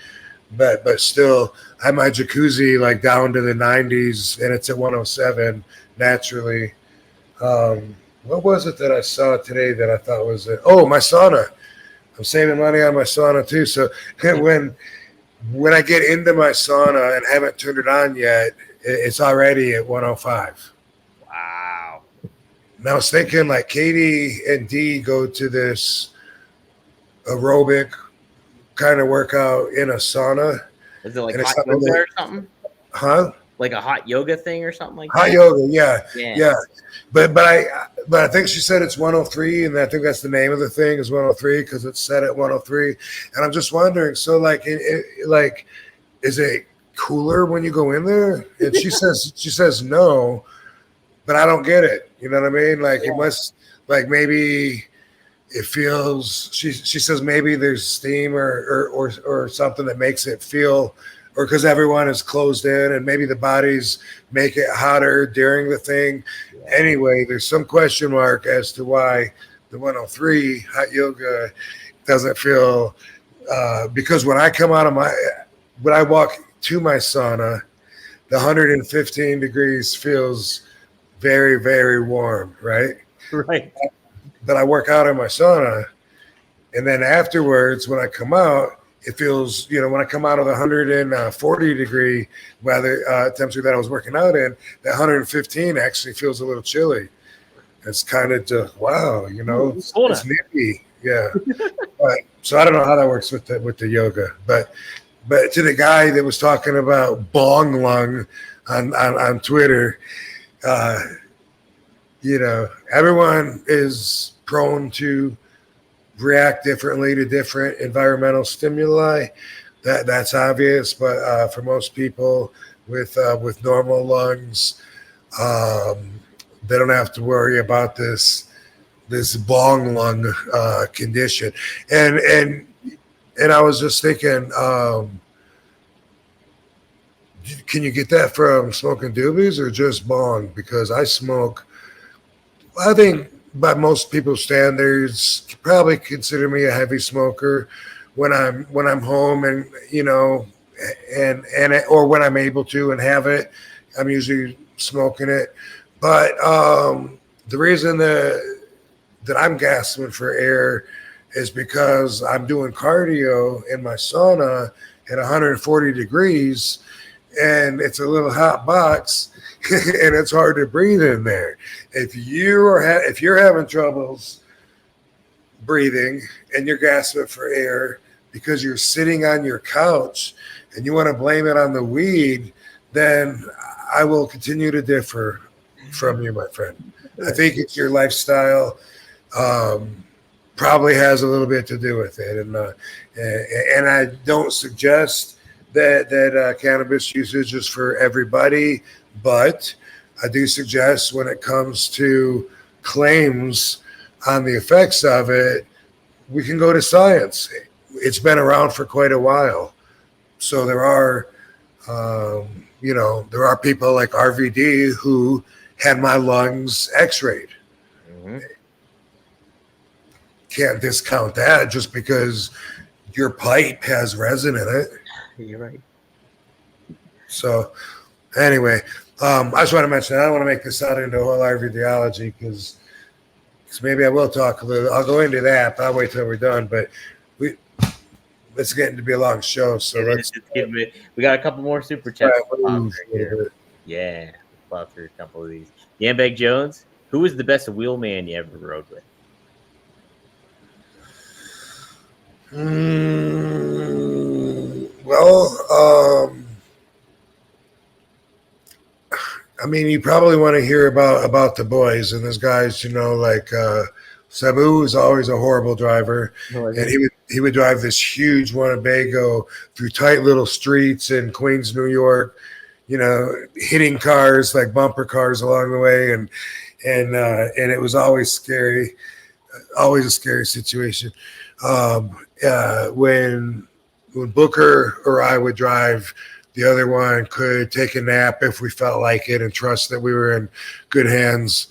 but still I have my jacuzzi like down to the 90s and it's at 107 naturally. What was it that I saw today that I thought was it? Oh, my sauna. I'm saving money on my sauna too. So when I get into my sauna and haven't turned it on yet, it's already at 105. Wow. And I was thinking like Katie and Dee go to this aerobic kind of workout in a sauna. Is it like hot yoga or something? Huh? Like a hot yoga thing or something like that? Hot yoga, yeah. But I think she said it's 103, and I think that's the name of the thing is 103 because it's set at 103. And I'm just wondering, so like, is it cooler when you go in there? And she says no, but I don't get it. You know what I mean? Like it must, like maybe it feels. She says maybe there's steam or something that makes it feel, or because everyone is closed in and maybe the bodies make it hotter during the thing. Yeah. Anyway, there's some question mark as to why the 103 hot yoga doesn't feel. Because when I walk to my sauna, the 115 degrees feels very, very warm, right? Right. But I work out in my sauna, and then afterwards, when I come out, it feels, when I come out of the 140 degree weather temperature that I was working out in, that 115 actually feels a little chilly. It's kind of just, wow, it's nippy. Yeah. So I don't know how that works with the yoga, but to the guy that was talking about bong lung on Twitter, everyone is prone to react differently to different environmental stimuli. That's obvious, but for most people with normal lungs, they don't have to worry about this bong lung condition. And I was just thinking, can you get that from smoking doobies or just bong? Because I smoke, I think by most people's standards, probably consider me a heavy smoker when I'm home and or when I'm able to and have it, I'm usually smoking it. But the reason that I'm gasping for air is because I'm doing cardio in my sauna at 140 degrees, and it's a little hot box, and it's hard to breathe in there. If you're having troubles breathing and you're gasping for air because you're sitting on your couch and you want to blame it on the weed, then I will continue to differ from you, my friend. I think it's your lifestyle. Probably has a little bit to do with it, and I don't suggest that cannabis usage is for everybody, but I do suggest when it comes to claims on the effects of it, we can go to science. It's been around for quite a while, so there are people like RVD who had my lungs x-rayed. Mm-hmm. Can't discount that just because your pipe has resin in it. You're right. So anyway, I just want to mention that. I don't want to make this out into a whole RVDology because maybe I will talk a little. I'll go into that, but I'll wait till we're done. But it's getting to be a long show, so we got a couple more super chats. Yeah, plow through a couple of these. Yambag Jones, who was the best wheelman you ever rode with? Well, I mean, you probably want to hear about the boys, and there's guys, like Sabu is always a horrible driver, and he would drive this huge Winnebago through tight little streets in Queens, New York, hitting cars like bumper cars along the way, and it was always scary, always a scary situation. When Booker or I would drive, the other one could take a nap if we felt like it and trust that we were in good hands.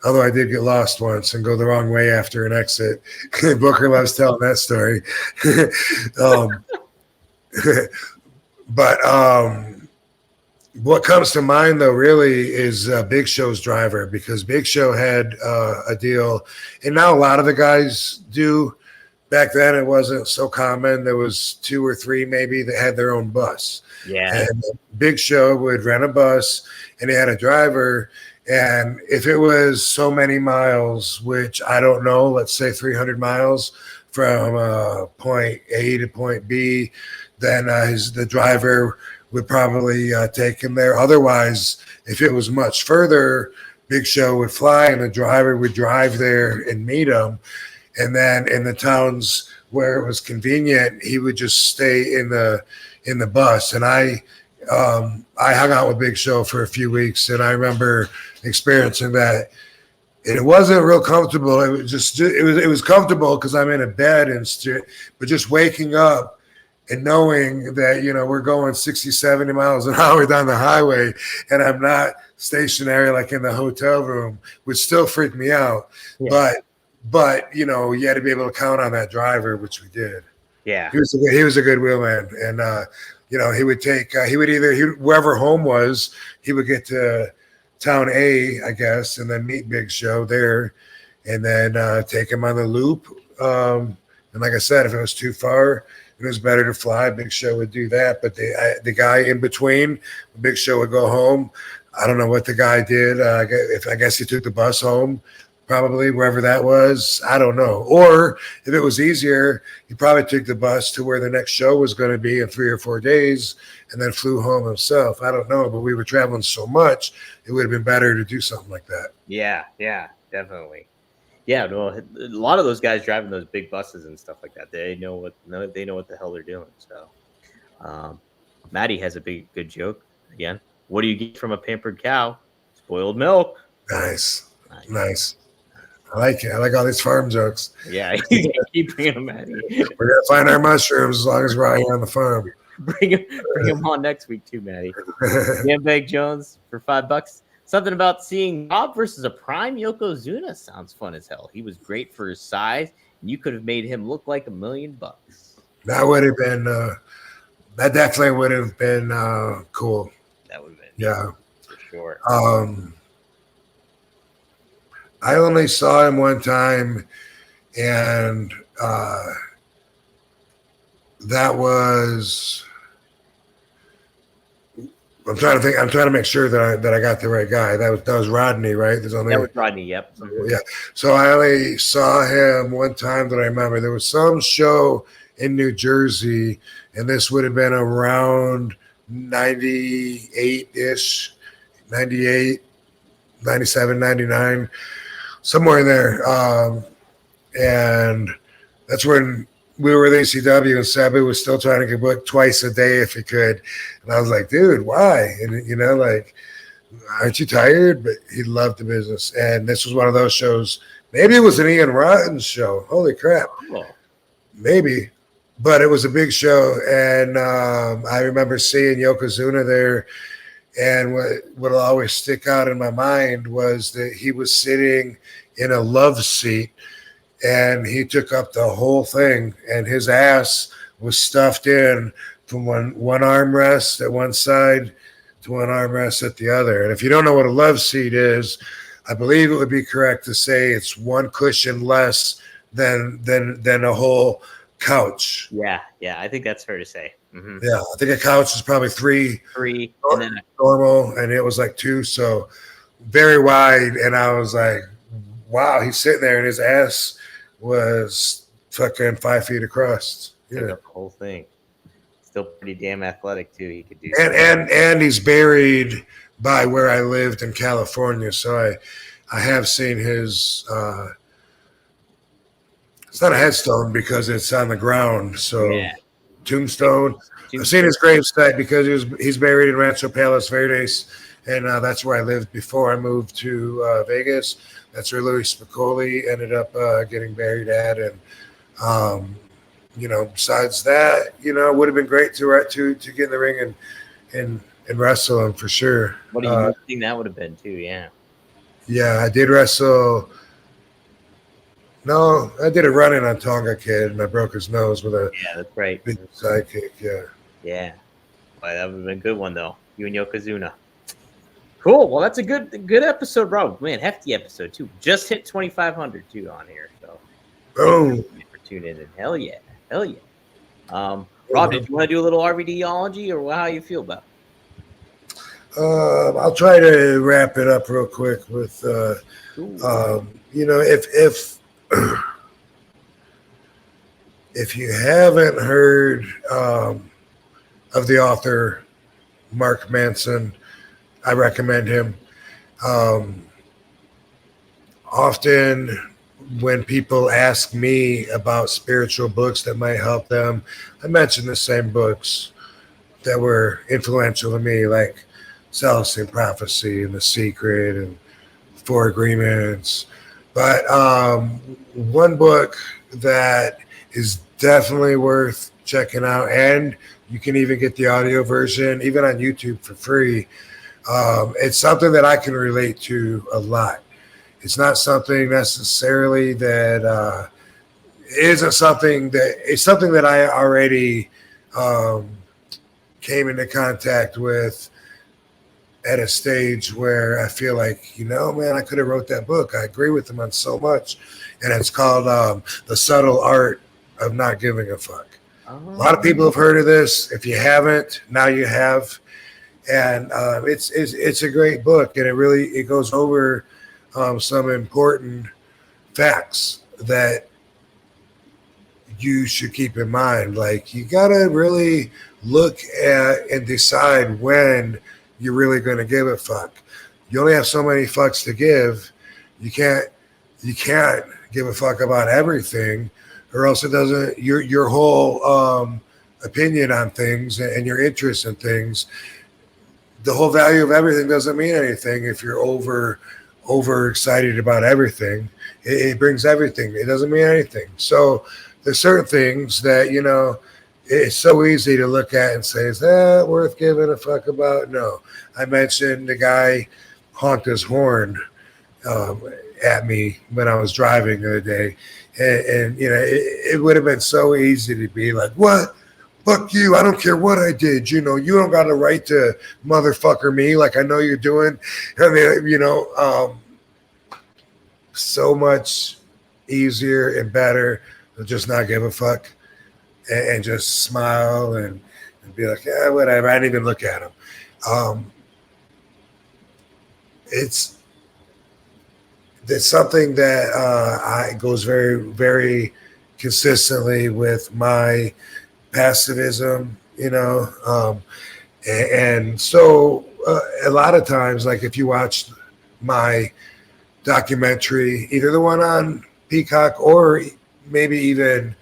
Although I did get lost once and go the wrong way after an exit. Booker loves telling that story. But what comes to mind, though, really is Big Show's driver, because Big Show had a deal, and now a lot of the guys do. Back then, it wasn't so common. There was 2 or 3 maybe that had their own bus. Yeah. And Big Show would rent a bus, and he had a driver. And if it was so many miles, which I don't know, let's say 300 miles from point A to point B, then the driver would probably take him there. Otherwise, if it was much further, Big Show would fly, and the driver would drive there and meet him. And then in the towns where it was convenient, he would just stay in the bus. And I I hung out with Big Show for a few weeks, and I remember experiencing that. And it wasn't real comfortable. It was just it was comfortable because I'm in a bed and but just waking up and knowing that, you know, we're going 60, 70 miles an hour down the highway and I'm not stationary like in the hotel room would still freak me out. Yeah. But you know, you had to be able to count on that driver, which we did. Yeah. He was a good wheelman. And you know, he would take wherever home was, he would get to Town A, I guess, and then meet Big Show there, and then take him on the loop. And like I said, if it was too far, it was better to fly. Big Show would do that, but the guy in between, Big Show would go home. I don't know what the guy did. I guess he took the bus home, probably wherever that was. I don't know. Or if it was easier, he probably took the bus to where the next show was going to be in 3 or 4 days and then flew home himself. I don't know, but we were traveling so much, it would have been better to do something like that. Yeah, definitely. Yeah, no, a lot of those guys driving those big buses and stuff like that, they know what the hell they're doing. So, Maddie has a good joke again. What do you get from a pampered cow? Spoiled milk. Nice. I like it. I like all these farm jokes. Yeah, keep bringing them, Maddie. We're gonna find our mushrooms as long as we're out here on the farm. Bring him on next week too, Maddie. Gambag Jones for $5. Something about seeing Rob versus a prime Yokozuna sounds fun as hell. He was great for his size, and you could have made him look like $1 million. That would have been. That definitely would have been cool. That would have been. Yeah, for sure. I only saw him one time, and that was. I'm trying to think. I'm trying to make sure that I got the right guy. That was Rodney, right? That was Rodney. Yep. Yeah. So I only saw him one time that I remember. There was some show in New Jersey, and this would have been around 98-ish, 98, 97, 99, somewhere in there. And that's when we were at ACW, and Sabu was still trying to get booked twice a day if he could. And I was like, dude, why? And, you know, like, aren't you tired? But he loved the business. And this was one of those shows. Maybe it was an Ian Rotten show. Holy crap. Oh. Maybe. But it was a big show. And I remember seeing Yokozuna there. And what will always stick out in my mind was that he was sitting in a love seat, and he took up the whole thing, and his ass was stuffed in from one armrest at one side to one armrest at the other. And if you don't know what a love seat is, I believe it would be correct to say it's one cushion less than a whole couch. Yeah, I think that's fair to say. Mm-hmm. Yeah, I think a couch is probably three, and then normal, and it was like 2, so very wide. And I was like, wow, he's sitting there, and his ass was fucking 5 feet across. Yeah, the whole thing. Still pretty damn athletic too. He could do. And he's buried by where I lived in California, so I have seen his. It's not a headstone because it's on the ground. So tombstone. I've seen his gravesite because he's buried in Rancho Palos Verdes, and that's where I lived before I moved to Vegas. That's where Louis Spicoli ended up getting buried at. And, you know, besides that, you know, it would have been great to get in the ring and wrestle him for sure. What do you think that would have been too? Yeah. Yeah, I did wrestle. No, I did a run-in on Tonga Kid, and I broke his nose with a that's right. big sidekick. Yeah. Yeah. Well, that would have been a good one, though. You and Yokozuna. Cool. Well, that's a good episode, bro. Man, hefty episode too. Just hit 2,500 too on here. So, boom. For tuning in. Hell yeah. Rob, did you want to do a little RVDology, or how you feel about it? I'll try to wrap it up real quick with, you know, if you haven't heard of the author Mark Manson, I recommend him. Often when people ask me about spiritual books that might help them, I mention the same books. that were influential to me, like Celestine Prophecy and The Secret and Four Agreements. But one book that is definitely worth checking out, and you can even get the audio version, even on YouTube for free. It's something that I can relate to a lot. It's not something necessarily that isn't something that it's something that I already um, came into contact with at a stage where I feel like, man, I could have wrote that book. I agree with them on so much. And it's called The Subtle Art of Not Giving a Fuck. A lot of people have heard of this. If you haven't, now you have. And it's a great book. And it goes over some important facts that you should keep in mind. Like, you got to really look at and decide when you're really going to give a fuck. You only have so many fucks to give. You can't give a fuck about everything, or else it doesn't. Your whole opinion on things and your interest in things, the whole value of everything doesn't mean anything if you're over excited about everything. It brings everything. It doesn't mean anything. So there's certain things that it's so easy to look at and say, is that worth giving a fuck about? No. I mentioned the guy honked his horn at me when I was driving the other day. And it would have been so easy to be like, what? Fuck you. I don't care what I did. You don't got a right to motherfucker me like I know you're doing. I mean, so much easier and better to just not give a fuck. And just smile and be like, yeah, whatever. I didn't even look at him. It's something that I goes very, very consistently with my passivism, and so a lot of times, like if you watch my documentary, either the one on Peacock or maybe even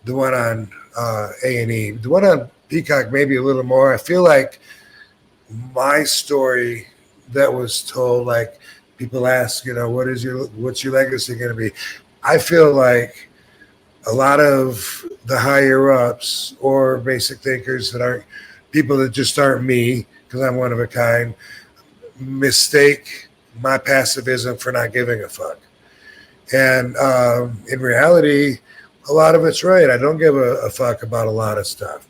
the one on A&E. The one on Peacock, maybe a little more. I feel like my story that was told, like people ask, what's your legacy going to be? I feel like a lot of the higher ups or basic thinkers that aren't people that just aren't me, because I'm one of a kind, mistake my passivism for not giving a fuck. And in reality, a lot of it's right. I don't give a fuck about a lot of stuff.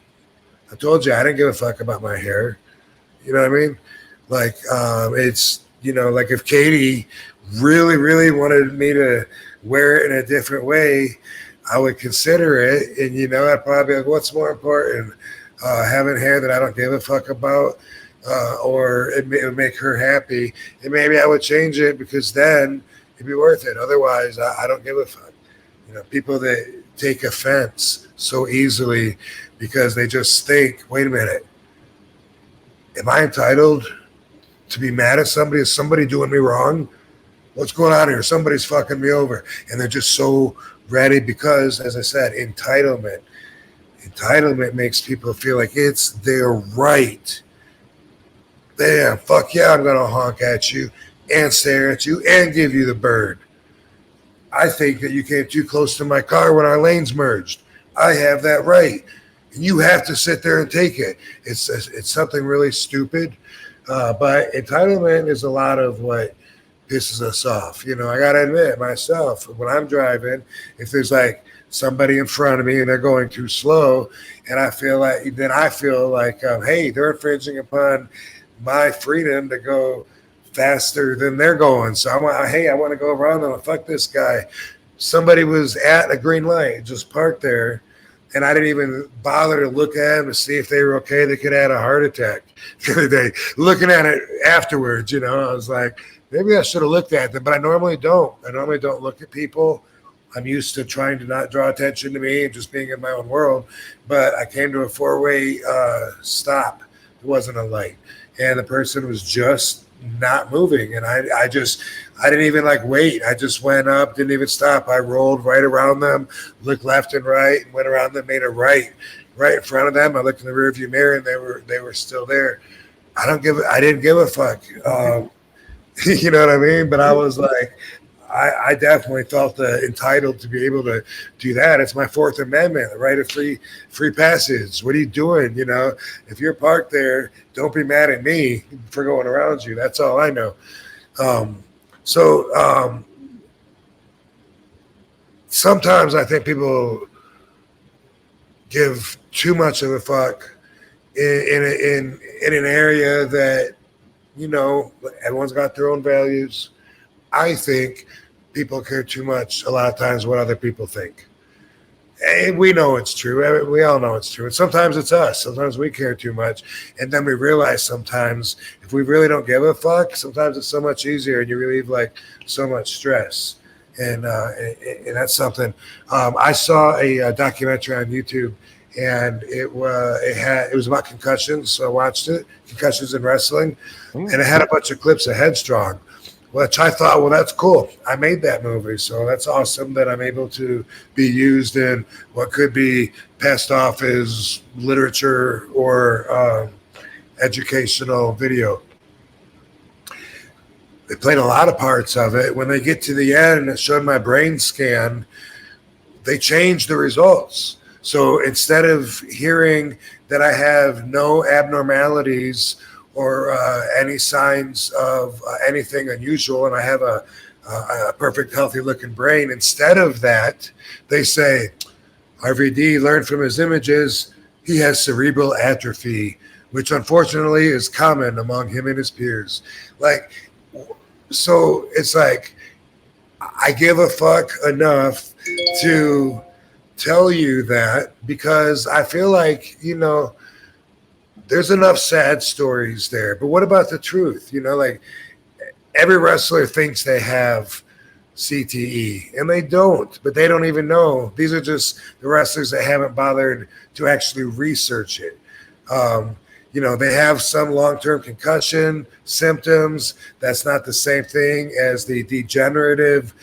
I told you I didn't give a fuck about my hair. You know what I mean? Like, it's, like if Katie really, really wanted me to wear it in a different way, I would consider it. And, I'd probably be like, what's more important? Having hair that I don't give a fuck about, or it would make her happy. And maybe I would change it because then it'd be worth it. Otherwise, I don't give a fuck. People that take offense so easily because they just think, wait a minute, am I entitled to be mad at somebody? Is somebody doing me wrong? What's going on here? Somebody's fucking me over. And they're just so ready because, as I said, entitlement. Entitlement makes people feel like it's their right. Damn, fuck yeah, I'm going to honk at you and stare at you and give you the bird. I think that you came too close to my car when our lanes merged. I have that right. And you have to sit there and take it. It's something really stupid. But entitlement is a lot of what pisses us off. I got to admit myself, when I'm driving, if there's like somebody in front of me and they're going too slow, and I feel like, hey, they're infringing upon my freedom to go faster than they're going. So I want to go around them. Fuck this guy. Somebody was at a green light, just parked there, and I didn't even bother to look at them to see if they were okay. They could have had a heart attack the other day. Looking at it afterwards, I was like, maybe I should have looked at them, but I normally don't. I normally don't look at people. I'm used to trying to not draw attention to me and just being in my own world. But I came to a four-way stop. It wasn't a light. And the person was just not moving. And I didn't even wait. I just went up, didn't even stop. I rolled right around them, looked left and right, and went around them, made a right right in front of them. I looked in the rearview mirror and they were still there. I didn't give a fuck. You know what I mean? But I was like, I definitely felt entitled to be able to do that. It's my Fourth Amendment, the right of free passage. What are you doing? You know, if you're parked there, don't be mad at me for going around you. That's all I know. So sometimes I think people give too much of a fuck in an area that, you know, everyone's got their own values. I think people care too much a lot of times what other people think. And we know it's true. We all know it's true. And sometimes it's us. Sometimes we care too much. And then we realize sometimes if we really don't give a fuck, sometimes it's so much easier and you relieve like so much stress. And that's something. I saw a documentary on YouTube, and it was about concussions. So I watched it, concussions in wrestling, and it had a bunch of clips of Headstrong, which I thought, well, that's cool. I made that movie, so that's awesome that I'm able to be used in what could be passed off as literature or educational video. They played a lot of parts of it. When they get to the end, it showed my brain scan. They changed the results. So instead of hearing that I have no abnormalities or any signs of anything unusual, and I have a perfect, healthy-looking brain, instead of that, they say, RVD learned from his images, he has cerebral atrophy, which unfortunately is common among him and his peers. Like, so it's like, I give a fuck enough to tell you that because I feel like, you know, there's enough sad stories there. But what about the truth? You know, like every wrestler thinks they have CTE and they don't, but they don't even know. These are just the wrestlers that haven't bothered to actually research it. You know, they have some long-term concussion symptoms. That's not the same thing as the degenerative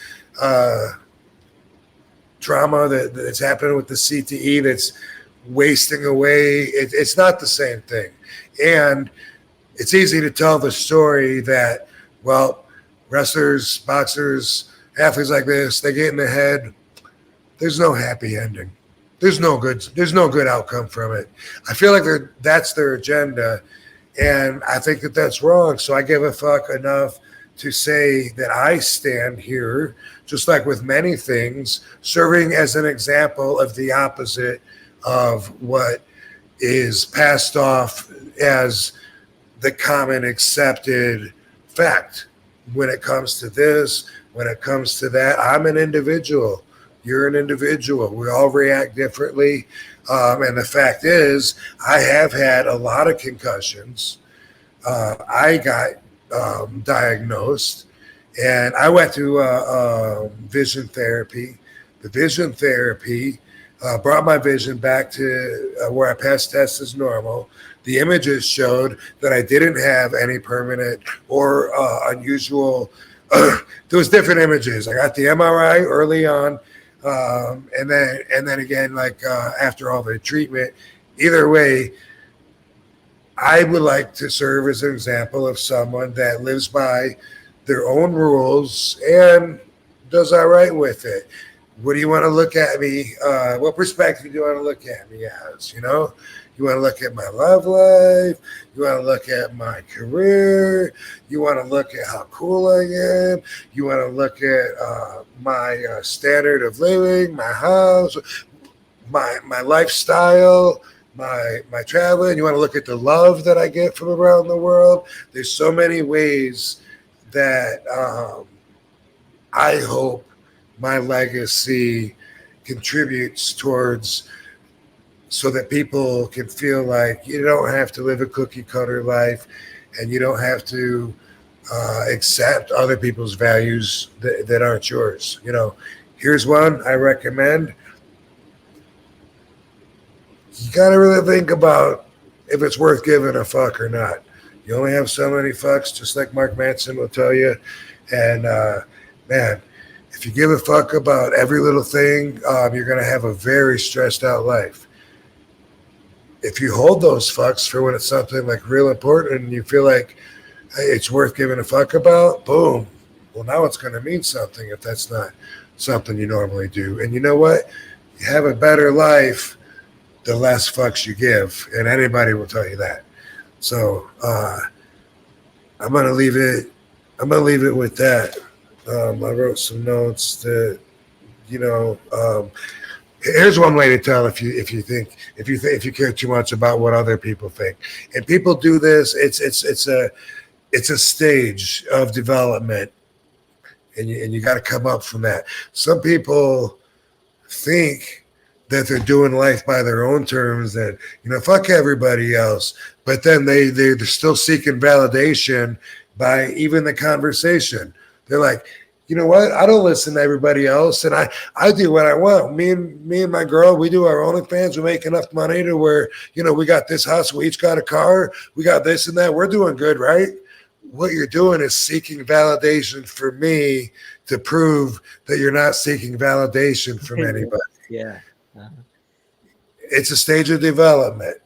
trauma that's happening with the CTE that's wasting away. It's not the same thing. And it's easy to tell the story that, well, wrestlers, boxers, athletes like this, they get in the head. There's no happy ending. There's no good outcome from it. I feel like that's their agenda, and I think that that's wrong. So I give a fuck enough to say that I stand here, just like with many things, serving as an example of the opposite of what is passed off as the common accepted fact. When it comes to this, when it comes to that, I'm an individual. You're an individual. We all react differently. And the fact is, I have had a lot of concussions. I got diagnosed, and I went through vision therapy. The vision therapy brought my vision back to where I passed tests as normal. The images showed that I didn't have any permanent or unusual. There was different images. I got the MRI early on. And then again, like after all the treatment. Either way, I would like to serve as an example of someone that lives by their own rules and does all right with it. What do you want to look at me? What perspective do you want to look at me as? You know, you want to look at my love life. You want to look at my career. You want to look at how cool I am. You want to look at my standard of living, my house, my lifestyle, my traveling. You want to look at the love that I get from around the world. There's so many ways that I hope my legacy contributes towards, so that people can feel like you don't have to live a cookie cutter life and you don't have to accept other people's values that aren't yours. You know, here's one I recommend. You got to really think about if it's worth giving a fuck or not. You only have so many fucks, just like Mark Manson will tell you. And man, if you give a fuck about every little thing, you're going to have a very stressed out life. if you hold those fucks for when it's something like real important and you feel like hey, it's worth giving a fuck about, boom. Well, now it's going to mean something if that's not something you normally do. And you know what? You have a better life the less fucks you give, and anybody will tell you that. So I'm gonna leave it. I'm gonna leave it with that. I wrote some notes that here's one way to tell if you care too much about what other people think. And people do this. It's a stage of development, and you got to come up from that. Some people think that they're doing life by their own terms, that fuck everybody else, but then they're still seeking validation by even the conversation. They're like, you know what? I don't listen to everybody else, and I do what I want. Me and my girl, we do our OnlyFans. We make enough money to where we got this house, we each got a car, we got this and that. We're doing good, right? What you're doing is seeking validation for me to prove that you're not seeking validation from anybody. Yeah. Uh-huh. It's a stage of development.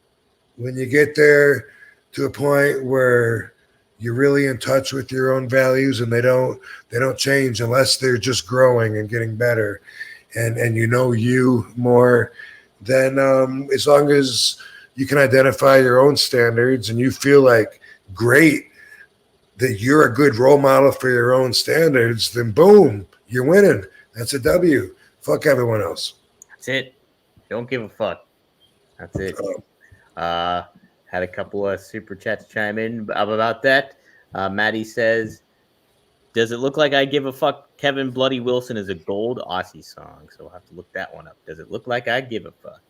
When you get there to a point where you're really in touch with your own values and they don't change unless they're just growing and getting better, and you more, then as long as you can identify your own standards and you feel like great that you're a good role model for your own standards, then boom, you're winning. That's a W. Fuck everyone else. That's it. Don't give a fuck. That's it. Had a couple of super chats chime in about that. Maddie says, does it look like I give a fuck? Kevin Bloody Wilson is a gold Aussie song, so we'll have to look that one up. Does it look like I give a fuck?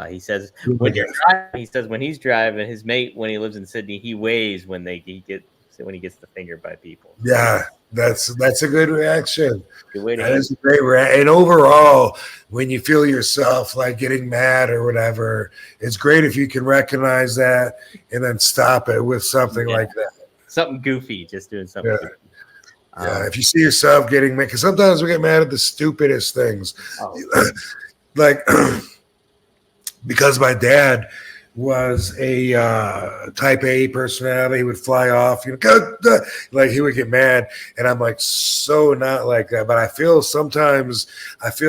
He says when he's driving, his mate, when he lives in Sydney, he weighs when he gets the finger by people. Yeah, that's a good reaction. That is a great reaction. And overall, when you feel yourself like getting mad or whatever, it's great if you can recognize that and then stop it with something like that. Something goofy, just doing something goofy. If you see yourself getting mad, because sometimes we get mad at the stupidest things. Like, because my dad was a type A personality, he would fly off, like he would get mad, and I'm like so not like that. But I feel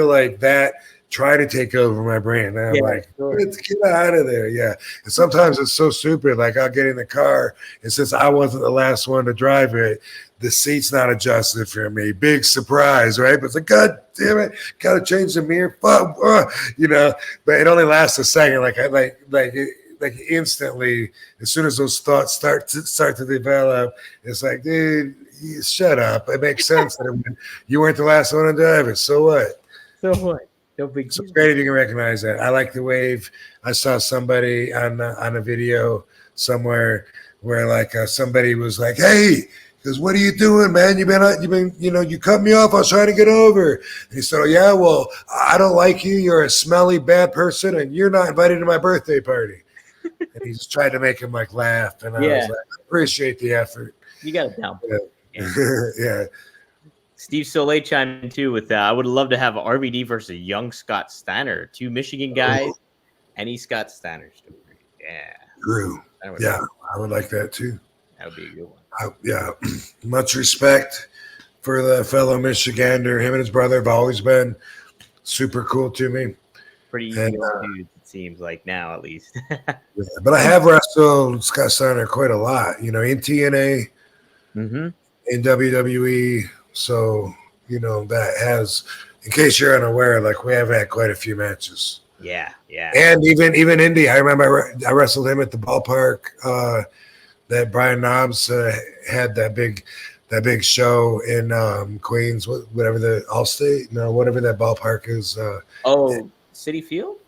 like that try to take over my brain. And I'm like, get out of there. Yeah. And sometimes it's so stupid. Like I'll get in the car, and since I wasn't the last one to drive it, the seat's not adjusted for me. Big surprise, right? But it's like, God damn it, gotta change the mirror. Fuck, But it only lasts a second. Like instantly, as soon as those thoughts start to develop, it's like, dude, shut up. It makes sense that you weren't the last one to drive it. So what? No big deal. So it's great if you can recognize that. I like the wave. I saw somebody on a video somewhere where like somebody was like, "Hey, because what are you doing, man? You cut me off. I was trying to get over." And he said, "Oh yeah, well, I don't like you. You're a smelly bad person, and you're not invited to my birthday party." And he just tried to make him like laugh, and I was like, "I appreciate the effort." You got it down. Yeah. Steve Soleil chimed in too with I would love to have RVD versus young Scott Steiner, two Michigan guys. Any Scott Steiner story. Yeah. True. Yeah, I would like that too. That would be a good one. Yeah. Much respect for the fellow Michigander. Him and his brother have always been super cool to me. Pretty easy dudes, it seems like now at least. But I have wrestled Scott Steiner quite a lot, in TNA, in WWE. So, that has, in case you're unaware, like we have had quite a few matches. Yeah. And even Indy, I remember I wrestled him at the ballpark. That Brian Knobs had that big show in Queens, whatever whatever that ballpark is. City Field?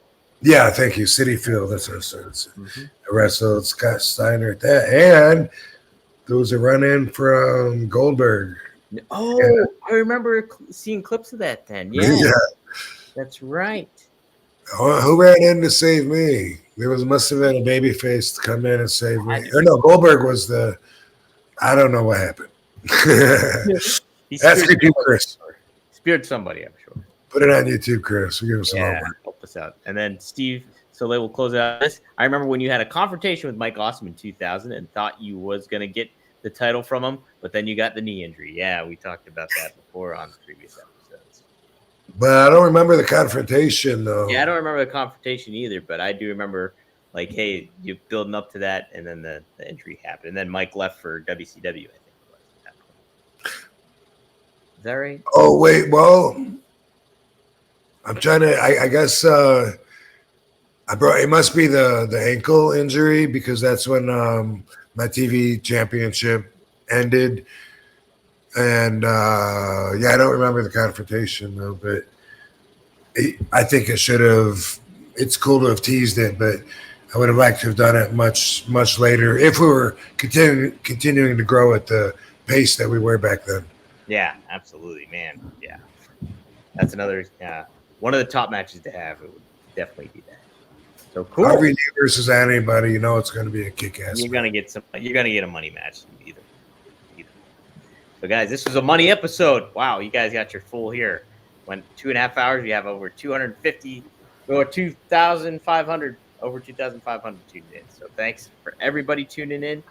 Yeah, thank you. City Field. That's what I said. I wrestled Scott Steiner at that. And there was a run-in from Goldberg. Oh, I remember seeing clips of that then. Yeah. That's right. Who ran in to save me? Must have been a baby face to come in and save me. Or no, Goldberg was I don't know what happened. Ask YouTube, Chris. Speared somebody, I'm sure. Put it on YouTube, Chris. We'll give us some homework. Help us out. And then Steve So they will close out this. I remember when you had a confrontation with Mike Awesome in 2000 and thought you was going to get the title from him, but then you got the knee injury. Yeah, we talked about that before on previous episodes. But I don't remember the confrontation, though. Yeah, I don't remember the confrontation either, but I do remember, like, hey, you building up to that, and then the injury happened. And then Mike left for WCW, I think it was at that point. Is that right? Oh, wait. Well, I'm trying to, I guess it must be the ankle injury, because that's when my TV championship ended. And yeah, I don't remember the confrontation though, but I think it should have. It's cool to have teased it, but I would have liked to have done it much later if we were continuing to grow at the pace that we were back then. Yeah, absolutely, man. Yeah, that's another one of the top matches to have. It would definitely be that. So cool. RVD versus anybody, you know, it's going to be a kick-ass. You're gonna get a money match either. So guys, this was a money episode. Wow, you guys got your full here. Went 2.5 hours. We have over 250 or 2,500 tuned in. So thanks for everybody tuning in.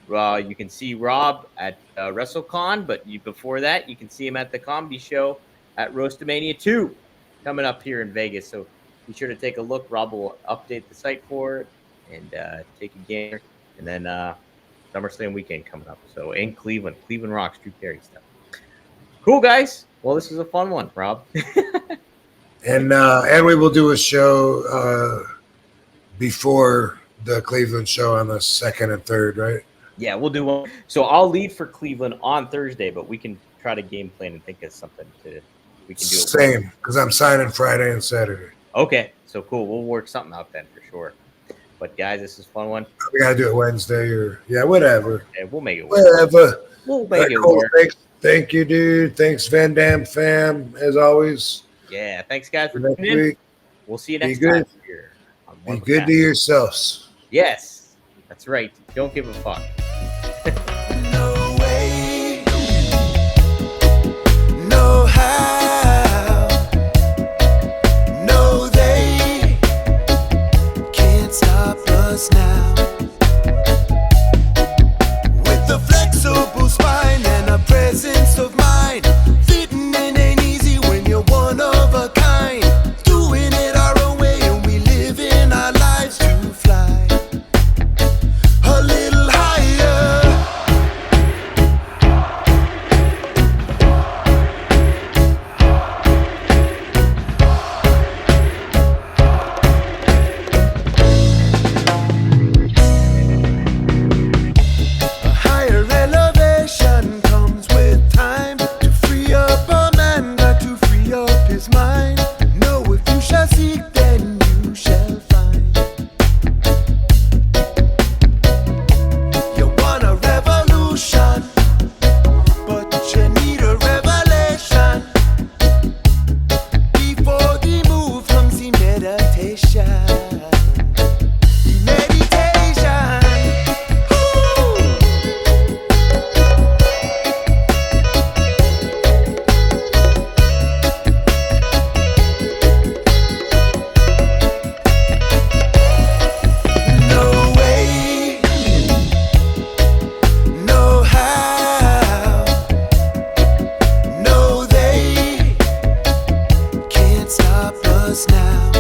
You can see Rob at WrestleCon, but before that, you can see him at the comedy show at Roastamania 2 coming up here in Vegas. So be sure to take a look. Rob will update the site for it and take a gander. And then SummerSlam weekend coming up. So in Cleveland rocks, Drew Carey stuff. Cool, guys. Well, this was a fun one, Rob. And we will do a show before the Cleveland show on the 2nd and 3rd, right? Yeah, we'll do one. So I'll lead for Cleveland on Thursday, but we can try to game plan and think of something we can do. Same, because I'm signing Friday and Saturday. Okay, so cool. We'll work something out then for sure. But guys, this is a fun one. We gotta do it Wednesday or whatever. Yeah, we'll make it work. Whatever. We'll make it cool. work. Thank you, dude. Thanks, Van Dam fam, as always. Yeah, thanks guys for Next tuning in. week. We'll see you next time here. Be good to yourselves. Yes, that's right. Don't give a fuck. No way, no how, no they can't stop us now. With a flexible spine and a presence of mind, fitting in ain't easy when you're one of a kind. Doing it our own way and we live in our lives to fly a little higher. A higher elevation comes with time. To free up a man, got to free up his mind. Know if you shall seek, then you shall find. You want a revolution, but you need a revelation. Before the move comes the meditation. The meditation. Ooh. No way, no how, no they can't stop us now.